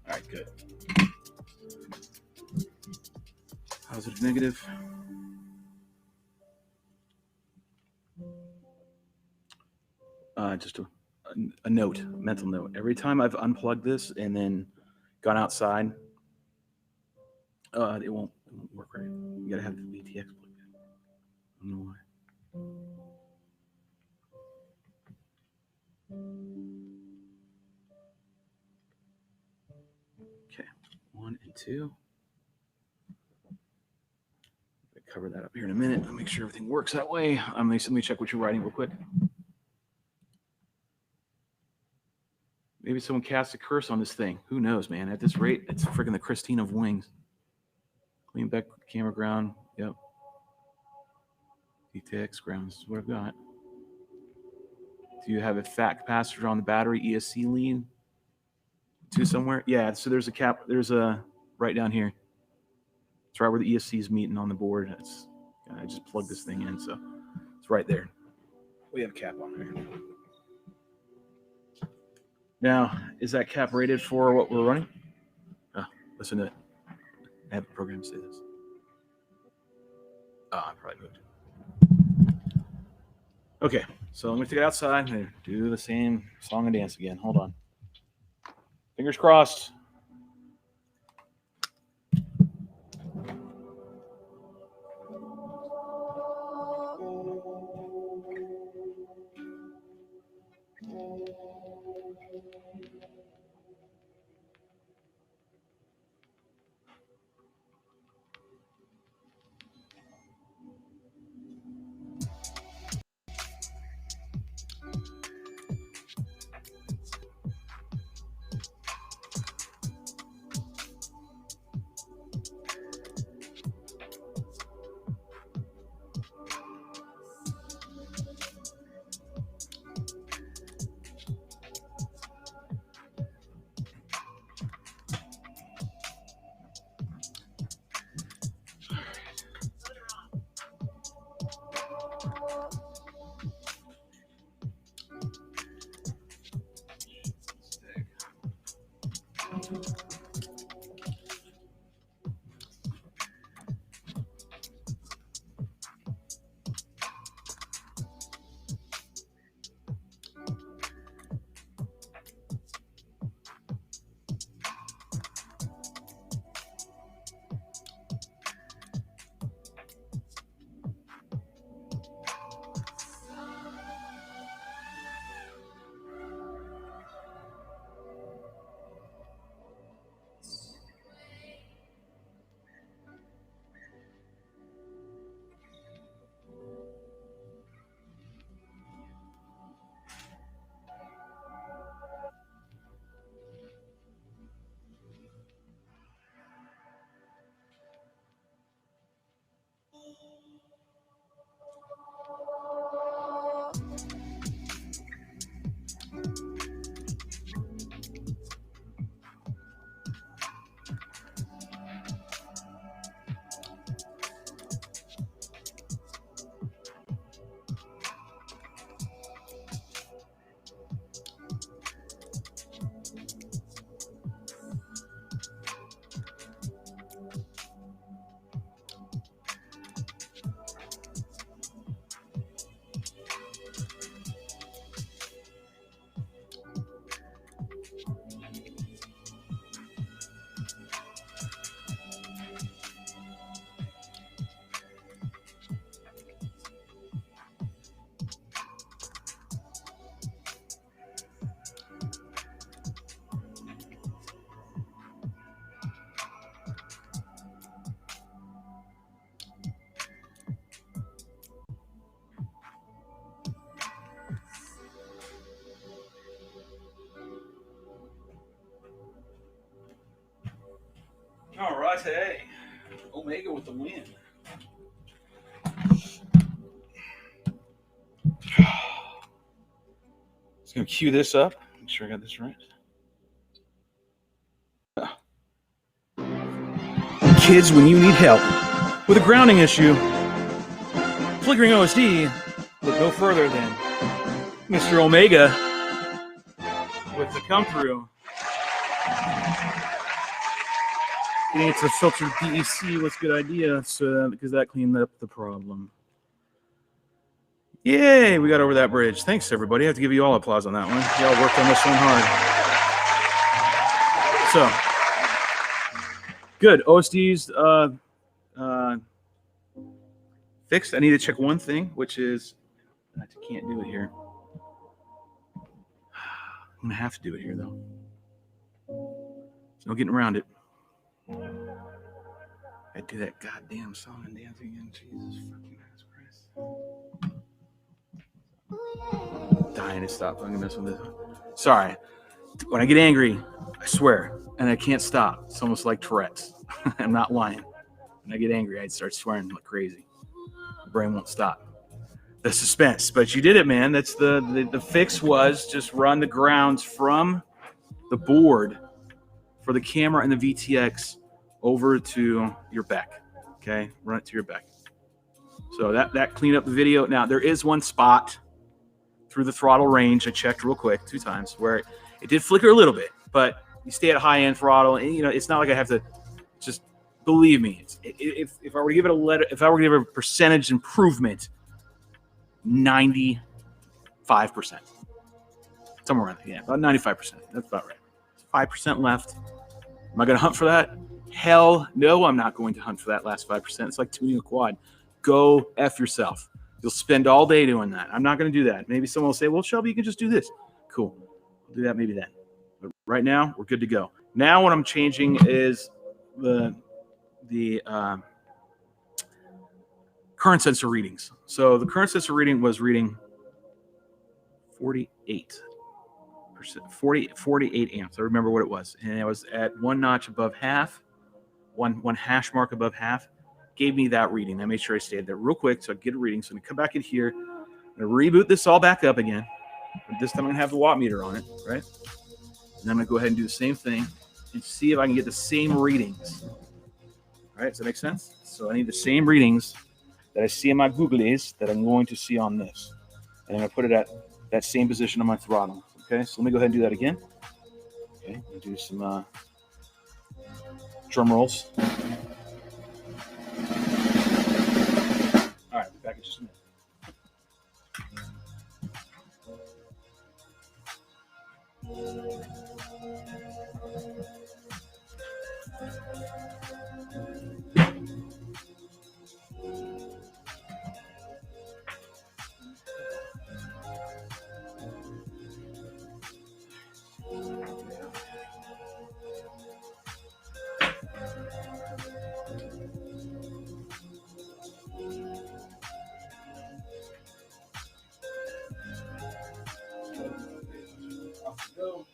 All right, good. Positive, negative. Just a note, a mental note. Every time I've unplugged this and then gone outside, it won't work right. You gotta have the VTX plugged in. I don't know why. Okay, 1 and 2. I'll cover that up here in a minute. I'll make sure everything works that way. Let me check what you're writing real quick. Maybe someone cast a curse on this thing. Who knows, man? At this rate, it's freaking the Christine of wings. Clean back camera ground. Yep. VTX ground. This is what I've got. Do you have a fat capacitor on the battery? ESC lean to somewhere? Yeah. So there's a cap. There's a right down here. It's right where the ESC is meeting on the board. I just plugged this thing in, so it's right there. We have a cap on there. Now, is that cap rated for what we're running? Oh, listen to it. I have a program to say this. Oh, I probably moved. Okay, so I'm going to take it outside and do the same song and dance again. Hold on. Fingers crossed. All right, hey. Omega with the win. Just going to cue this up. Make sure I got this right. Kids, when you need help with a grounding issue, flickering OSD, look no further than Mr. Omega with the come through. It's a filtered DEC. What's a good idea? So because that cleaned up the problem. Yay, we got over that bridge. Thanks, everybody. I have to give you all applause on that one. Y'all worked on this one hard. So, good. OSD's fixed. I need to check one thing, which is I can't do it here. I'm going to have to do it here, though. There's no getting around it. I do that goddamn song and dance again. Jesus fucking Christ. Dying to stop fucking messing with this. Sorry. When I get angry, I swear, and I can't stop. It's almost like Tourette's. I'm not lying. When I get angry, I start swearing like crazy. My brain won't stop. The suspense. But you did it, man. That's the fix was just run the grounds from the board for the camera and the VTX over to your back. Okay, run it to your back. So that cleaned up the video. Now there is one spot through the throttle range I checked real quick 2 times where It did flicker a little bit, but you stay at high end throttle, and it's not like I have to. Just believe me. If I were to give it if I were to give it a percentage improvement, 95%, somewhere around there. Yeah, about 95%. That's about right. 5% left. Am I going to hunt for that? Hell no, I'm not going to hunt for that last 5%. It's like tuning a quad. Go F yourself. You'll spend all day doing that. I'm not going to do that. Maybe someone will say, well, Shelby, you can just do this. Cool. I'll do that maybe then. But right now, we're good to go. Now what I'm changing is the current sensor readings. So the current sensor reading was reading 48%, 48 amps. I remember what it was. And it was at one notch above half, one hash mark above half. Gave me that reading. I made sure I stayed there real quick so I get a reading. So I'm going to come back in here. I'm going to reboot this all back up again. But this time I'm going to have the watt meter on it, right? And I'm going to go ahead and do the same thing and see if I can get the same readings. All right, does that make sense? So I need the same readings that I see in my Googlies that I'm going to see on this. And I'm going to put it at that same position on my throttle. Okay, so let me go ahead and do that again. Okay, and do some drum rolls. All right, we're back in just a minute. Go.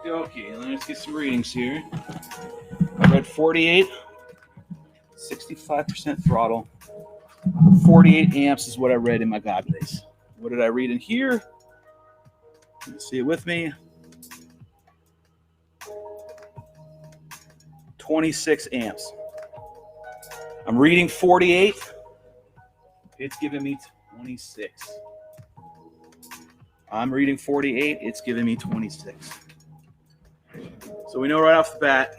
Okay, let's get some readings here. I read 48, 65% throttle. 48 amps is what I read in my goggles. What did I read in here? Let's see it with me. 26 amps. I'm reading 48. It's giving me 26. I'm reading 48. It's giving me 26. So we know right off the bat,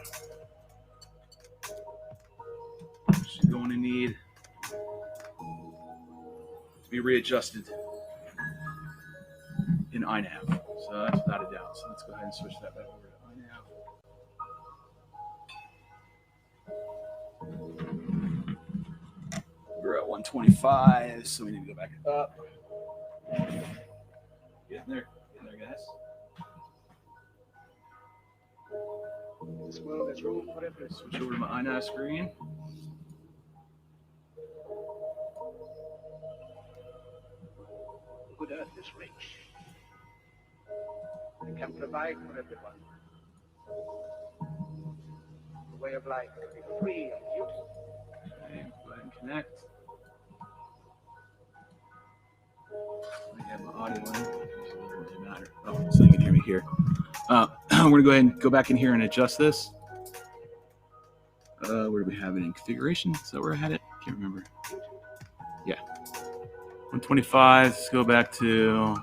she's going to need to be readjusted in iNav. So that's without a doubt. So let's go ahead and switch that back over to iNav. We're at 125, so we need to go back up. Get in there, guys.
this world, there's room for everyone.
Switch over to my iNav screen.
Good earth is rich. It can provide for everyone. The way of life can be free and beautiful.
Okay, go ahead and connect. I have my audio in. So it doesn't really matter. Oh, so you can hear me here. We're gonna go ahead and go back in here and adjust this. Where do we have it in configuration? Is that where I had it? Can't remember. Yeah. 125. Let's go back to.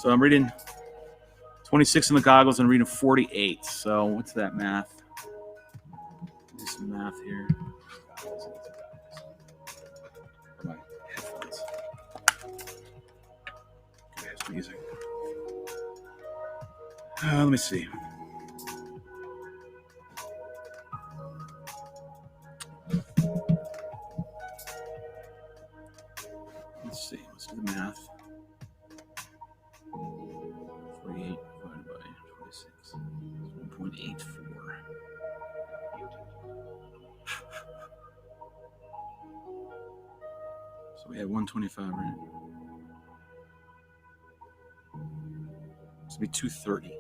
So I'm reading 26 in the goggles and reading 48. So what's that math? Do some math here. My headphones. Okay, it's music. Let me see. Let's see. Let's do the math. 48 divided by 26. 1.84. So we had 125, right? This would be 230.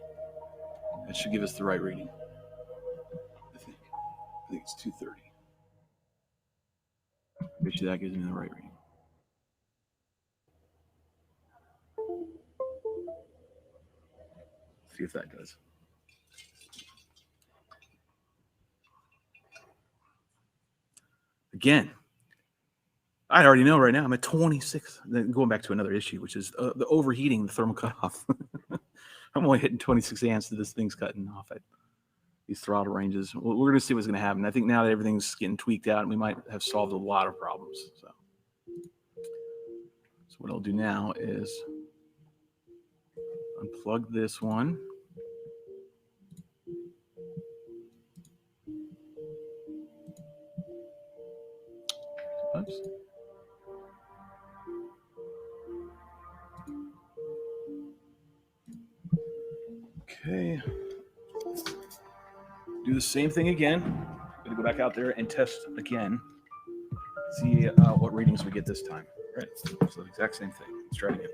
That should give us the right reading. I think it's 230. Bet you that gives me the right reading. See if that does. Again, I already know right now I'm at 26. Then going back to another issue, which is the overheating, the thermal cutoff. I'm only hitting 26 amps to this thing's cutting off at these throttle ranges. We're going to see what's going to happen. I think now that everything's getting tweaked out, we might have solved a lot of problems. So what I'll do now is unplug this one. Oops. Okay. Do the same thing again. I'm going to go back out there and test again. See what readings we get this time. All right. So the exact same thing. Let's try it again.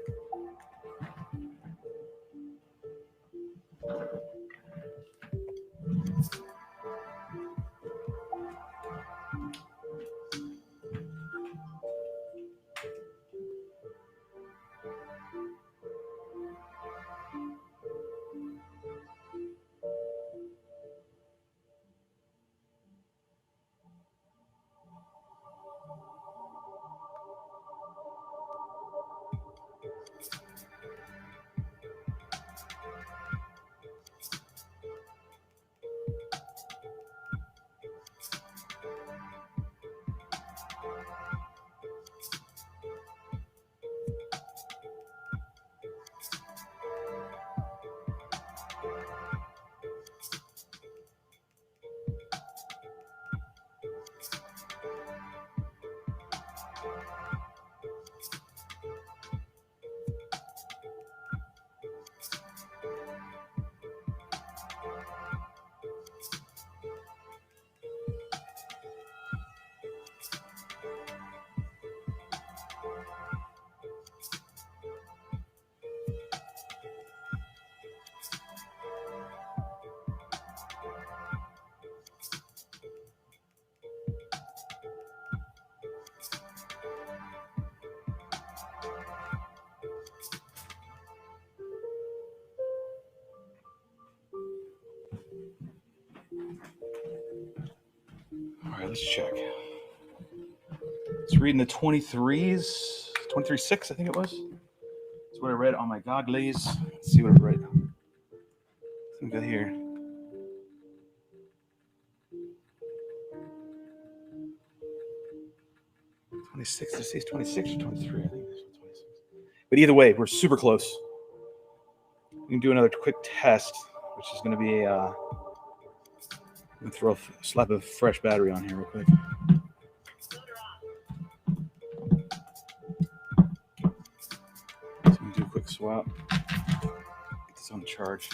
All right, let's check. It's reading the 23s, 23.6, I think it was. That's what I read on my goggles. Let's see what I read. What we got here. $26. Did it say it's 26 or 23? I think it's 26. But either way, we're super close. We can do another quick test, which is going to be I'm going to throw a slap of fresh battery on here real quick. So I'm going to do a quick swap. Get this on charge.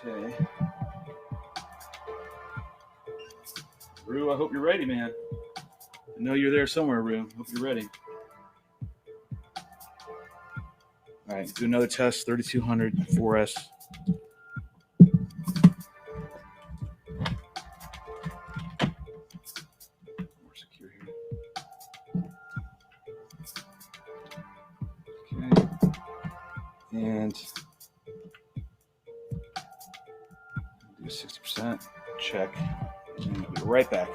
Okay. Rue, I hope you're ready, man. I know you're there somewhere, Rue. Hope you're ready. All right, do another test, 3200 4S. More secure here. Okay. And do 60%. Check. And we'll be right back.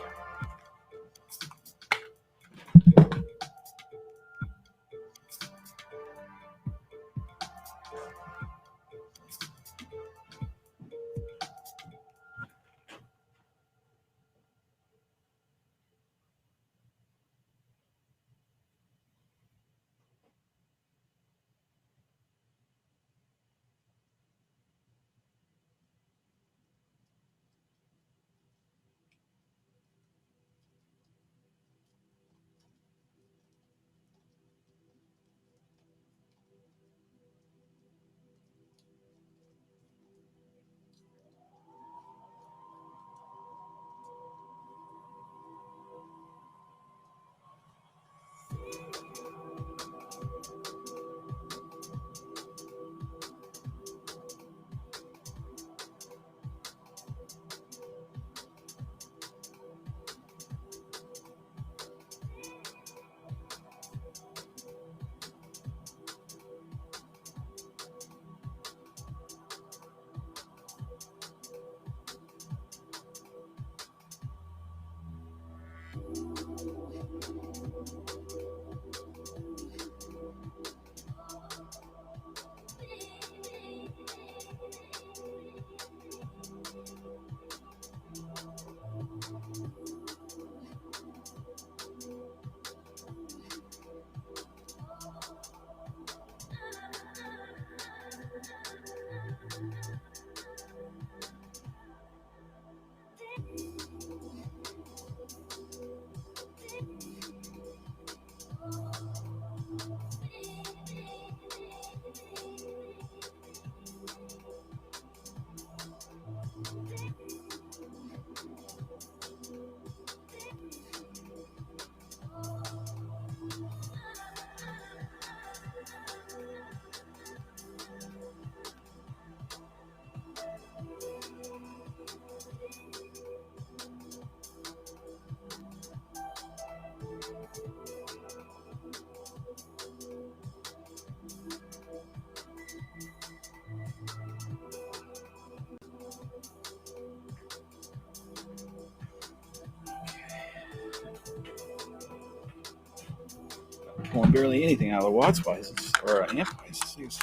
Pulling barely anything out of the watt spices or amp spices.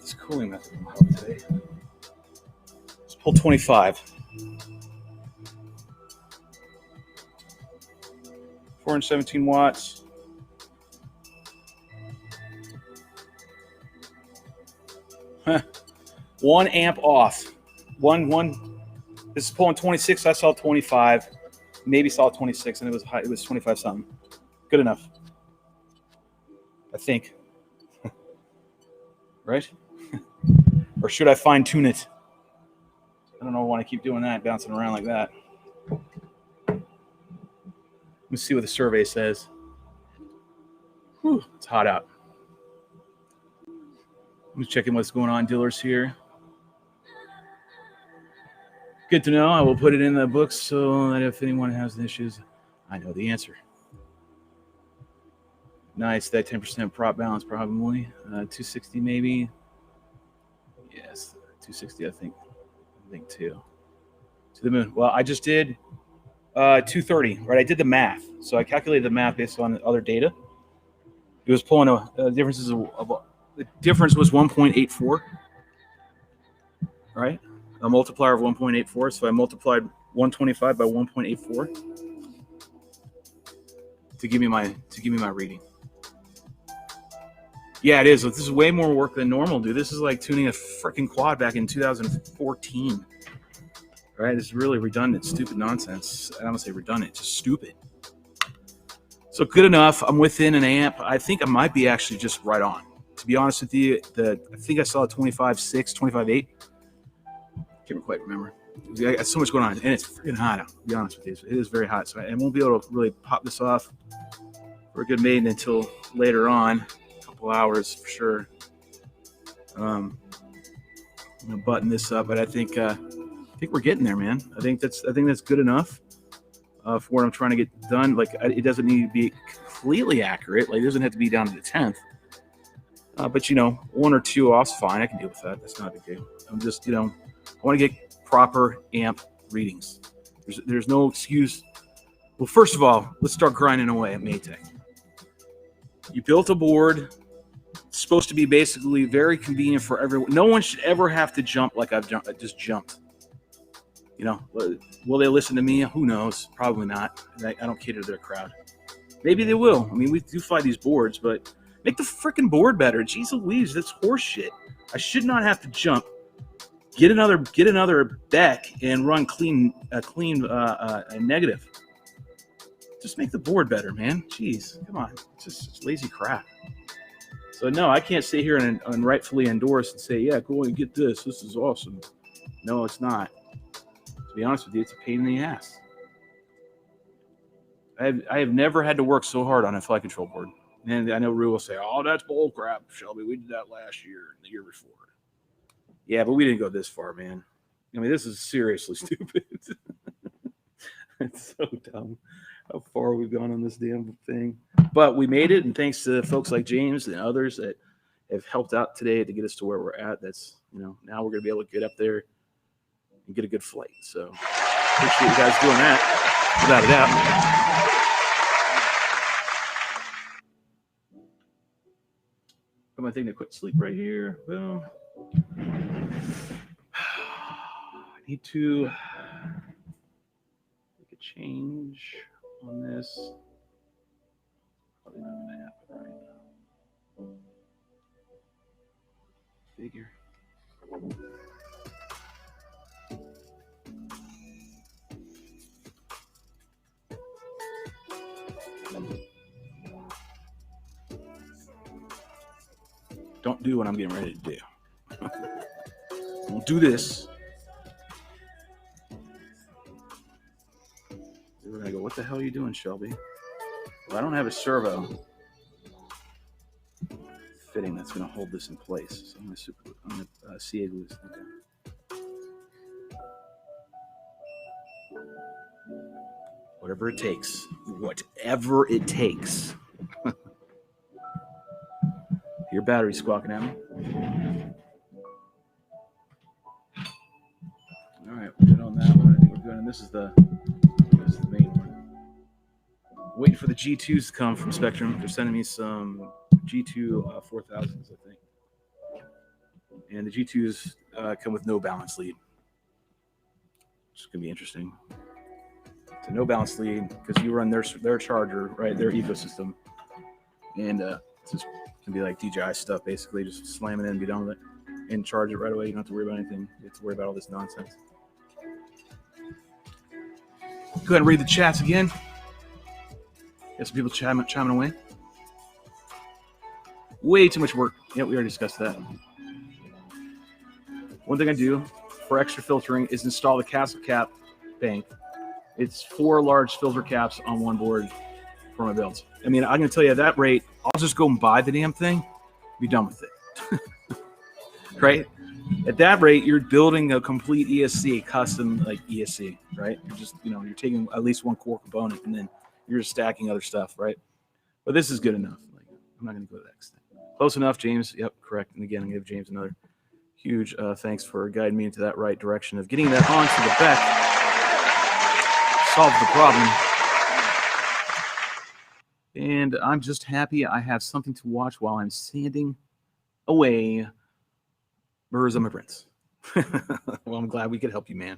This cooling method will help today. Let's pull 25. 417 watts. Huh. 1 amp off. One. This is pulling 26. I saw 25. Maybe saw 26, and it was high. It was 25 something. Good enough, I think. Right? Or should I fine tune it? I don't know. I want to keep doing that, bouncing around like that. Let's see what the survey says. Whew, it's hot out. Let me check in what's going on, dealers here. Good to know. I will put it in the books so that if anyone has issues, I know the answer. Nice, that 10% prop balance probably. 260 maybe. Yes, 260 I think too. To the moon. Well, I just did 230, right? I did the math. So I calculated the math based on other data. It was pulling the difference was 1.84, right? A multiplier of 1.84. So I multiplied 125 by 1.84 to give me my reading. Yeah, it is. This is way more work than normal, dude. This is like tuning a freaking quad back in 2014. Right? It's really redundant, stupid nonsense. I don't say redundant, just stupid. So good enough. I'm within an amp. I think I might be actually just right on, To be honest with you, I think I saw a 25.6, 25.8. Can't quite remember. I got so much going on, and it's freaking hot out. To be honest with you, it is very hot. So I won't be able to really pop this off for a good maiden until later on, a couple hours for sure. I'm gonna button this up, but I think we're getting there, man. I think that's good enough for what I'm trying to get done. Like, it doesn't need to be completely accurate. Like, it doesn't have to be down to the 10th. But you know, 1 or 2 off's fine. I can deal with that. That's not a big deal. I'm just, I want to get proper amp readings. There's no excuse. Well, first of all, let's start grinding away at Maytech. You built a board. It's supposed to be basically very convenient for everyone. No one should ever have to jump like I just jumped. Will they listen to me? Who knows? Probably not. I don't cater to their crowd. Maybe they will. I mean, we do fly these boards, but make the freaking board better. Jeez Louise, that's horse shit. I should not have to jump. Get another deck and run a clean negative. Just make the board better, man. Jeez, come on. It's just lazy crap. So no, I can't sit here and rightfully endorse and say, yeah, go and get this. This is awesome. No, it's not. To be honest with you, it's a pain in the ass. I have never had to work so hard on a flight control board. And I know Rue will say, oh, that's bull crap, Shelby. We did that last year and the year before. Yeah, but we didn't go this far, man. I mean, this is seriously stupid. It's so dumb how far we've gone on this damn thing. But we made it, and thanks to folks like James and others that have helped out today to get us to where we're at. That's, now we're going to be able to get up there and get a good flight. So appreciate you guys doing that, without a doubt. Put my thing to quit sleep right here. Boom. I need to make a change on this. Probably not going to happen right now. Figure. Don't do what I'm getting ready to do. Don't do this. We're gonna go, what the hell are you doing, Shelby? Well, I don't have a servo fitting that's gonna hold this in place. So I'm gonna CA glue this thing down. Whatever it takes. Whatever it takes. Your battery's squawking at me. All right, we're good on that one. I think we're good. And this is the main one. Waiting for the G2s to come from Spectrum. They're sending me some G2 4000s, I think. And the G2s come with no balance lead. It's going to be interesting. So no balance lead because you run their charger, right? Their ecosystem. And it's just can be like DJI stuff, basically. Just slam it in and be done with it. And charge it right away. You don't have to worry about anything. You have to worry about all this nonsense. Go ahead and read the chats again. Got some people chiming away. Way too much work. Yeah, we already discussed that. One thing I do for extra filtering is install the castle cap bank. It's 4 large filter caps on one board for my builds. I mean, I'm going to tell you at that rate, I'll just go and buy the damn thing, be done with it. Right? At that rate, you're building a complete ESC, custom like ESC, right? You're just, you're taking at least one core component and then you're just stacking other stuff, right? But this is good enough. Like, I'm not going to go to that extent. Close enough, James. Yep, correct. And again, I'm going to give James another huge thanks for guiding me into that right direction of getting that onto the back. Solves the problem. And I'm just happy I have something to watch while I'm sanding away birds on my prints. Well, I'm glad we could help you, man.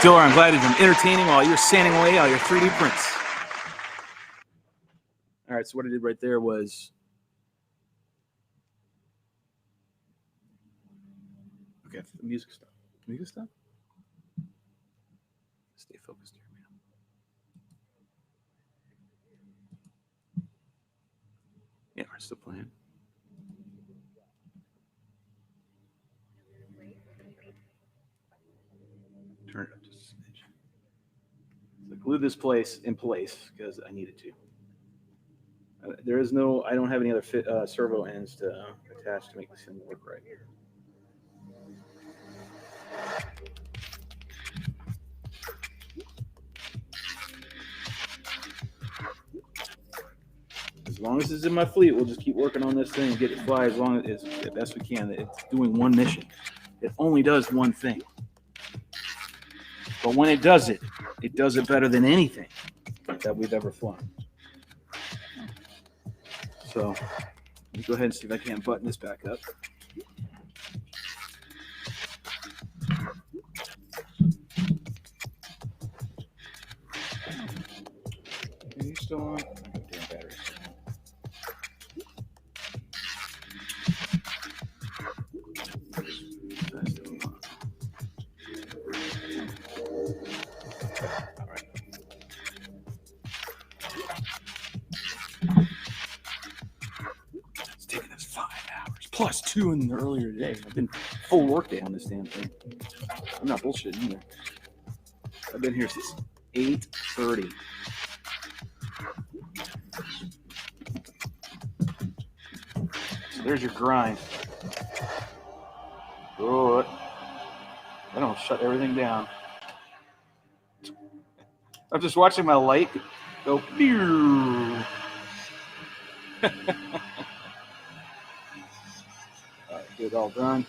Diller, I'm glad it's been entertaining while you're sanding away all your 3D prints. All right, so what I did right there was... Okay, the music stop. Music stop? Stay focused here, man. Yeah, we're still playing. Turn it up just a smidge. So glue this place in place because I needed to. There is no, I don't have any other servo ends to attach to make this thing work right. As long as it's in my fleet, we'll just keep working on this thing and get it fly as long as best we can. It's doing one mission. It only does one thing. But when it does it better than anything that we've ever flown. So let me go ahead and see if I can't button this back up. Are you still on? Damn battery. All right. It's taken us 5 hours plus 2 in the earlier today. I've been full work day on this damn thing. I'm not bullshitting either. I've been here since 8:30. So there's your grind. Good. I don't shut everything down. I'm just watching my light go. All right, get it all done.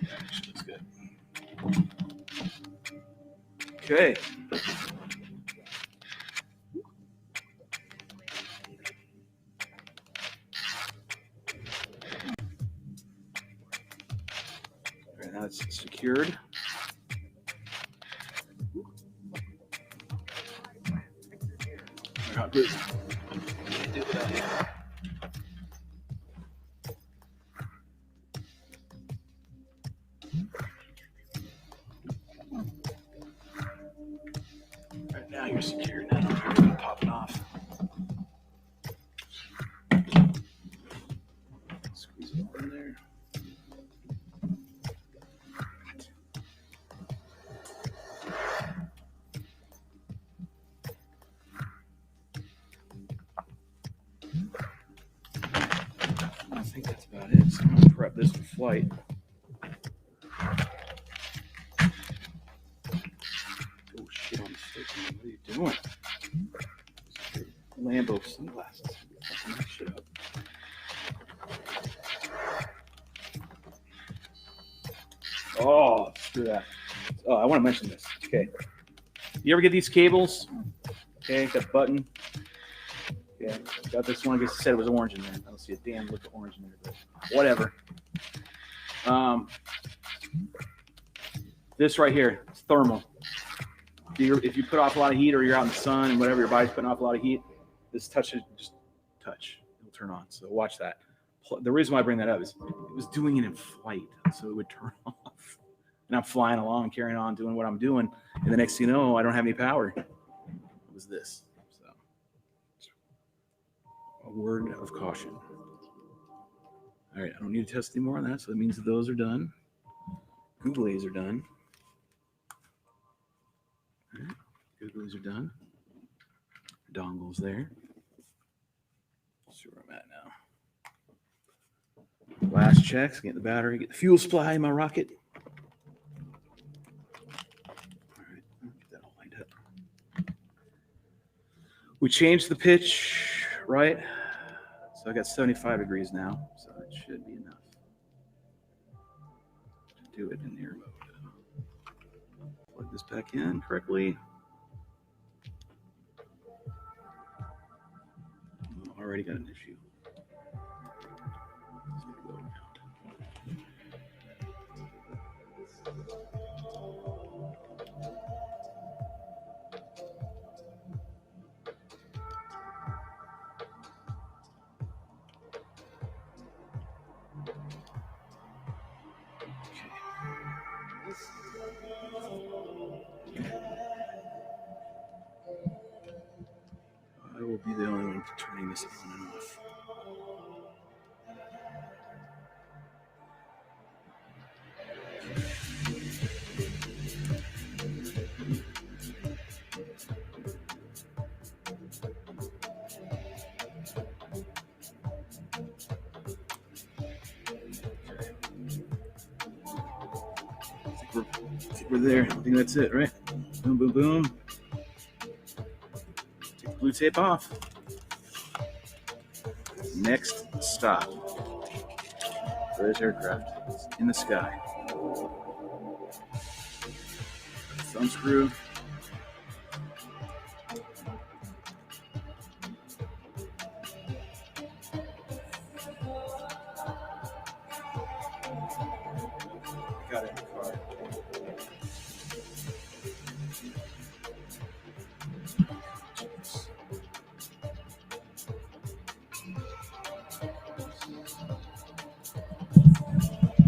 That's good. Okay. All right, now it's secured. Can't do it without you. Right now you're secure. Now you're popping off. Squeeze it all in there. I think that's about it. So I'm gonna prep this for flight. Oh shit on the stick, man. What are you doing? Lambo sunglasses. Fucking that shit up. Oh, screw that. Oh, I want to mention this. Okay. You ever get these cables? Okay, got button. Yeah, got this one. I guess it said it was orange in there. I don't see a damn lick of orange in there, but whatever. This right here, it's thermal. If you put off a lot of heat or you're out in the sun and whatever, your body's putting off a lot of heat, this touches, just touch, it'll turn on. So watch that. The reason why I bring that up is it was doing it in flight, so it would turn off. And I'm flying along, carrying on, doing what I'm doing. And the next thing you know, I don't have any power. It was this. So a word of caution. All right, I don't need to test anymore on that. So that means that those are done. Googlies are done. All right, Googlies are done. Dongle's there. Let's see where I'm at now. Last checks, get the battery, get the fuel supply in my rocket. All right, get that all lined up. We changed the pitch, right? So I got 75 degrees now, so it should be enough to do it in air mode. Plug this back in correctly. Already got an issue. is on and off. I think we're there. I think that's it, right? Boom, boom, boom. Take the blue tape off. Next stop. Where's aircraft? It's in the sky. Thumb screw. Got it in the car.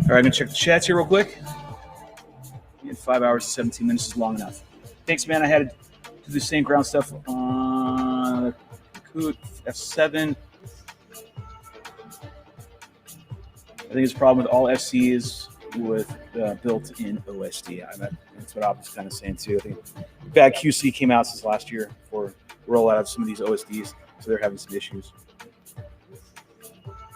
All right, I'm gonna check the chats here real quick. 5 hours and 17 minutes is long enough. Thanks, man. I had to do the same ground stuff on Coot F7. I think it's a problem with all FCs with built-in OSD. That's what I was kind of saying too. I think bad QC came out since last year for rollout of some of these OSDs, so they're having some issues.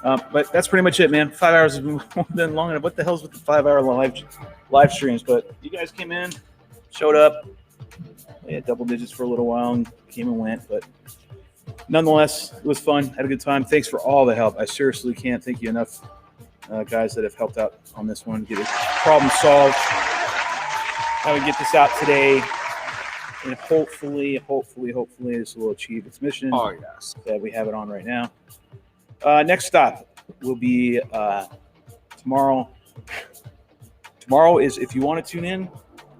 But that's pretty much it, man. 5 hours has been more than long enough. What the hell's with the 5 hour live streams? But you guys came in, showed up. We had double digits for a little while and came and went. But nonetheless, it was fun. Had a good time. Thanks for all the help. I seriously can't thank you enough, guys that have helped out on this one. Get a problem solved. How we get this out today. And hopefully, this will achieve its mission.
Oh, yes.
That we have it on right now. Next stop will be tomorrow. Tomorrow is, if you want to tune in,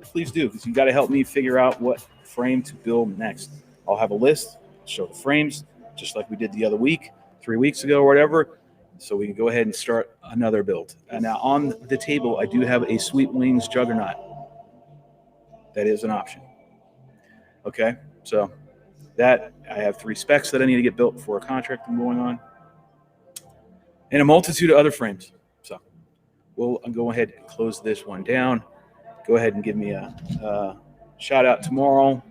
please do, because you got to help me figure out what frame to build next. I'll have a list, show the frames, just like we did the other week, 3 weeks ago or whatever, so we can go ahead and start another build. And now on the table, I do have a Sweet Wings Juggernaut. That is an option. Okay, so that I have 3 specs that I need to get built for a contract I'm going on, and a multitude of other frames. So we'll go ahead and close this one down. Go ahead and give me a shout out tomorrow.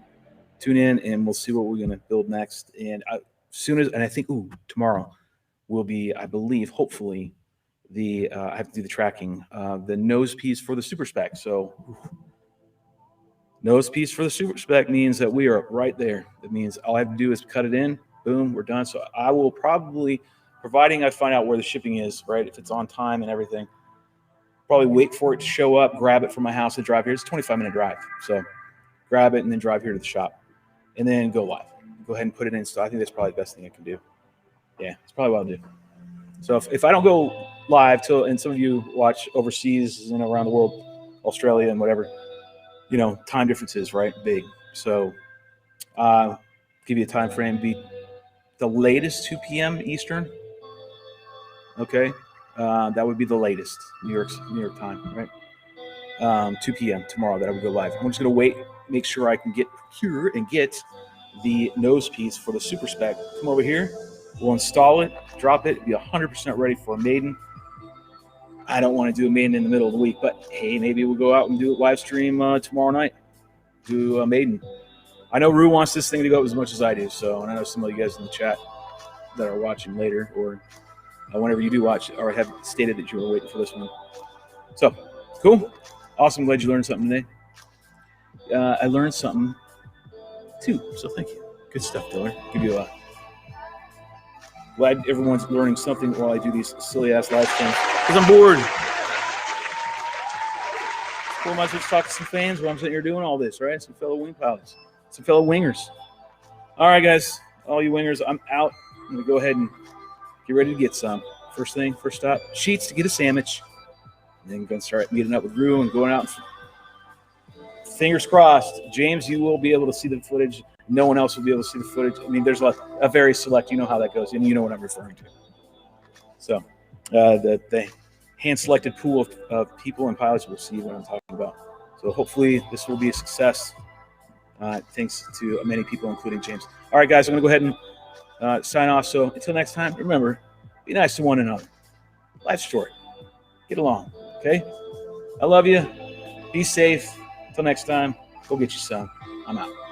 Tune in and we'll see what we're going to build next. And I think tomorrow will be, I believe, hopefully, I have to do the tracking, the nose piece for the Super Spec. So nose piece for the Super Spec means that we are right there. That means all I have to do is cut it in. Boom, we're done. So I will probably, providing I find out where the shipping is, right, if it's on time and everything, probably wait for it to show up, grab it from my house and drive here. It's a 25-minute drive. So grab it and then drive here to the shop and then go live. Go ahead and put it in. So I think that's probably the best thing I can do. Yeah, that's probably what I'll do. So if I don't go live and some of you watch overseas and around the world, Australia and whatever, time differences, right? Big. So give you a time frame, be the latest 2 p.m. Eastern. Okay. That would be the latest New York time, right? 2 p.m. tomorrow that I would go live. I'm just going to wait, make sure I can procure and get the nose piece for the Super Spec. Come over here. We'll install it, drop it, be 100% ready for a maiden. I don't want to do a maiden in the middle of the week, but hey, maybe we'll go out and do a live stream tomorrow night. Do a maiden. I know Rue wants this thing to go as much as I do, so, and I know some of you guys in the chat that are watching later or whenever you do watch or have stated that you were waiting for this one. So, cool. Awesome. Glad you learned something today. I learned something too, so thank you. Good stuff, Diller. Give you a glad everyone's learning something while I do these silly-ass live streams, because I'm bored. Cool, I might as well talk to some fans while I'm sitting here doing all this, right? Some fellow wing pilots, some fellow wingers. All right, guys, all you wingers, I'm out. I'm going to go ahead and get ready to get some. First stop, Sheets to get a sandwich. And then we're going to start meeting up with Rue and going out. Fingers crossed. James, you will be able to see the footage. No one else will be able to see the footage. I mean, there's a very select, you know how that goes, and you know what I'm referring to. So the hand-selected pool of people and pilots will see what I'm talking about. So hopefully this will be a success, thanks to many people, including James. All right, guys, I'm going to go ahead and sign off. So until next time, remember, be nice to one another. Life's short. Get along. Okay? I love you. Be safe. Until next time, go get you some. I'm out.